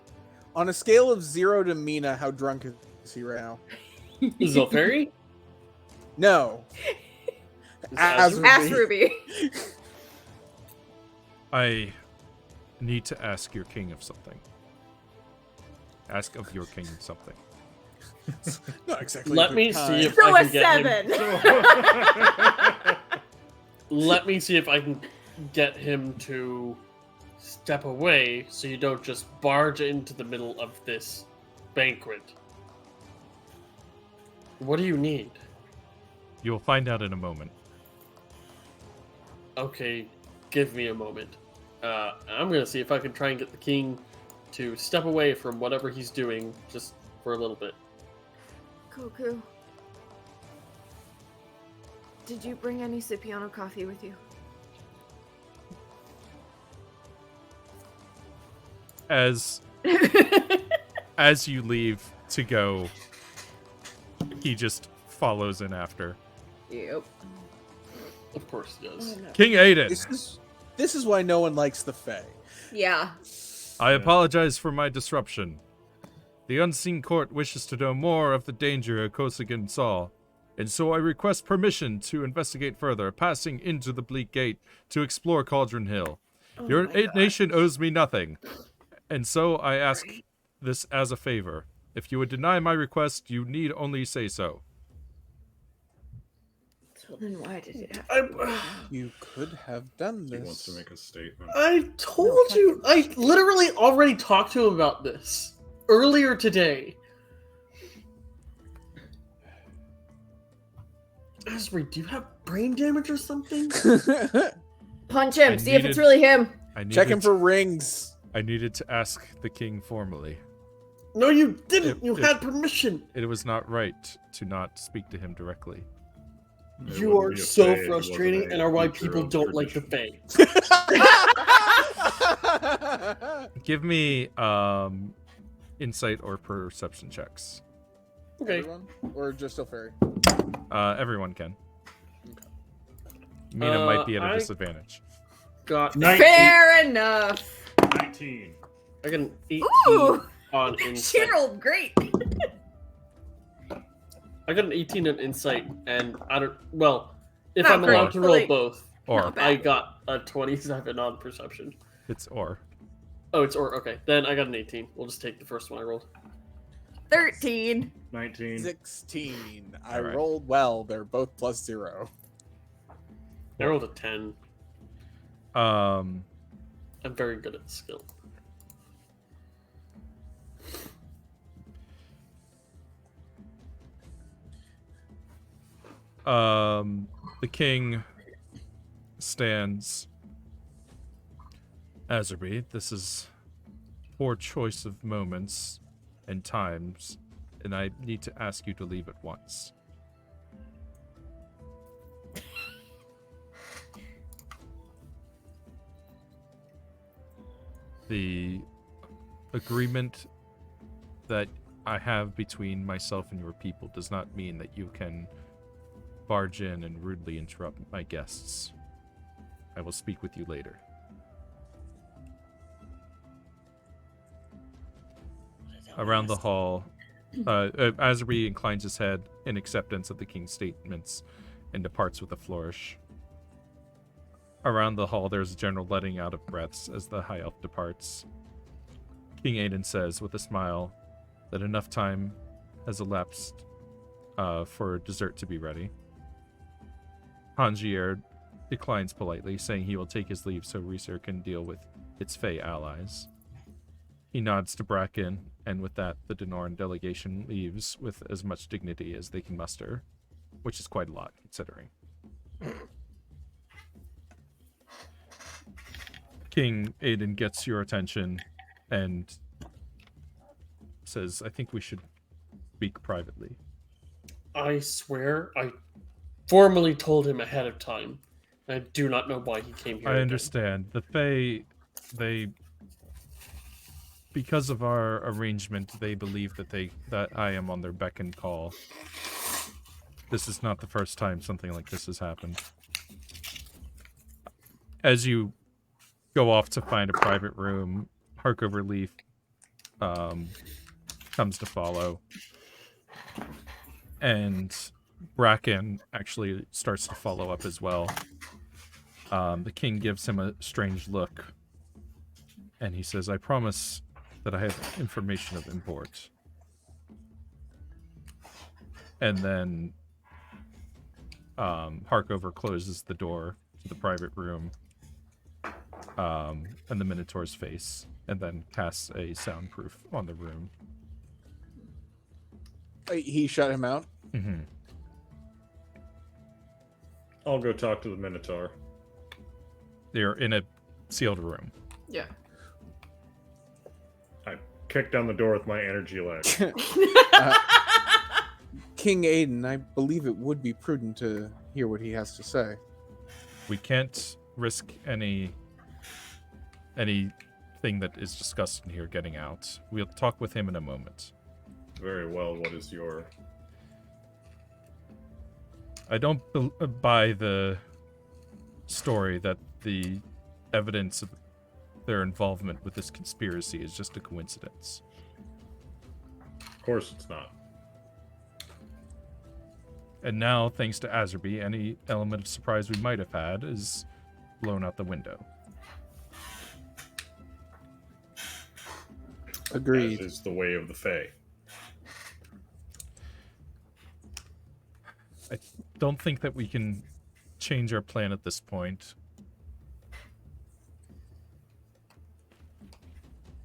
On a scale of 0 to Mina, how drunk is he right now? Is Zilfari? No. Is Azerby. Ask Ruby. I need to ask your king of something. Ask of your king something. Not exactly. Let good me time. see if Throw I a can get him. 7. Let me see if I can get him to step away so you don't just barge into the middle of this banquet. What do you need? You'll find out in a moment. Okay, give me a moment. I'm gonna see if I can try and get the king to step away from whatever he's doing just for a little bit. Koku. Did you bring any Scipiano coffee with you? As you leave to go, he just follows in after. Yep. Of course he does. King Aiden! This is why no one likes the Fae. Yeah. I apologize for my disruption. The unseen court wishes to know more of the danger Kosigan saw, and so I request permission to investigate further, passing into the Bleak Gate to explore Cauldron Hill. Your nation owes me nothing, and so I ask this as a favor. If you would deny my request, you need only say so. So then why did it happen? You could have done He this. wants to make a statement. I told you. I literally already talked to him about this earlier today. Asbury, do you have brain damage or something? Punch him. I See if it's needed- really him. Check him for rings. I needed to ask the king formally. No, you didn't. It- You it- had permission. It was not right to not speak to him directly. It You wouldn't are be a so Fae if it frustrating, wasn't a and are why creature people of don't like the tradition. Fae. Give me insight or perception checks. Okay. Everyone? Or just a fairy? Everyone can. Mina might be at a I- disadvantage. Got 19. Fair enough. 19. I got an 18 Ooh, on she insight. rolled great. I got an 18 on insight, and I don't. Well, if Not I'm great, allowed to but roll like- both, Or Not bad. I got a 27 on perception. it's or. Oh, it's or okay. Then I got an 18. We'll just take the first one I rolled. 13. 19. 16. I All right. rolled well. They're both +0. I rolled a 10. Um, I'm very good at the skill. the king stands. Azerby, this is poor choice of moments and times, and I need to ask you to leave at once. The agreement that I have between myself and your people does not mean that you can barge in and rudely interrupt my guests. I will speak with you later. Around the hall, Azerby inclines his head in acceptance of the king's statements and departs with a flourish. Around the hall, there's a general letting out of breaths as the high elf departs. King Aiden says, with a smile, that enough time has elapsed for dessert to be ready. Hangier declines politely, saying he will take his leave so Reeser can deal with its Fey allies. He nods to Bracken, and with that, the Denoran delegation leaves with as much dignity as they can muster, which is quite a lot, considering. King Aiden gets your attention and says, I think we should speak privately. I swear, I formally told him ahead of time. I do not know why he came here. I again. understand. The Fae, they... Because of our arrangement, they believe that I am on their beck and call. This is not the first time something like this has happened. As you go off to find a private room, Harkover Leaf comes to follow. And Bracken actually starts to follow up as well. The king gives him a strange look. And he says, I promise that I have information of import. And then Harkover closes the door to the private room and the Minotaur's face, and then casts a soundproof on the room. He shut him out. Mm-hmm. I'll go talk to the Minotaur. They're in a sealed room. Yeah. I kick down the door with my energy leg. King Aiden, I believe it would be prudent to hear what he has to say. We can't risk anything that is discussed in here getting out. We'll talk with him in a moment. Very well, what is your... I don't buy the story that the evidence of their involvement with this conspiracy is just a coincidence. Of course it's not. And now, thanks to Azerby, any element of surprise we might have had is blown out the window. Agreed. As is the way of the Fae. I don't think that we can change our plan at this point.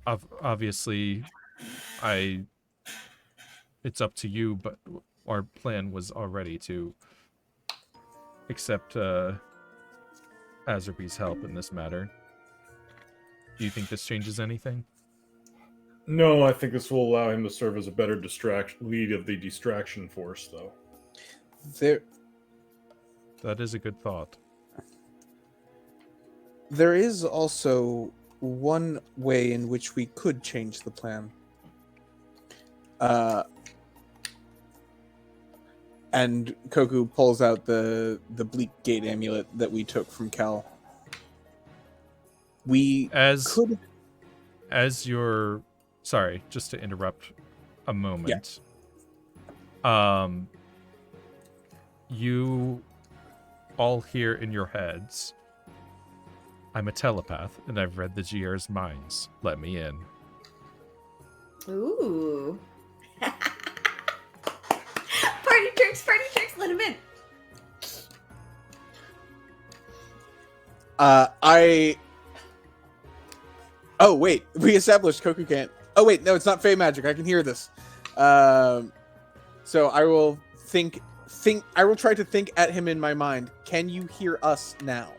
Obviously, it's up to you, but our plan was already to accept Azerby's help in this matter. Do you think this changes anything? No, I think this will allow him to serve as a better lead of the distraction force, though. That is a good thought. There is also one way in which we could change the plan. And Koku pulls out the Bleak Gate amulet that we took from Kel. We could... As your... Sorry, just to interrupt a moment. You all hear in your heads, I'm a telepath, and I've read the GR's minds. Let me in. Ooh. Party tricks, let him in. Oh, wait, we established Koku can't... Oh, wait, no, it's not Fey magic. I can hear this. So I will I will try to think at him in my mind. Can you hear us now?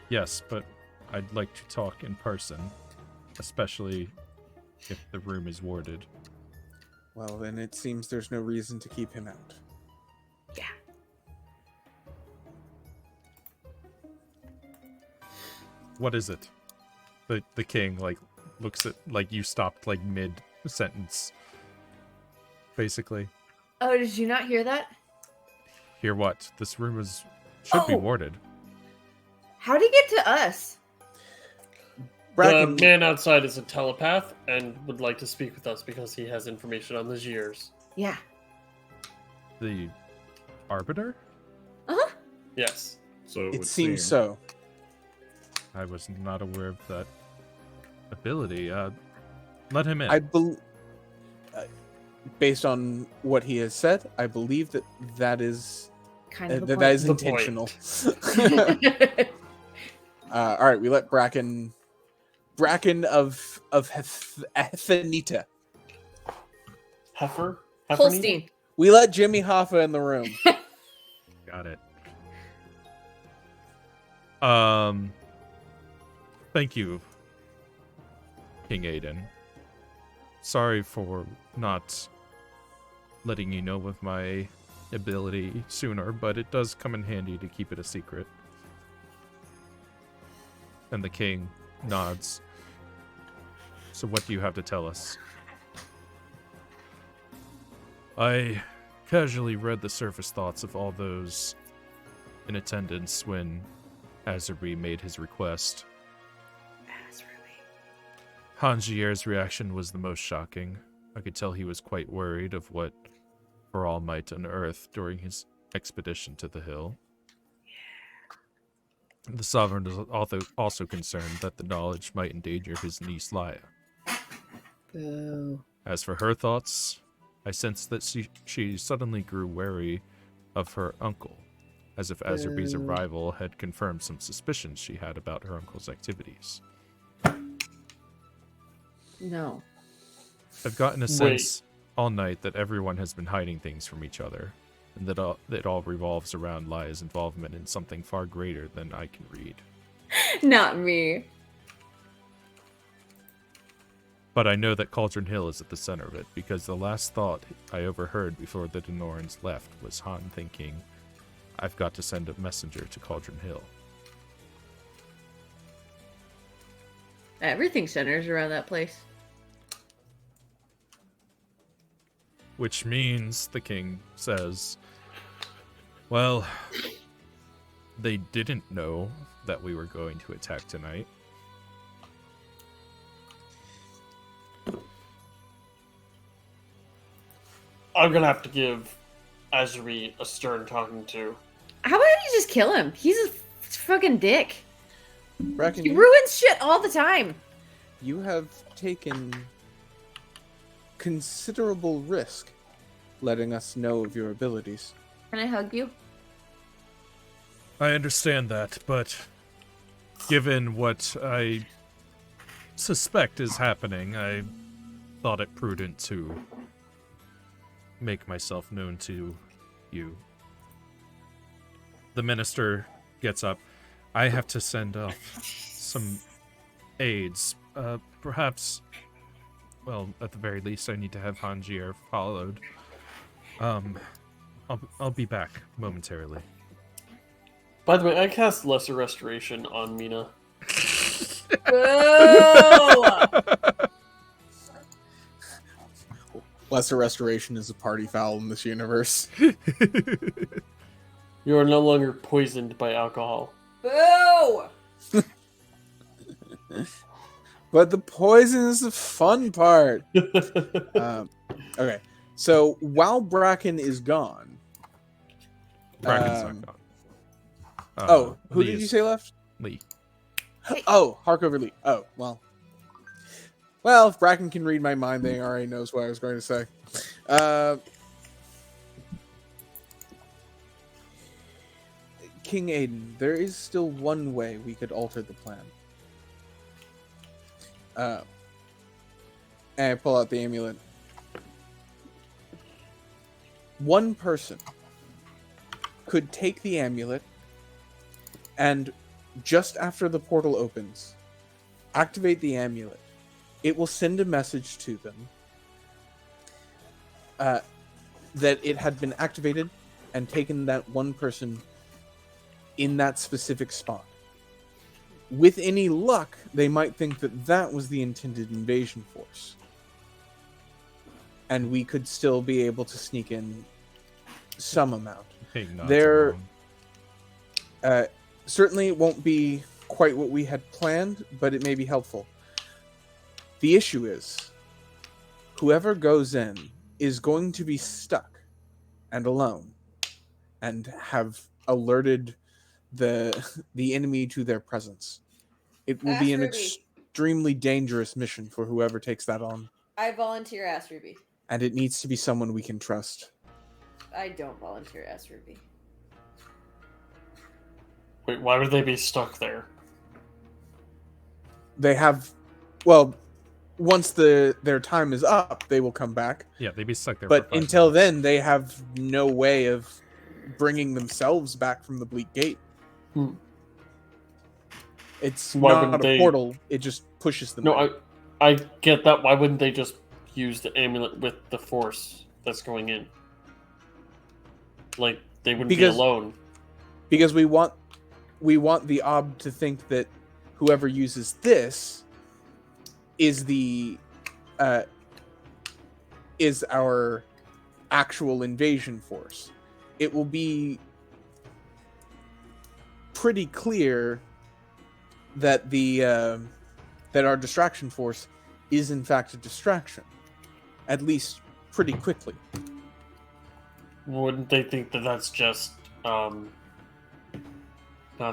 Yes, but I'd like to talk in person, especially if the room is warded. Well, then it seems there's no reason to keep him out. Yeah. What is it? The king, like, looks at, like, you stopped, like, mid-sentence, basically. Oh, did you not hear that? Hear what? This room should be warded. How'd he get to us? Bracken, The man outside is a telepath and would like to speak with us because he has information on the Giers. Yeah. The Arbiter? Uh-huh. Yes. So it would seems seem. so. I was not aware of that ability. Let him in. Based on what he has said, I believe that is Kind of that is The intentional. point. All right, we let Bracken of Ethanita. Heifer? Holstein. We let Jimmy Hoffa in the room. Got it. Thank you, King Aiden. Sorry for not letting you know of my ability sooner, but it does come in handy to keep it a secret. And the king nods. So what do you have to tell us? I casually read the surface thoughts of all those in attendance when Azerby made his request. Hanjier's reaction was the most shocking. I could tell he was quite worried of what Baral might unearth during his expedition to the hill. The Sovereign is also concerned that the knowledge might endanger his niece Laya. Boo. As for her thoughts, I sensed that she suddenly grew wary of her uncle, as if Azerby's arrival had confirmed some suspicions she had about her uncle's activities. No. I've gotten a sense all night that everyone has been hiding things from each other, and that it all revolves around Laya's involvement in something far greater than I can read. Not me. But I know that Cauldron Hill is at the center of it, because the last thought I overheard before the Denorans left was Han thinking, I've got to send a messenger to Cauldron Hill. Everything centers around that place. Which means, the king says, well, they didn't know that we were going to attack tonight. I'm gonna have to give Azuri a stern talking to. How about you just kill him? He's a fucking dick. Bracken, He ruins shit all the time. you have taken considerable risk letting us know of your abilities. Can I hug you? I understand that, but given what I suspect is happening, I thought it prudent to make myself known to you. The minister gets up. I have to send off some aides. Perhaps, well, at the very least, I need to have Hangier followed. I'll be back momentarily. By the way, I cast Lesser Restoration on Mina. Boo! Lesser Restoration is a party foul in this universe. You are no longer poisoned by alcohol. Boo! But the poison is the fun part. Okay, so while Bracken is gone... Bracken's not gone. Who Lee did you is- say left? Lee. Oh, Harkover Lee. Oh, well. Well, if Bracken can read my mind, they already knows what I was going to say. King Aiden, there is still one way we could alter the plan. And I pull out the amulet. One person could take the amulet and just after the portal opens, activate the amulet. It will send a message to them that it had been activated and taken that one person in that specific spot. With any luck, they might think that that was the intended invasion force. And we could still be able to sneak in some amount. Hey, not There- alone. Certainly it won't be quite what we had planned, but it may be helpful. The issue is, whoever goes in is going to be stuck and alone and have alerted the enemy to their presence. It will be an Ask Ruby. extremely dangerous mission for whoever takes that on, I volunteer Ask Ruby. and it needs to be someone we can trust. I don't volunteer Ask Ruby. Wait, why would they be stuck there? They have, well, once their time is up, they will come back. Yeah, they'd be stuck there. But for 5 until minutes. then, they have no way of bringing themselves back from the Bleak Gate. Hmm. It's Why not wouldn't a they- portal; it just pushes them. No, back. I get that. Why wouldn't they just use the amulet with the force that's going in? Like, they wouldn't Because- be alone. Because we want the Ob to think that whoever uses this is is our actual invasion force. It will be pretty clear that that our distraction force is in fact a distraction, at least pretty quickly. Wouldn't they think that that's just, not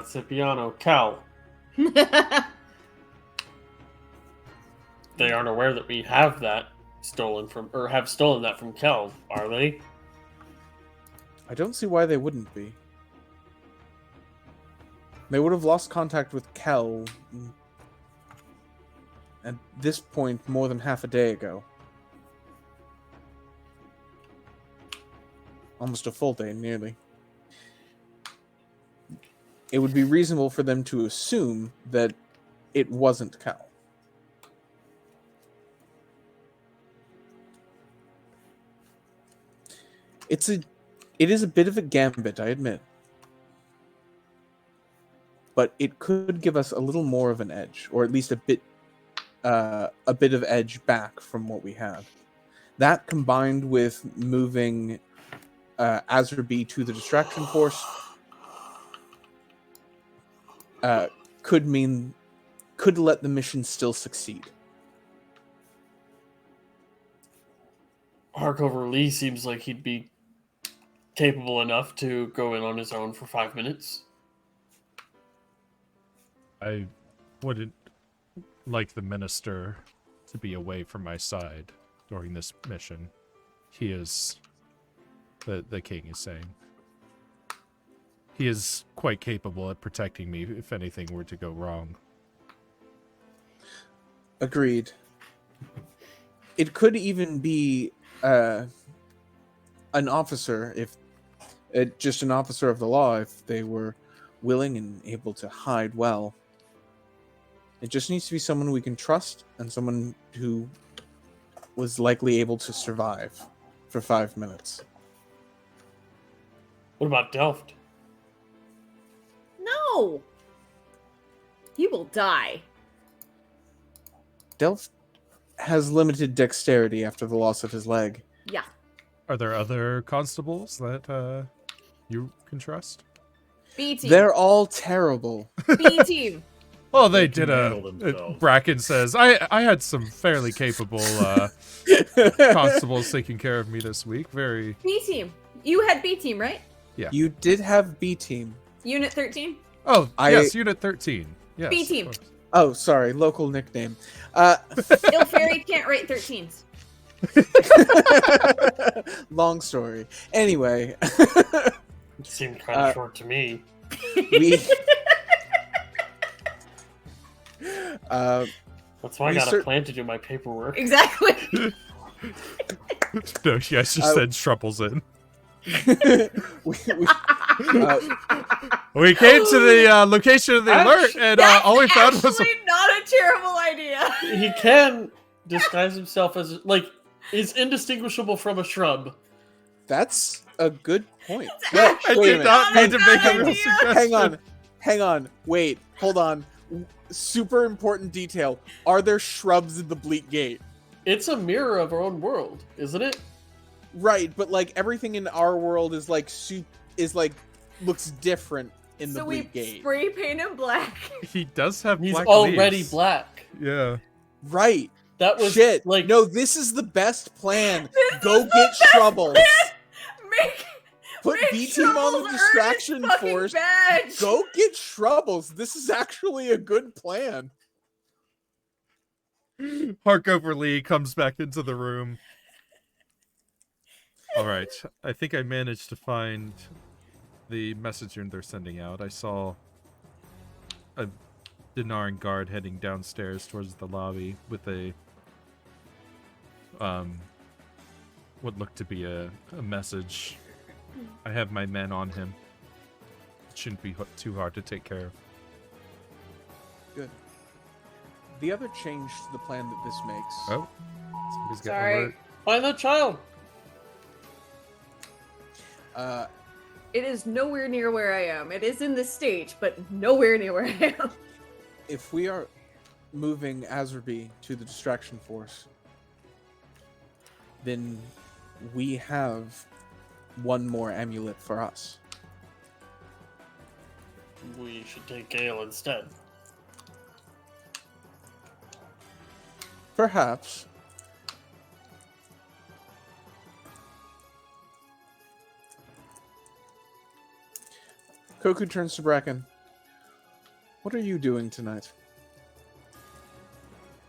Cipriano, Cal? They aren't aware that we have that stolen from, or have stolen that from Cal, are they? I don't see why they wouldn't be. They would have lost contact with Kel at this point more than half a day ago. Almost a full day, nearly. It would be reasonable for them to assume that it wasn't Cal. It is a bit of a gambit, I admit. But it could give us a little more of an edge, or at least a bit of edge back from what we have. That combined with moving Azurbi to the distraction force could let the mission still succeed. Harkover Lee seems like he'd be capable enough to go in on his own for 5 minutes. I wouldn't like the minister to be away from my side during this mission. He is the king is saying. He is quite capable at protecting me if anything were to go wrong. Agreed. It could even be an officer, if just an officer of the law, if they were willing and able to hide well. It just needs to be someone we can trust and someone who was likely able to survive for 5 minutes. What about Delft? No! He will die. Delph has limited dexterity after the loss of his leg. Yeah. Are there other constables that you can trust? B team. They're all terrible. B team. Well, they can did handle themselves. Bracken says, I had some fairly capable constables taking care of me this week. Very... B team. You had B team, right? You did have B team. Unit 13? Oh, yes, Unit 13. Yes, B of team. course. Oh, sorry, local nickname. Il Fairy can't write 13s. Long story. Anyway, It seemed kind of short to me. we. That's why I we got cer- a plan to do my paperwork. Exactly. No, she just said Strupples in. we, We came to the location of the alert, and all we found was actually not a terrible idea. He can disguise himself as, like, is indistinguishable from a shrub. that's a good point. It's No, actually wait a did minute. not need to a make good a real idea. suggestion. Hang on. Wait, hold on. Super important detail. Are there shrubs in the Bleak Gate? It's a mirror of our own world, isn't it? Right, but like everything in our world is like looks different in the So we Bleak Gate. spray paint him black. He does have He's black already leaves. black. Yeah. Right. That was Shit. like No, this is the best plan. This Go is the get best Troubles. Make Put make B team on Troubles the earn his distraction fucking force. badge. Go get Troubles. This is actually a good plan. Harkover Lee comes back into the room. All right, I think I managed to find the messenger they're sending out. I saw a Dinaran guard heading downstairs towards the lobby with a what looked to be a message. I have my men on him. It shouldn't be too hard to take care of. Good. The other change to the plan that this makes. Oh, somebody's got Sorry. alert. find the child. It is nowhere near where I am. It is in the stage, but nowhere near where I am. If we are moving Azerby to the distraction force, then we have one more amulet for us. We should take Gale instead. Perhaps. Koku turns to Bracken. What are you doing tonight?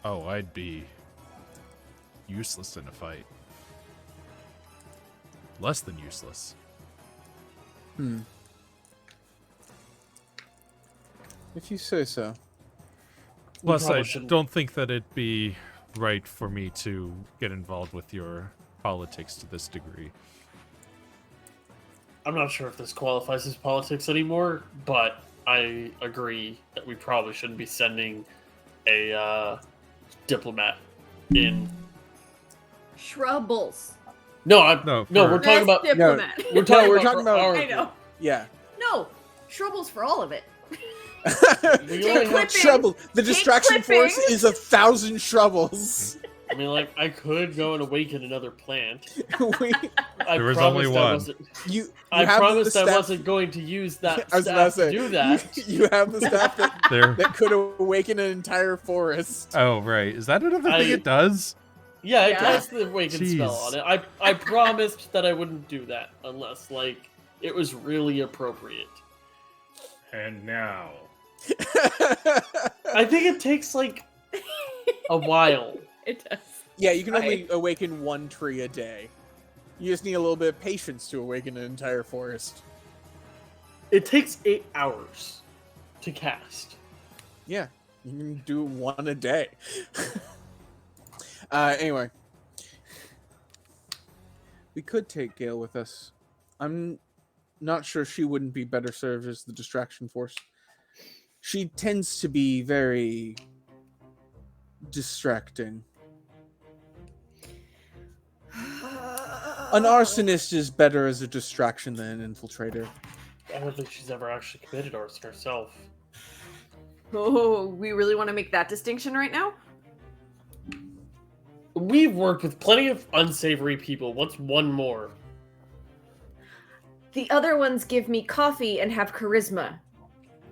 Oh, I'd be useless in a fight. Less than useless. If you say so. Plus, I probably shouldn't- don't think that it'd be right for me to get involved with your politics to this degree. I'm not sure if this qualifies as politics anymore, but I agree that we probably shouldn't be sending a diplomat in. Shrubbles. No, No, we're talking about diplomat. we're talking we're about, talking for about- our I know. Yeah. No, shrubbles for all of it. We only have- clippings. Trouble. The distraction force clippings. is 1,000 shrubbles. I mean, like, I could go and awaken another plant. we, I There was promised only I one. wasn't. you I have promised the I staff, wasn't going to use that I was about to staff say, to do that. You have the staff that, There. that could awaken an entire forest. Oh, right. Is that another thing I- it does? Yeah, it Yeah. has the awaken spell Jeez. on it. I promised that I wouldn't do that unless, like, it was really appropriate. And now, I think it takes, like, a while. It does. Yeah, you can only Right. awaken one tree a day. You just need a little bit of patience to awaken an entire forest. It takes 8 hours to cast. Yeah, you can do one a day. Anyway, we could take Gale with us. I'm not sure she wouldn't be better served as the distraction force. She tends to be very distracting. An arsonist is better as a distraction than an infiltrator. I don't think she's ever actually committed arson herself. Oh, we really want to make that distinction right now? We've worked with plenty of unsavory people. What's one more? The other ones give me coffee and have charisma.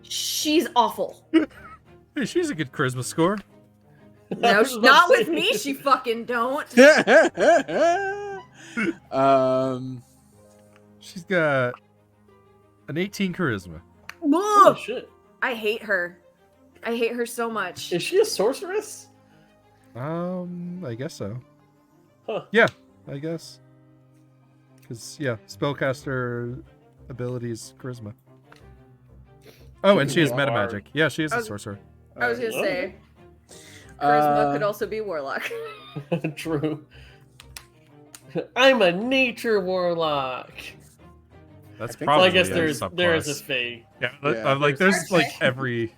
She's awful. Hey, she's a good charisma score. No, not with me. She fucking don't. She's got an 18 charisma. Oh shit! I hate her. I hate her so much. Is she a sorceress? I guess so. Huh. Yeah, I guess. Because, yeah, spellcaster abilities charisma. Oh, and she has meta magic. Yeah, she is a sorcerer. I was gonna Oh. say, charisma could also be warlock. True. I'm a nature warlock. That's think- Well, probably I guess a there is a subclass. fae. Yeah, Yeah, like there's- there's like every.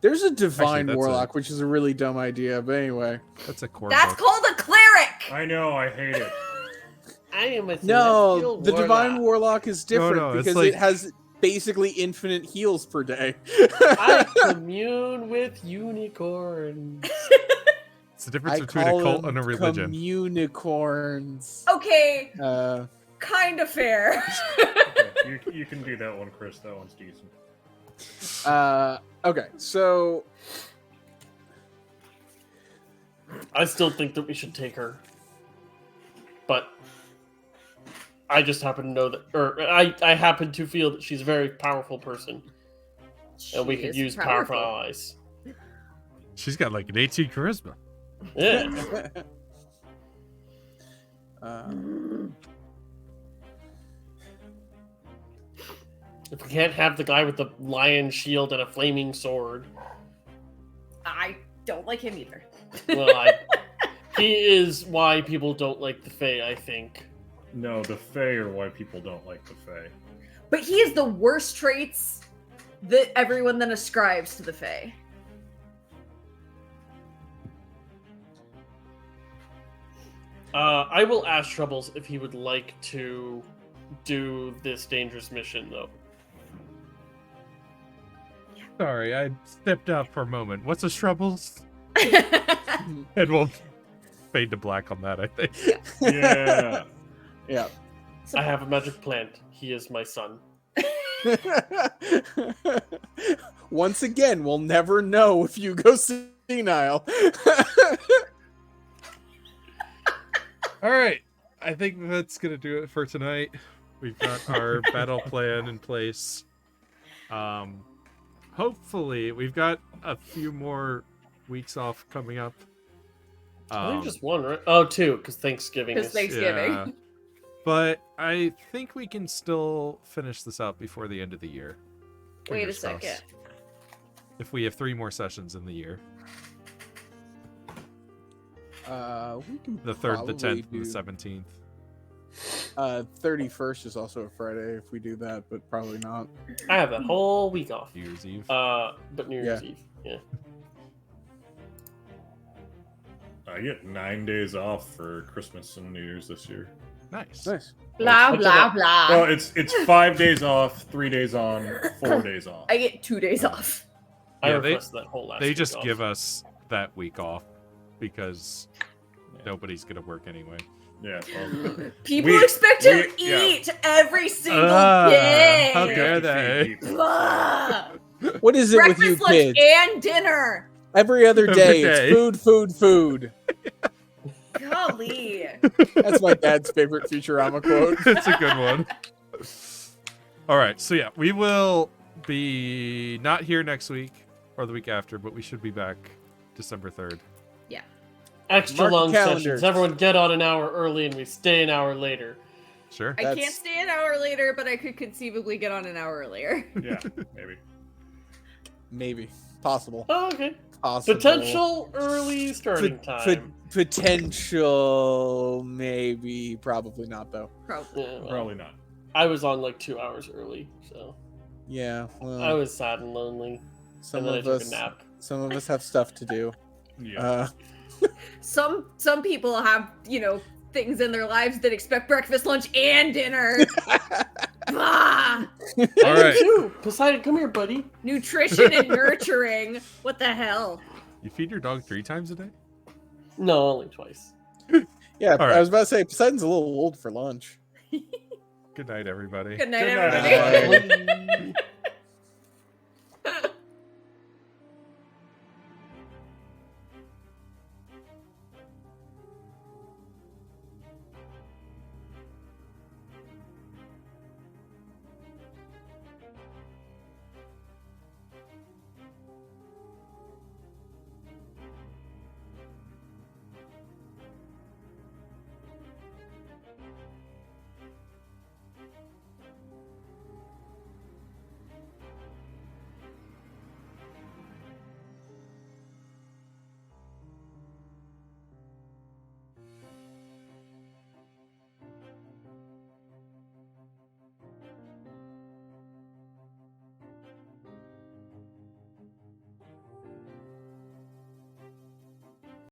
There's a divine that's warlock, which is a really dumb idea, but anyway. That's a core. That's book. called a cleric. I know, I hate it. I am a No, celestial the divine warlock. warlock is different no, it's because like- it has basically infinite heals per day. I commune with unicorns. It's the difference I between a call cult them and a religion. Communicorns. Okay, kind of fair. Okay, you can do that one, Chris. That one's decent. Okay, so I still think that we should take her, but I just happen to know that, or I happen to feel that she's a very powerful person, and we She could is use powerful allies. She's got like an 18 charisma. Yeah. If we can't have the guy with the lion shield and a flaming sword, I don't like him either. well, he is why people don't like the Fae, I think. No, the Fae are why people don't like the Fae. But he has the worst traits that everyone then ascribes to the Fae. I will ask Troubles if he would like to do this dangerous mission, though. Sorry, I stepped out for a moment. What's a Shrubbles? And we'll fade to black on that, I think. Yeah. yeah. I have a magic plant. He is my son. Once again, we'll never know if you go senile. All right, I think that's gonna do it for tonight. We've got our battle plan in place. Hopefully, we've got a few more weeks off coming up. I think just one, right? Oh, two, because Thanksgiving Because is... Thanksgiving. Yeah. But I think we can still finish this out before the end of the year. Wait a Fingers crossed. second. If we have 3 more sessions in the year. We can The 3rd, the 10th, probably and the do- 17th. 31st is also a Friday if we do that, but probably not. I have that whole week off. New Year's Eve. But New Year's Yeah. Eve, yeah. I get 9 days off for Christmas and New Year's this year. Nice. Nice. Blah, What's blah, up? blah. Well, it's 5 days off, 3 days on, 4 days off. I get 2 days off. I Yeah, requested that whole last They week just off. give us that week off because nobody's going to work anyway. Yeah. Well, People We- expect to yeah. eat every single Ah, day. how we dare have to feed they. people, so- Ah. What is it with you Breakfast, lunch, kids? and dinner. Every other Every day, day. it's food, food, food. Golly. That's my dad's favorite Futurama quote. It's a good one. All right. So, yeah, we will be not here next week or the week after, but we should be back December 3rd. Extra Mark long calendars. sessions. Everyone get on an hour early and we stay an hour later. Sure. I can't That's- stay an hour later, but I could conceivably get on an hour earlier. Yeah, maybe. Maybe. Possible. Oh, okay. Possible. Potential early starting time. Potential, maybe. Probably not, though. Probably. Yeah, well, Probably not. I was on like 2 hours early, so Yeah. Well, I was sad and lonely. some and then I of took us. a nap. Some of us have stuff to do. Yeah. Some people have, things in their lives that expect breakfast, lunch, and dinner. Ah, All right. Too. Poseidon, come here, buddy. nutrition and nurturing. What the hell? You feed your dog 3 times a day? No, only twice. Yeah, All right. I was about to say Poseidon's a little old for lunch. Good night, everybody. Good night, Good night, everybody. everybody. Bye.